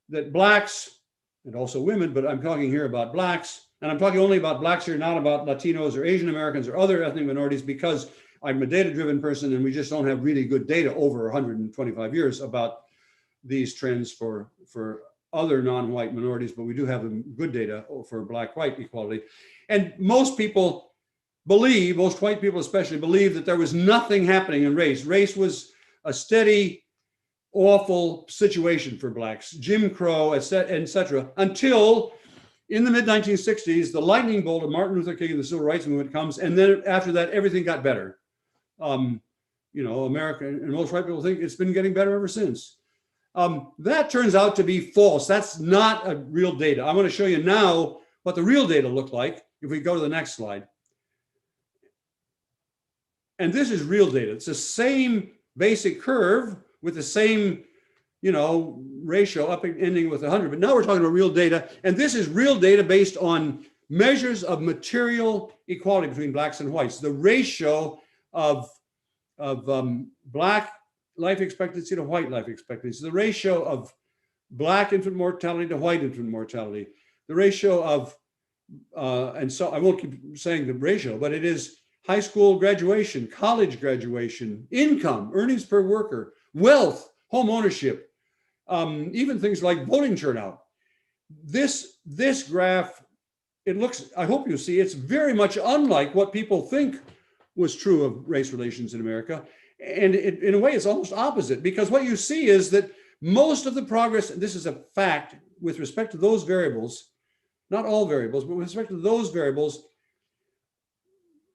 That blacks, and also women, but I'm talking here about blacks, and I'm talking only about blacks here, not about Latinos or Asian Americans or other ethnic minorities, because I'm a data-driven person and we just don't have really good data over 125 years about these trends for other non-white minorities, but we do have good data for black-white equality. And most people believe, most white people especially, believe that there was nothing happening in race. Race was a steady, awful situation for blacks, Jim Crow, etc., until in the mid-1960s, the lightning bolt of Martin Luther King and the Civil Rights Movement comes, and then after that, everything got better. America and most white people think it's been getting better ever since. That turns out to be false. That's not a real data. I'm going to show you now what the real data look like if we go to the next slide. And this is real data. It's the same basic curve with the same, ratio up and ending with 100. But now we're talking about real data. And this is real data based on measures of material equality between blacks and whites. The ratio of black life expectancy to white life expectancy, the ratio of black infant mortality to white infant mortality, the ratio of, and so I won't keep saying the ratio, but it is high school graduation, college graduation, income, earnings per worker, wealth, home ownership, even things like voting turnout. This graph, it looks, I hope you see, it's very much unlike what people think was true of race relations in America. And in a way, it's almost opposite, because what you see is that most of the progress, and this is a fact with respect to those variables, not all variables, but with respect to those variables,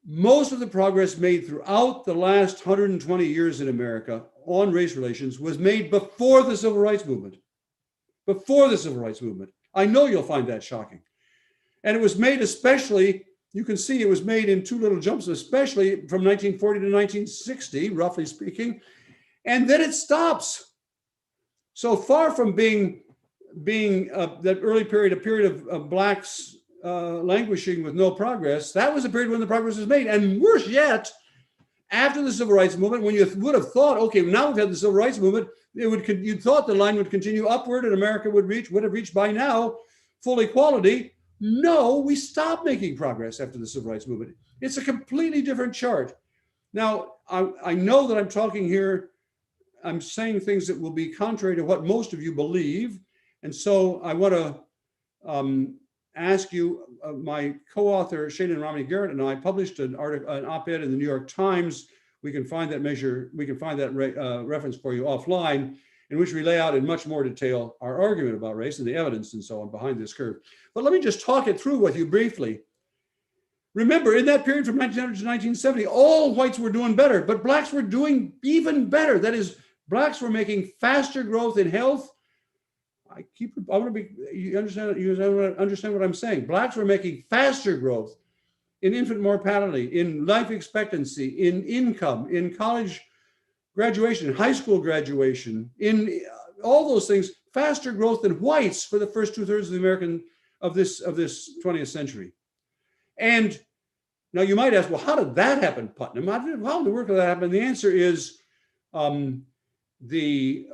most of the progress made throughout the last 120 years in America on race relations was made before the Civil Rights Movement. Before the Civil Rights Movement. I know you'll find that shocking. And it was made especially, you can see it was made in two little jumps, especially from 1940 to 1960, roughly speaking, and then it stops. So far from being that early period, a period of blacks languishing with no progress, that was a period when the progress was made. And worse yet, after the Civil Rights Movement, when you would have thought, okay, now we've had the Civil Rights Movement, you thought the line would continue upward and America would have reached by now full equality. No, we stopped making progress after the Civil Rights Movement. It's a completely different chart. Now, I know that I'm talking here, I'm saying things that will be contrary to what most of you believe. And so I want to ask you, my co-author, Shannon Romney Garrett, and I published an op-ed in the New York Times. We can find that reference for you offline, in which we lay out in much more detail our argument about race and the evidence and so on behind this curve. But let me just talk it through with you briefly. Remember, in that period from 1900 to 1970, all whites were doing better, but blacks were doing even better. That is, Blacks were making faster growth in health. You understand what I'm saying. Blacks were making faster growth in infant mortality, in life expectancy, in income, in college graduation, high school graduation, in all those things, faster growth than whites for the first 2/3 of the American of this 20th century. And now you might ask, well, how did that happen, Putnam? How in the world did that happen? The answer is the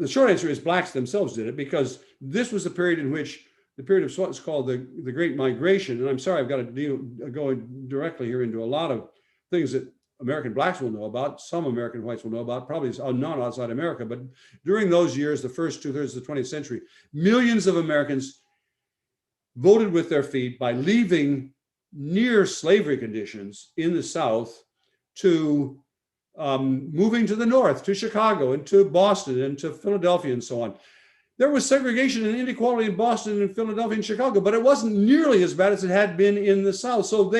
short answer is blacks themselves did it, because this was the period in which the period of what's called the Great Migration. And I'm sorry, I've got to go directly here into a lot of things that American blacks will know about, some American whites will know about, probably not outside America. But during those years, the first 2/3 of the 20th century, millions of Americans voted with their feet by leaving near slavery conditions in the South to moving to the North, to Chicago and to Boston and to Philadelphia and so on. There was segregation and inequality in Boston and Philadelphia and Chicago, but it wasn't nearly as bad as it had been in the South. So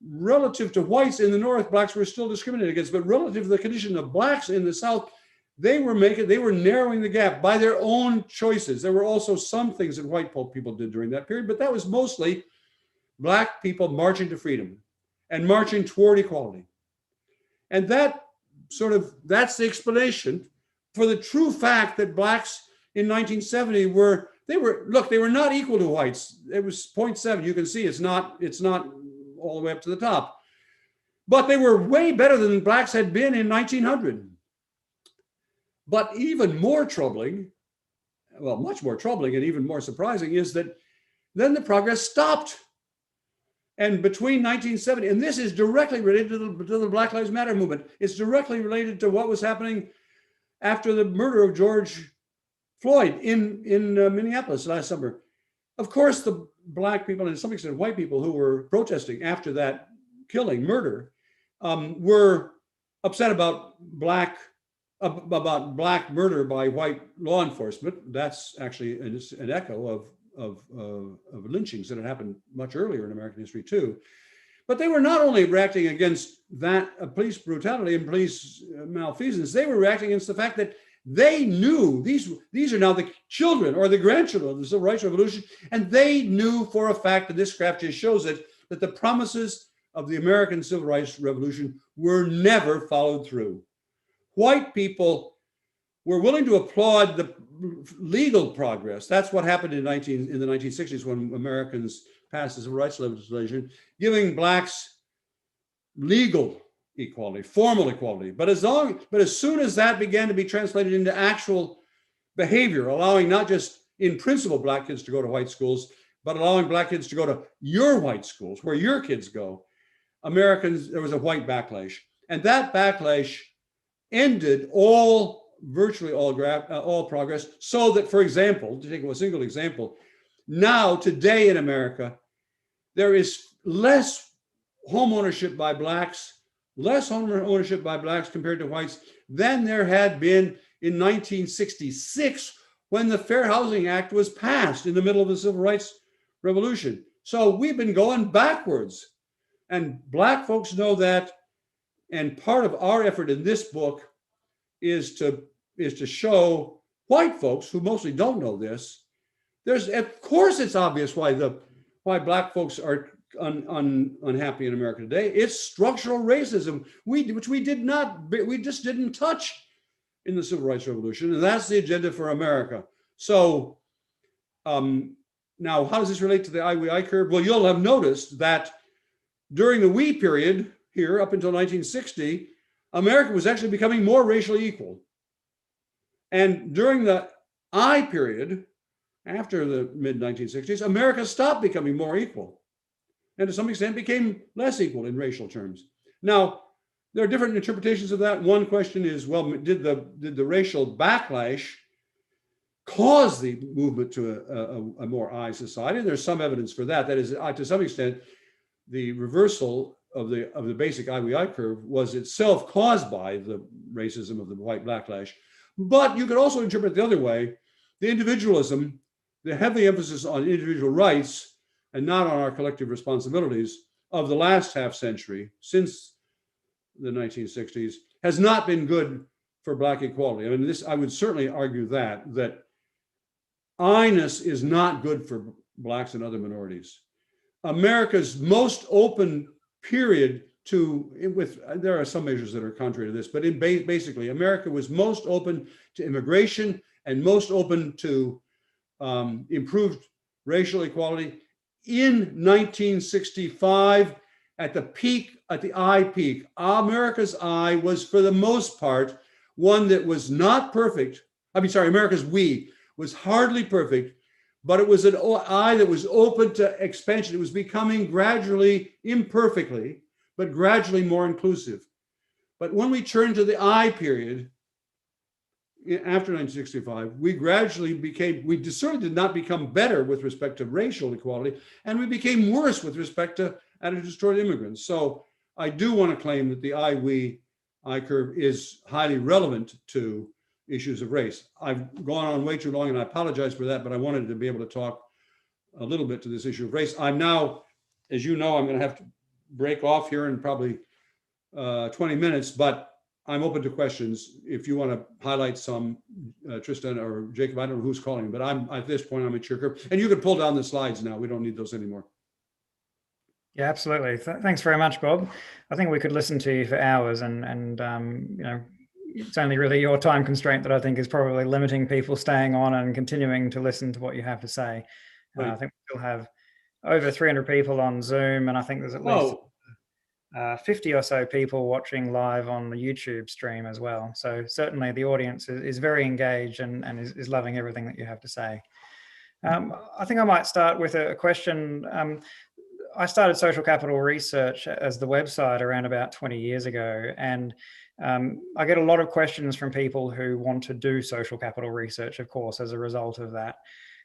relative to whites in the North, blacks were still discriminated against, but relative to the condition of blacks in the South, they were narrowing the gap by their own choices. There were also some things that white people did during that period, but that was mostly black people marching to freedom and marching toward equality. And that's the explanation for the true fact that blacks in 1970 they were not equal to whites. It was 0.7. You can see it's not all the way up to the top. But they were way better than blacks had been in 1900. But even more troubling, well, much more troubling and even more surprising, is that then the progress stopped. And between 1970, and this is directly related to the Black Lives Matter movement, it's directly related to what was happening after the murder of George Floyd in Minneapolis last summer. Of course, the black people, and to some extent white people who were protesting after that murder, were upset about black murder by white law enforcement. That's actually an echo of lynchings that had happened much earlier in American history too. But they were not only reacting against that police brutality and police malfeasance, they were reacting against the fact that they knew these are now the children or the grandchildren of the Civil Rights Revolution, and they knew for a fact, and this graph just shows it, that the promises of the American Civil Rights Revolution were never followed through. White people were willing to applaud the legal progress. That's what happened in the 1960s when Americans passed the civil rights legislation, giving blacks legal equality, formal equality. But as soon as that began to be translated into actual behavior, allowing not just in principle black kids to go to white schools, but allowing black kids to go to your white schools, where your kids go, there was a white backlash. And that backlash ended virtually all progress, so that, for example, to take a single example, now today in America, there is less home ownership by blacks compared to whites than there had been in 1966 when the Fair Housing Act was passed in the middle of the Civil Rights Revolution. So we've been going backwards, and black folks know that. And part of our effort in this book is to show white folks who mostly don't know this. Of course, it's obvious why black folks are unhappy in America today. It's structural racism, which we just didn't touch in the Civil Rights Revolution, and that's the agenda for America. So now, how does this relate to the IWI curve? Well, you'll have noticed that during the we period here up until 1960, America was actually becoming more racially equal. And during the I period, after the mid-1960s, America stopped becoming more equal, and to some extent became less equal in racial terms. Now, there are different interpretations of that. One question is, well, did the racial backlash cause the movement to a more I society? And there's some evidence for that. That is, to some extent, the reversal of the basic IWI curve was itself caused by the racism of the white backlash. But you could also interpret it the other way. The individualism, the heavy emphasis on individual rights and not on our collective responsibilities of the last half century, since the 1960s, has not been good for Black equality. I mean, I would certainly argue that I-ness is not good for Blacks and other minorities. America's most open period there are some measures that are contrary to this, but basically, America was most open to immigration and most open to improved racial equality in 1965 at the I peak. America's I was, for the most part, one that was not perfect. America's we was hardly perfect, but it was an I that was open to expansion. It was becoming gradually, imperfectly, but gradually more inclusive. But when we turned to the I period, after 1965, we certainly did not become better with respect to racial equality, and we became worse with respect to attitudes toward immigrants. So I do want to claim that the I curve is highly relevant to issues of race. I've gone on way too long, and I apologize for that, but I wanted to be able to talk a little bit to this issue of race. I'm now, as you know, I'm going to have to break off here in probably 20 minutes, but I'm open to questions. If you want to highlight some, Tristan or Jacob, I don't know who's calling, but at this point, I'm at your curve. And you can pull down the slides now. We don't need those anymore. Yeah, absolutely. Thanks very much, Bob. I think we could listen to you for hours, and it's only really your time constraint that I think is probably limiting people staying on and continuing to listen to what you have to say. Right. I think we still have over 300 people on Zoom, and I think there's at least 50 or so people watching live on the YouTube stream as well. So certainly the audience is very engaged and is loving everything that you have to say. I think I might start with a question. I started Social Capital Research as the website around about 20 years ago, and I get a lot of questions from people who want to do social capital research, of course, as a result of that.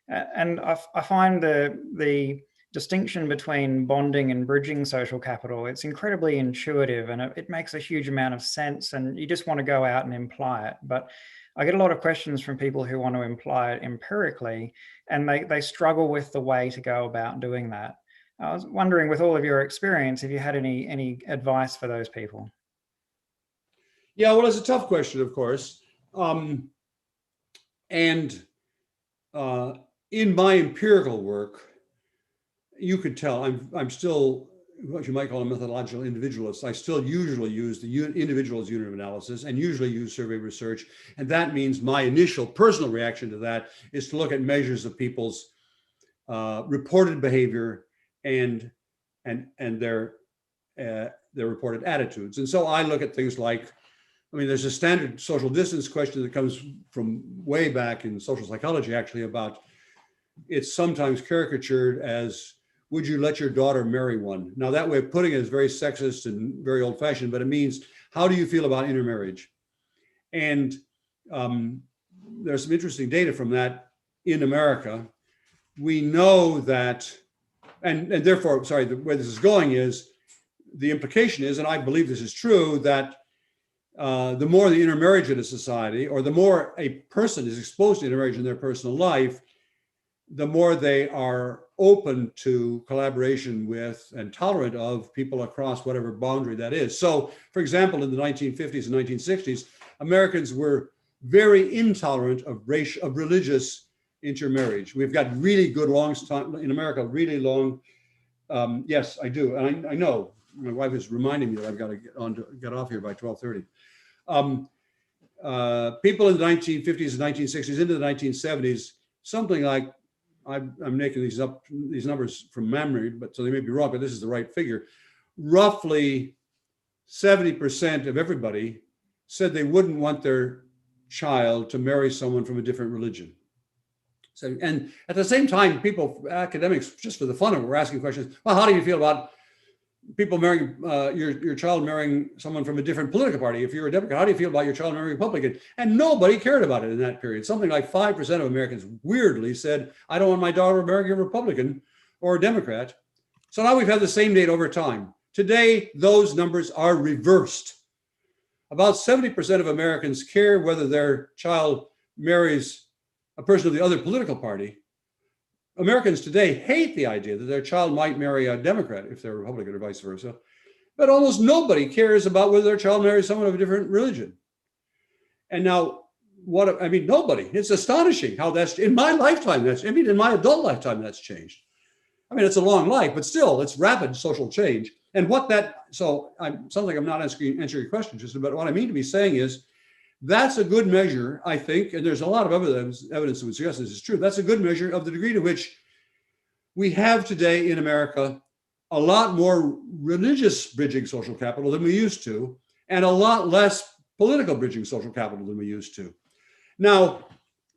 And I find the distinction between bonding and bridging social capital, it's incredibly intuitive, and it makes a huge amount of sense, and you just want to go out and imply it. But I get a lot of questions from people who want to imply it empirically, and they struggle with the way to go about doing that. I was wondering, with all of your experience, if you had any advice for those people. Yeah, well, it's a tough question, of course. In my empirical work, you could tell I'm still what you might call a methodological individualist. I still usually use the individual as unit of analysis and usually use survey research. And that means my initial personal reaction to that is to look at measures of people's reported behavior and their reported attitudes. And so I look at things like, there's a standard social distance question that comes from way back in social psychology, actually, about it's sometimes caricatured as, would you let your daughter marry one? Now, that way of putting it is very sexist and very old fashioned, but it means, how do you feel about intermarriage? And there's some interesting data from that in America. We know that, and therefore, sorry, where this is going is, the implication is, and I believe this is true, that the more the intermarriage in a society, or the more a person is exposed to intermarriage in their personal life, the more they are open to collaboration with and tolerant of people across whatever boundary that is. So, for example, in the 1950s and 1960s, Americans were very intolerant of religious intermarriage. We've got really good in America, really long. Yes, I do. And I know my wife is reminding me that I've got to get off here by 12:30. People in the 1950s and 1960s into the 1970s, something like, I'm making these numbers from memory, but so they may be wrong, but this is the right figure. Roughly 70% of everybody said they wouldn't want their child to marry someone from a different religion. So, and at the same time, academics, just for the fun of it, were asking questions. Well, how do you feel about people marrying your child marrying someone from a different political party? If you're a Democrat, how do you feel about your child marrying a Republican? And nobody cared about it in that period. Something like 5% of Americans weirdly said, I don't want my daughter marrying a Republican or a Democrat. So now we've had the same data over time. Today, those numbers are reversed. About 70% of Americans care whether their child marries a person of the other political party. Americans today hate the idea that their child might marry a Democrat if they're Republican or vice versa. But almost nobody cares about whether their child marries someone of a different religion. And now, nobody. It's astonishing how that's in my lifetime. In my adult lifetime, that's changed. I mean, it's a long life, but still, it's rapid social change. And sounds like I'm not answering your question, Tristan, but what I mean to be saying is that's a good measure, I think, and there's a lot of evidence that would suggest this is true. That's a good measure of the degree to which we have today in America a lot more religious bridging social capital than we used to, and a lot less political bridging social capital than we used to. Now,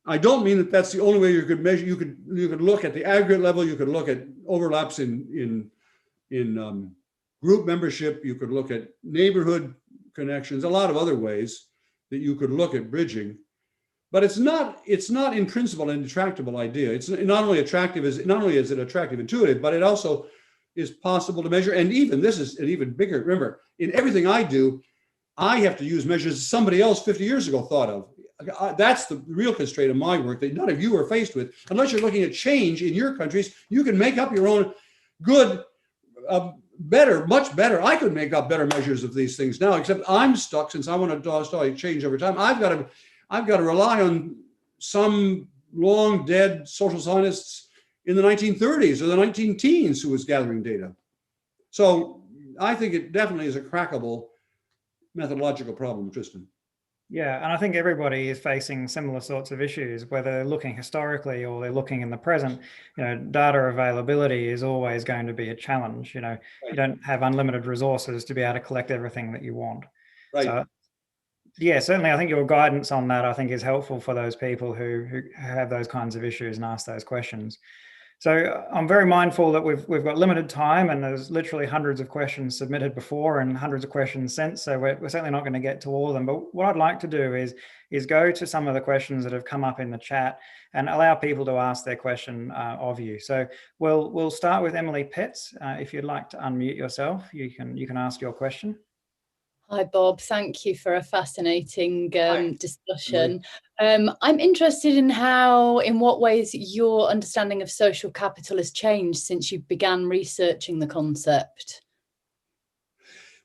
I don't mean that that's the only way you could measure. You could look at the aggregate level. You could look at overlaps in group membership. You could look at neighborhood connections. A lot of other ways that you could look at bridging, but it's not in principle an intractable idea. It's not only is it attractive, intuitive, but it also is possible to measure. And even this is an even bigger. Remember, in everything I do, I have to use measures somebody else 50 years ago thought of. That's the real constraint of my work that none of you are faced with. Unless you're looking at change in your countries, you can make up your own good, better, much better. I could make up better measures of these things now, except I'm stuck since I want to study change over time. I've got to rely on some long dead social scientists in the 1930s or the 19-teens who was gathering data. So I think it definitely is a crackable methodological problem, Tristan. Yeah, and I think everybody is facing similar sorts of issues, whether they're looking historically or they're looking in the present. Data availability is always going to be a challenge. You don't have unlimited resources to be able to collect everything that you want. Right. So, yeah, certainly I think your guidance on that, I think, is helpful for those people who have those kinds of issues and ask those questions. So I'm very mindful that we've got limited time, and there's literally hundreds of questions submitted before and hundreds of questions sent. So we're certainly not going to get to all of them. But what I'd like to do is go to some of the questions that have come up in the chat and allow people to ask their question of you. So we'll start with Emily Pitts. If you'd like to unmute yourself, you can ask your question. Hi, Bob. Thank you for a fascinating discussion. I'm interested in what ways your understanding of social capital has changed since you began researching the concept.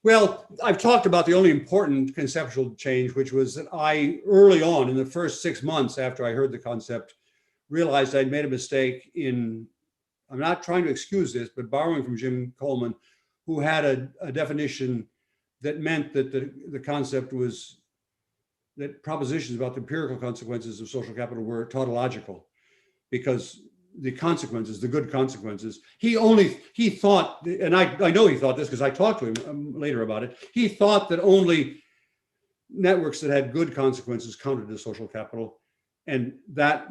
Well, I've talked about the only important conceptual change, which was that I, early on in the first 6 months after I heard the concept, realized I'd made a mistake I'm not trying to excuse this, but borrowing from Jim Coleman, who had a definition that meant that the concept was that propositions about the empirical consequences of social capital were tautological, because the consequences, the good consequences, he thought, and I know he thought this because I talked to him later about it, he thought that only networks that had good consequences counted as social capital. And that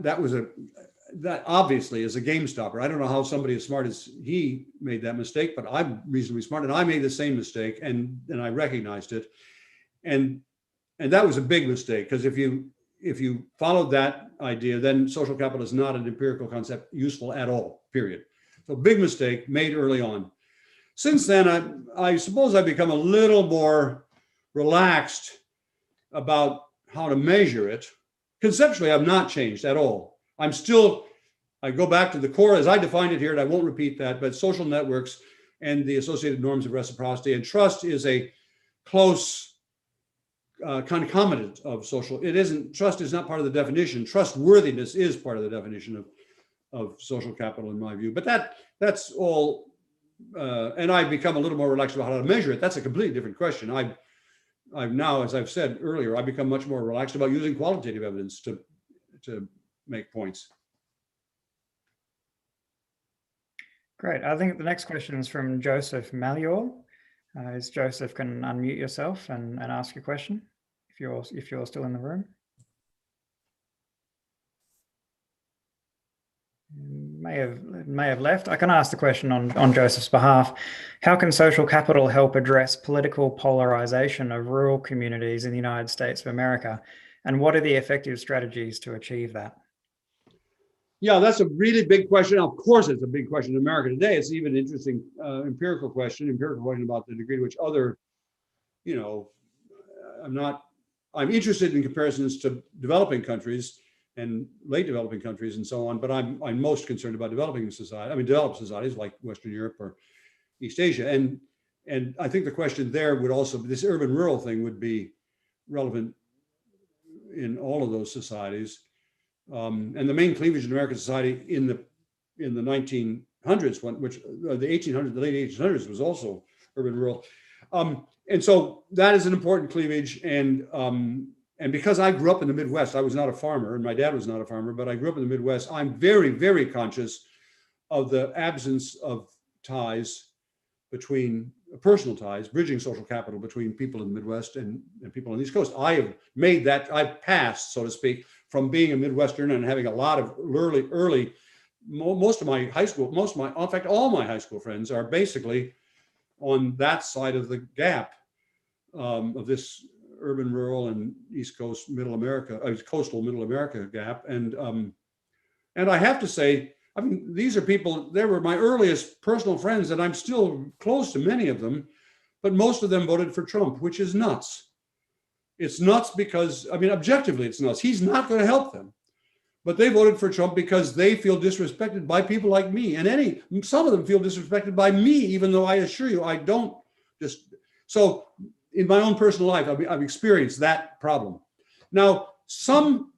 obviously is a game stopper. I don't know how somebody as smart as he made that mistake, but I'm reasonably smart, and I made the same mistake, and I recognized it, and that was a big mistake, because if you followed that idea, then social capital is not an empirical concept useful at all. Period. So big mistake made early on. Since then, I suppose I've become a little more relaxed about how to measure it. Conceptually, I've not changed at all. I go back to the core as I defined it here, and I won't repeat that, but social networks and the associated norms of reciprocity, and trust is a close concomitant of social. Trust is not part of the definition. Trustworthiness is part of the definition of social capital in my view, but that's all, and I've become a little more relaxed about how to measure it. That's a completely different question. I've now, as I've said earlier, I've become much more relaxed about using qualitative evidence to make points. Great. I think the next question is from Joseph Malior. Joseph can unmute yourself and ask your question if you're still in the room. May have left. I can ask the question on Joseph's behalf. How can social capital help address political polarization of rural communities in the United States of America? And what are the effective strategies to achieve that? Yeah, that's a really big question. Of course, it's a big question in America today. It's even an interesting empirical question about the degree to which I'm interested in comparisons to developing countries and late developing countries and so on, but I'm most concerned about developed societies like Western Europe or East Asia. And I think the question there would also, this urban rural thing would be relevant in all of those societies. And the main cleavage in American society in the 1900s, the 1800s, the late 1800s was also urban rural. And so that is an important cleavage. And because I grew up in the Midwest, I was not a farmer and my dad was not a farmer, but I grew up in the Midwest. I'm very, very conscious of the absence of ties between personal ties, bridging social capital between people in the Midwest and people on the East Coast. I have made that, I've passed, so to speak, from being a Midwesterner and having a lot of most of my high school, in fact, all my high school friends are basically on that side of the gap of this urban, rural, and East Coast, Middle America, coastal Middle America gap. And I have to say, I mean, these are people, they were my earliest personal friends, and I'm still close to many of them, but most of them voted for Trump, which is nuts. It's nuts because, I mean, objectively, it's nuts. He's not going to help them. But they voted for Trump because they feel disrespected by people like me. And some of them feel disrespected by me, even though I assure you, I don't just. So in my own personal life, I've experienced that problem. Now, some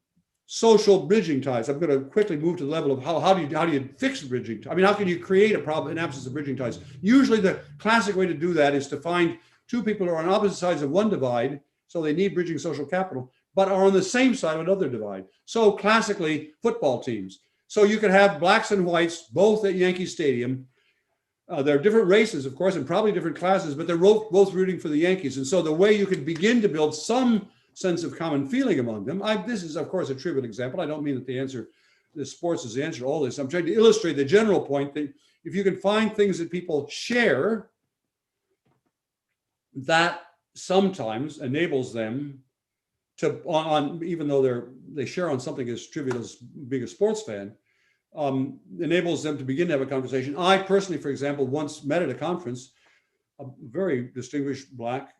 social bridging ties, I'm going to quickly move to the level of how do you fix bridging? I mean, how can you create a problem in absence of bridging ties? Usually the classic way to do that is to find two people who are on opposite sides of one divide, so they need bridging social capital, but are on the same side of another divide. So classically, football teams. So you could have blacks and whites both at Yankee Stadium. They're different races, of course, and probably different classes, but they're both rooting for the Yankees. And so the way you can begin to build some sense of common feeling among them, this is, of course, a trivial example. I don't mean that the sports is the answer to all this. I'm trying to illustrate the general point that if you can find things that people share, that sometimes enables them to, even though they share on something as trivial as being a sports fan, enables them to begin to have a conversation. I personally, for example, once met at a conference a very distinguished Black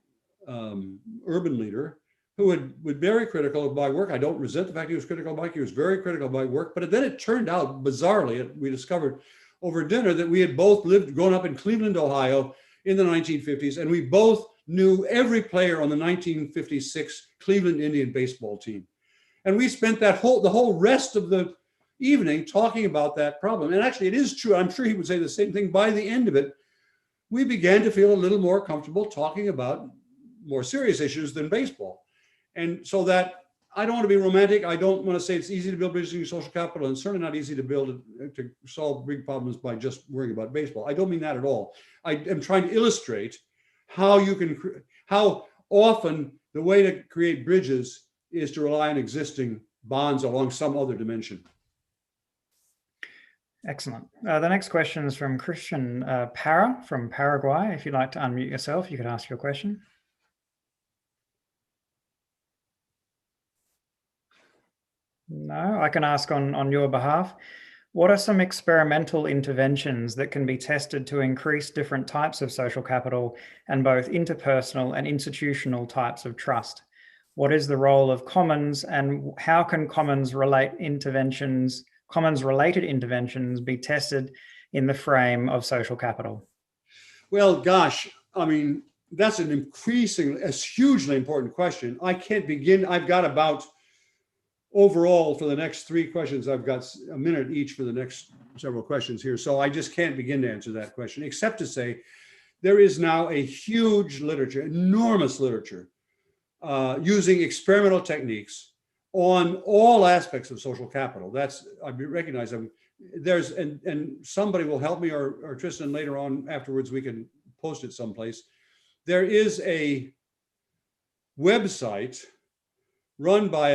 urban leader who was very critical of my work. I don't resent the fact he was critical of my work. He was very critical of my work. But then it turned out, bizarrely, we discovered over dinner that we had both grown up in Cleveland, Ohio in the 1950s, and we both knew every player on the 1956 Cleveland Indian baseball team. And we spent the whole rest of the evening talking about that problem. And actually, it is true. I'm sure he would say the same thing. By the end of it, we began to feel a little more comfortable talking about more serious issues than baseball. And so that, I don't want to be romantic. I don't want to say it's easy to build bridging social capital, and certainly not easy to solve big problems by just worrying about baseball. I don't mean that at all. I am trying to illustrate how often the way to create bridges is to rely on existing bonds along some other dimension. Excellent. The next question is from Christian Para from Paraguay. If you'd like to unmute yourself, you could ask your question. No, I can ask on your behalf. What are some experimental interventions that can be tested to increase different types of social capital and both interpersonal and institutional types of trust? What is the role of commons, and how can commons-related interventions be tested in the frame of social capital? Well, gosh, I mean, that's a hugely important question. I can't begin. I've got about, overall, for the next three questions, I've got a minute each for the next several questions here. So I just can't begin to answer that question, except to say there is now a huge literature, enormous literature, using experimental techniques on all aspects of social capital. I recognize them. And somebody will help me, or Tristan later on afterwards, we can post it someplace. There is a website run by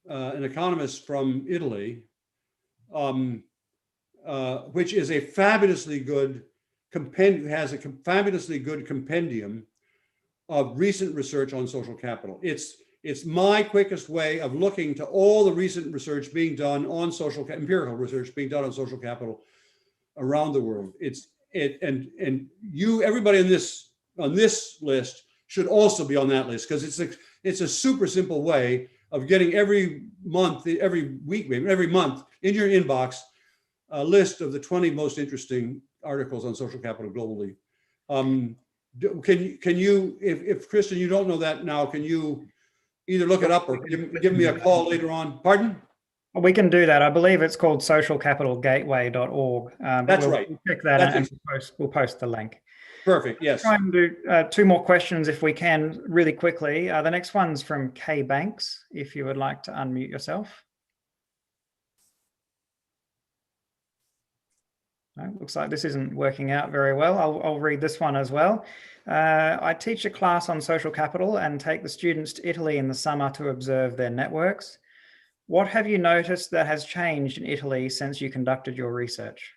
an economist from Italy, which is a fabulously good compendium of recent research on social capital. It's my quickest way of looking to all the recent research being done on empirical research being done on social capital around the world. Everybody on this list should also be on that list, because it's a super simple way of getting every month in your inbox a list of the 20 most interesting articles on social capital globally. Can you, if Tristan, you don't know that now, can you either look it up or give me a call later on. Pardon? We can do that. I believe it's called socialcapitalgateway.org. That's right. We'll check that and we'll post the link. Perfect. Yes. Try and do two more questions if we can, really quickly. The next one's from Kay Banks, if you would like to unmute yourself. No, looks like this isn't working out very well. I'll read this one as well. I teach a class on social capital and take the students to Italy in the summer to observe their networks. What have you noticed that has changed in Italy since you conducted your research?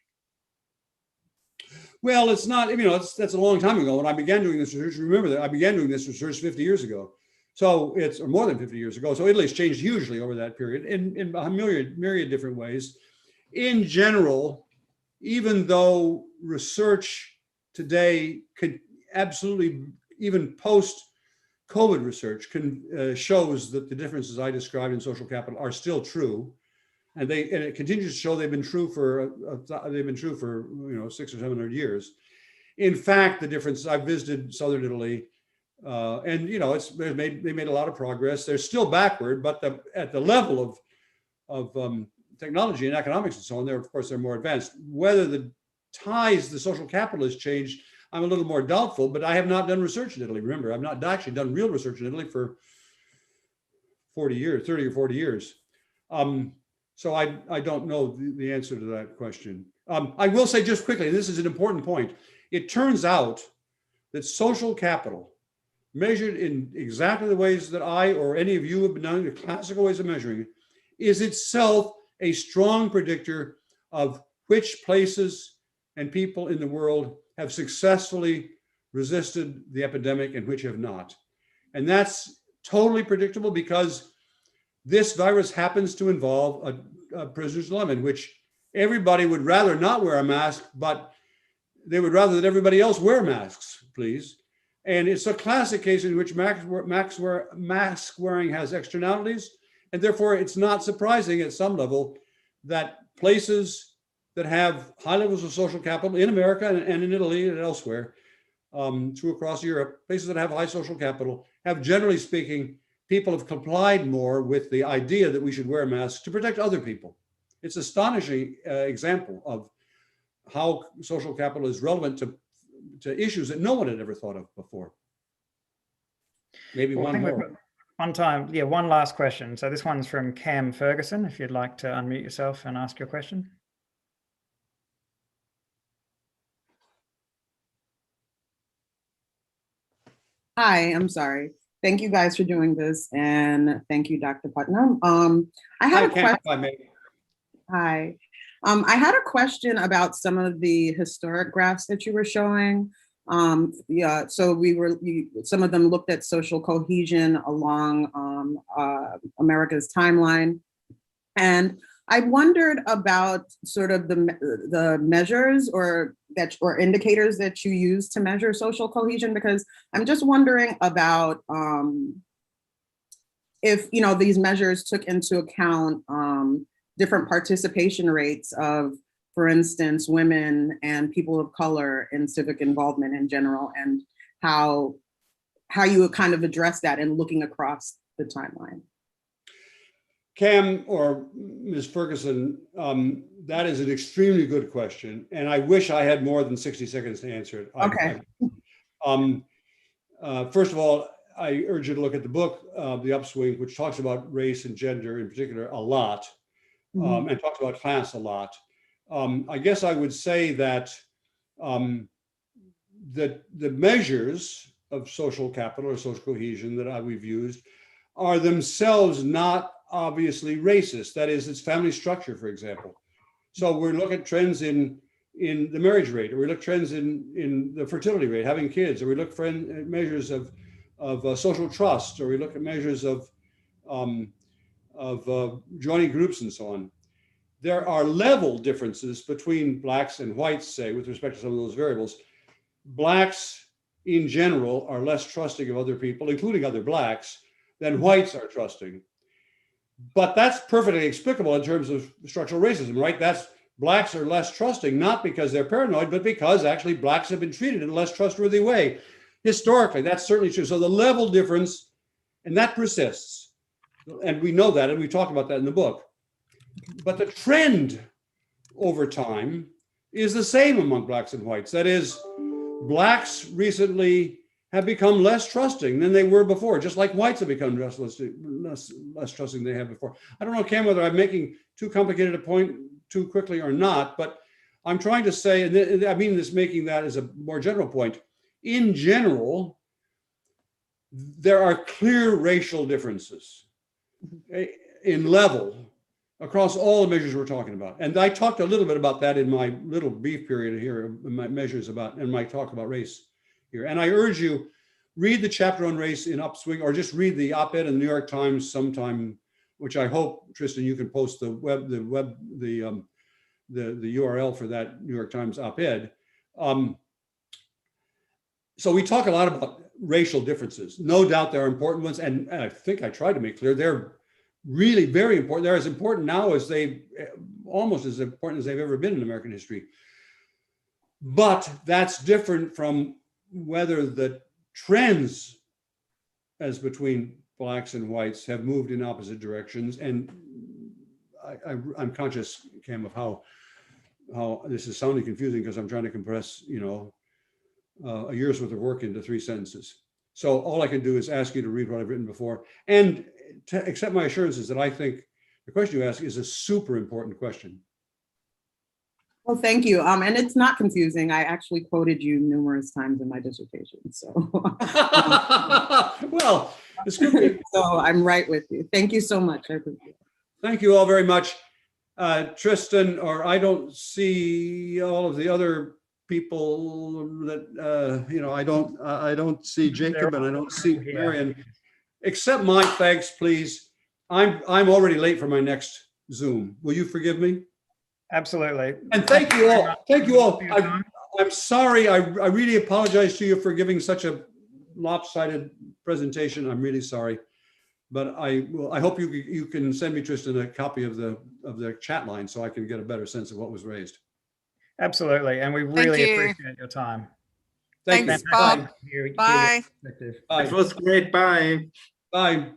Well, it's not, that's a long time ago when I began doing this research. Remember that I began doing this research 50 years ago. So it's, or more than 50 years ago. So Italy's changed hugely over that period in a myriad different ways. In general, even though research today could absolutely, even post-COVID research shows that the differences I described in social capital are still true, and it continues to show they've been true for 600 or 700 years. In fact, the difference, I've visited southern Italy, and they made a lot of progress. They're still backward, but at the level of technology and economics and so on, of course, they're more advanced. Whether the ties, the social capital has changed, I'm a little more doubtful, but I have not done research in Italy. Remember, I've not actually done real research in Italy for 30 or 40 years. So I don't know the answer to that question. I will say just quickly, and this is an important point, it turns out that social capital, measured in exactly the ways that I or any of you have been doing, the classical ways of measuring it, is itself a strong predictor of which places and people in the world have successfully resisted the epidemic and which have not. And that's totally predictable because this virus happens to involve a prisoner's dilemma in which everybody would rather not wear a mask, but they would rather that everybody else wear masks, please. And it's a classic case in which mask wearing has externalities. And therefore, it's not surprising at some level that places that have high levels of social capital in America and in Italy and elsewhere, through across Europe, places that have high social capital have, generally speaking, people have complied more with the idea that we should wear masks to protect other people. It's an astonishing example of how social capital is relevant to issues that no one had ever thought of before. Maybe one more. One last question. So this one's from Cam Ferguson, if you'd like to unmute yourself and ask your question. Hi, I'm sorry. Thank you guys for doing this, and thank you, Dr. Putnam. I had a question. Hi. I had a question about some of the historic graphs that you were showing. So some of them looked at social cohesion along America's timeline. And I wondered about sort of the measures or indicators that you use to measure social cohesion, because I'm just wondering about if these measures took into account different participation rates of, for instance, women and people of color in civic involvement in general, and how you would kind of address that in looking across the timeline. Cam or Ms. Ferguson, that is an extremely good question, and I wish I had more than 60 seconds to answer it. Okay. First of all, I urge you to look at the book, The Upswing, which talks about race and gender in particular a lot, and talks about class a lot. I guess I would say that the measures of social capital or social cohesion that we've used are themselves not obviously racist. That is, it's family structure, for example. So we look at trends in the marriage rate, or we look trends in the fertility rate, having kids, or we look at measures of social trust, or we look at measures of joining groups and so on. There are level differences between blacks and whites, say, with respect to some of those variables. Blacks in general are less trusting of other people, including other blacks, than whites are trusting. But that's perfectly explicable in terms of structural racism, right? Blacks are less trusting, not because they're paranoid, but because actually blacks have been treated in a less trustworthy way. Historically, that's certainly true. So the level difference And that persists. And we know that, and we talk about that in the book. But the trend over time is the same among blacks and whites. That is, blacks recently have become less trusting than they were before, just like whites have become less trusting than they have before. I don't know, Cam, whether I'm making too complicated a point too quickly or not, but I'm trying to say, and I mean this, making that as a more general point. In general, there are clear racial differences in level across all the measures we're talking about. And I talked a little bit about that in my little brief period here, in my measures about, and my talk about race here. And I urge you, read the chapter on race in Upswing, or just read the op-ed in the New York Times sometime, which I hope, Tristan, you can post the URL for that New York Times op-ed. So we talk a lot about racial differences. No doubt there are important ones, and I think I tried to make clear they're really very important. They're as important now as almost as important as they've ever been in American history. But that's different from whether the trends as between blacks and whites have moved in opposite directions. And I'm conscious, Cam, of how this is sounding confusing because I'm trying to compress, a year's worth of work into 3 sentences. So all I can do is ask you to read what I've written before and to accept my assurances that I think the question you ask is a super important question. Well, thank you. And it's not confusing. I actually quoted you numerous times in my dissertation. So, well, it's good. So I'm right with you. Thank you so much. I appreciate it. Thank you all very much. Tristan, or I don't see all of the other people that, I don't see Jacob and I don't see Marion, except Mike, thanks, please. I'm already late for my next Zoom. Will you forgive me? Absolutely. And thank you all. Thank you all. I'm sorry. I really apologize to you for giving such a lopsided presentation. I'm really sorry. But I hope you can send me, Tristan, a copy of the chat line so I can get a better sense of what was raised. Absolutely. And we really appreciate your time. Thanks, Bob. Bye. Bye. It was great. Bye. Bye.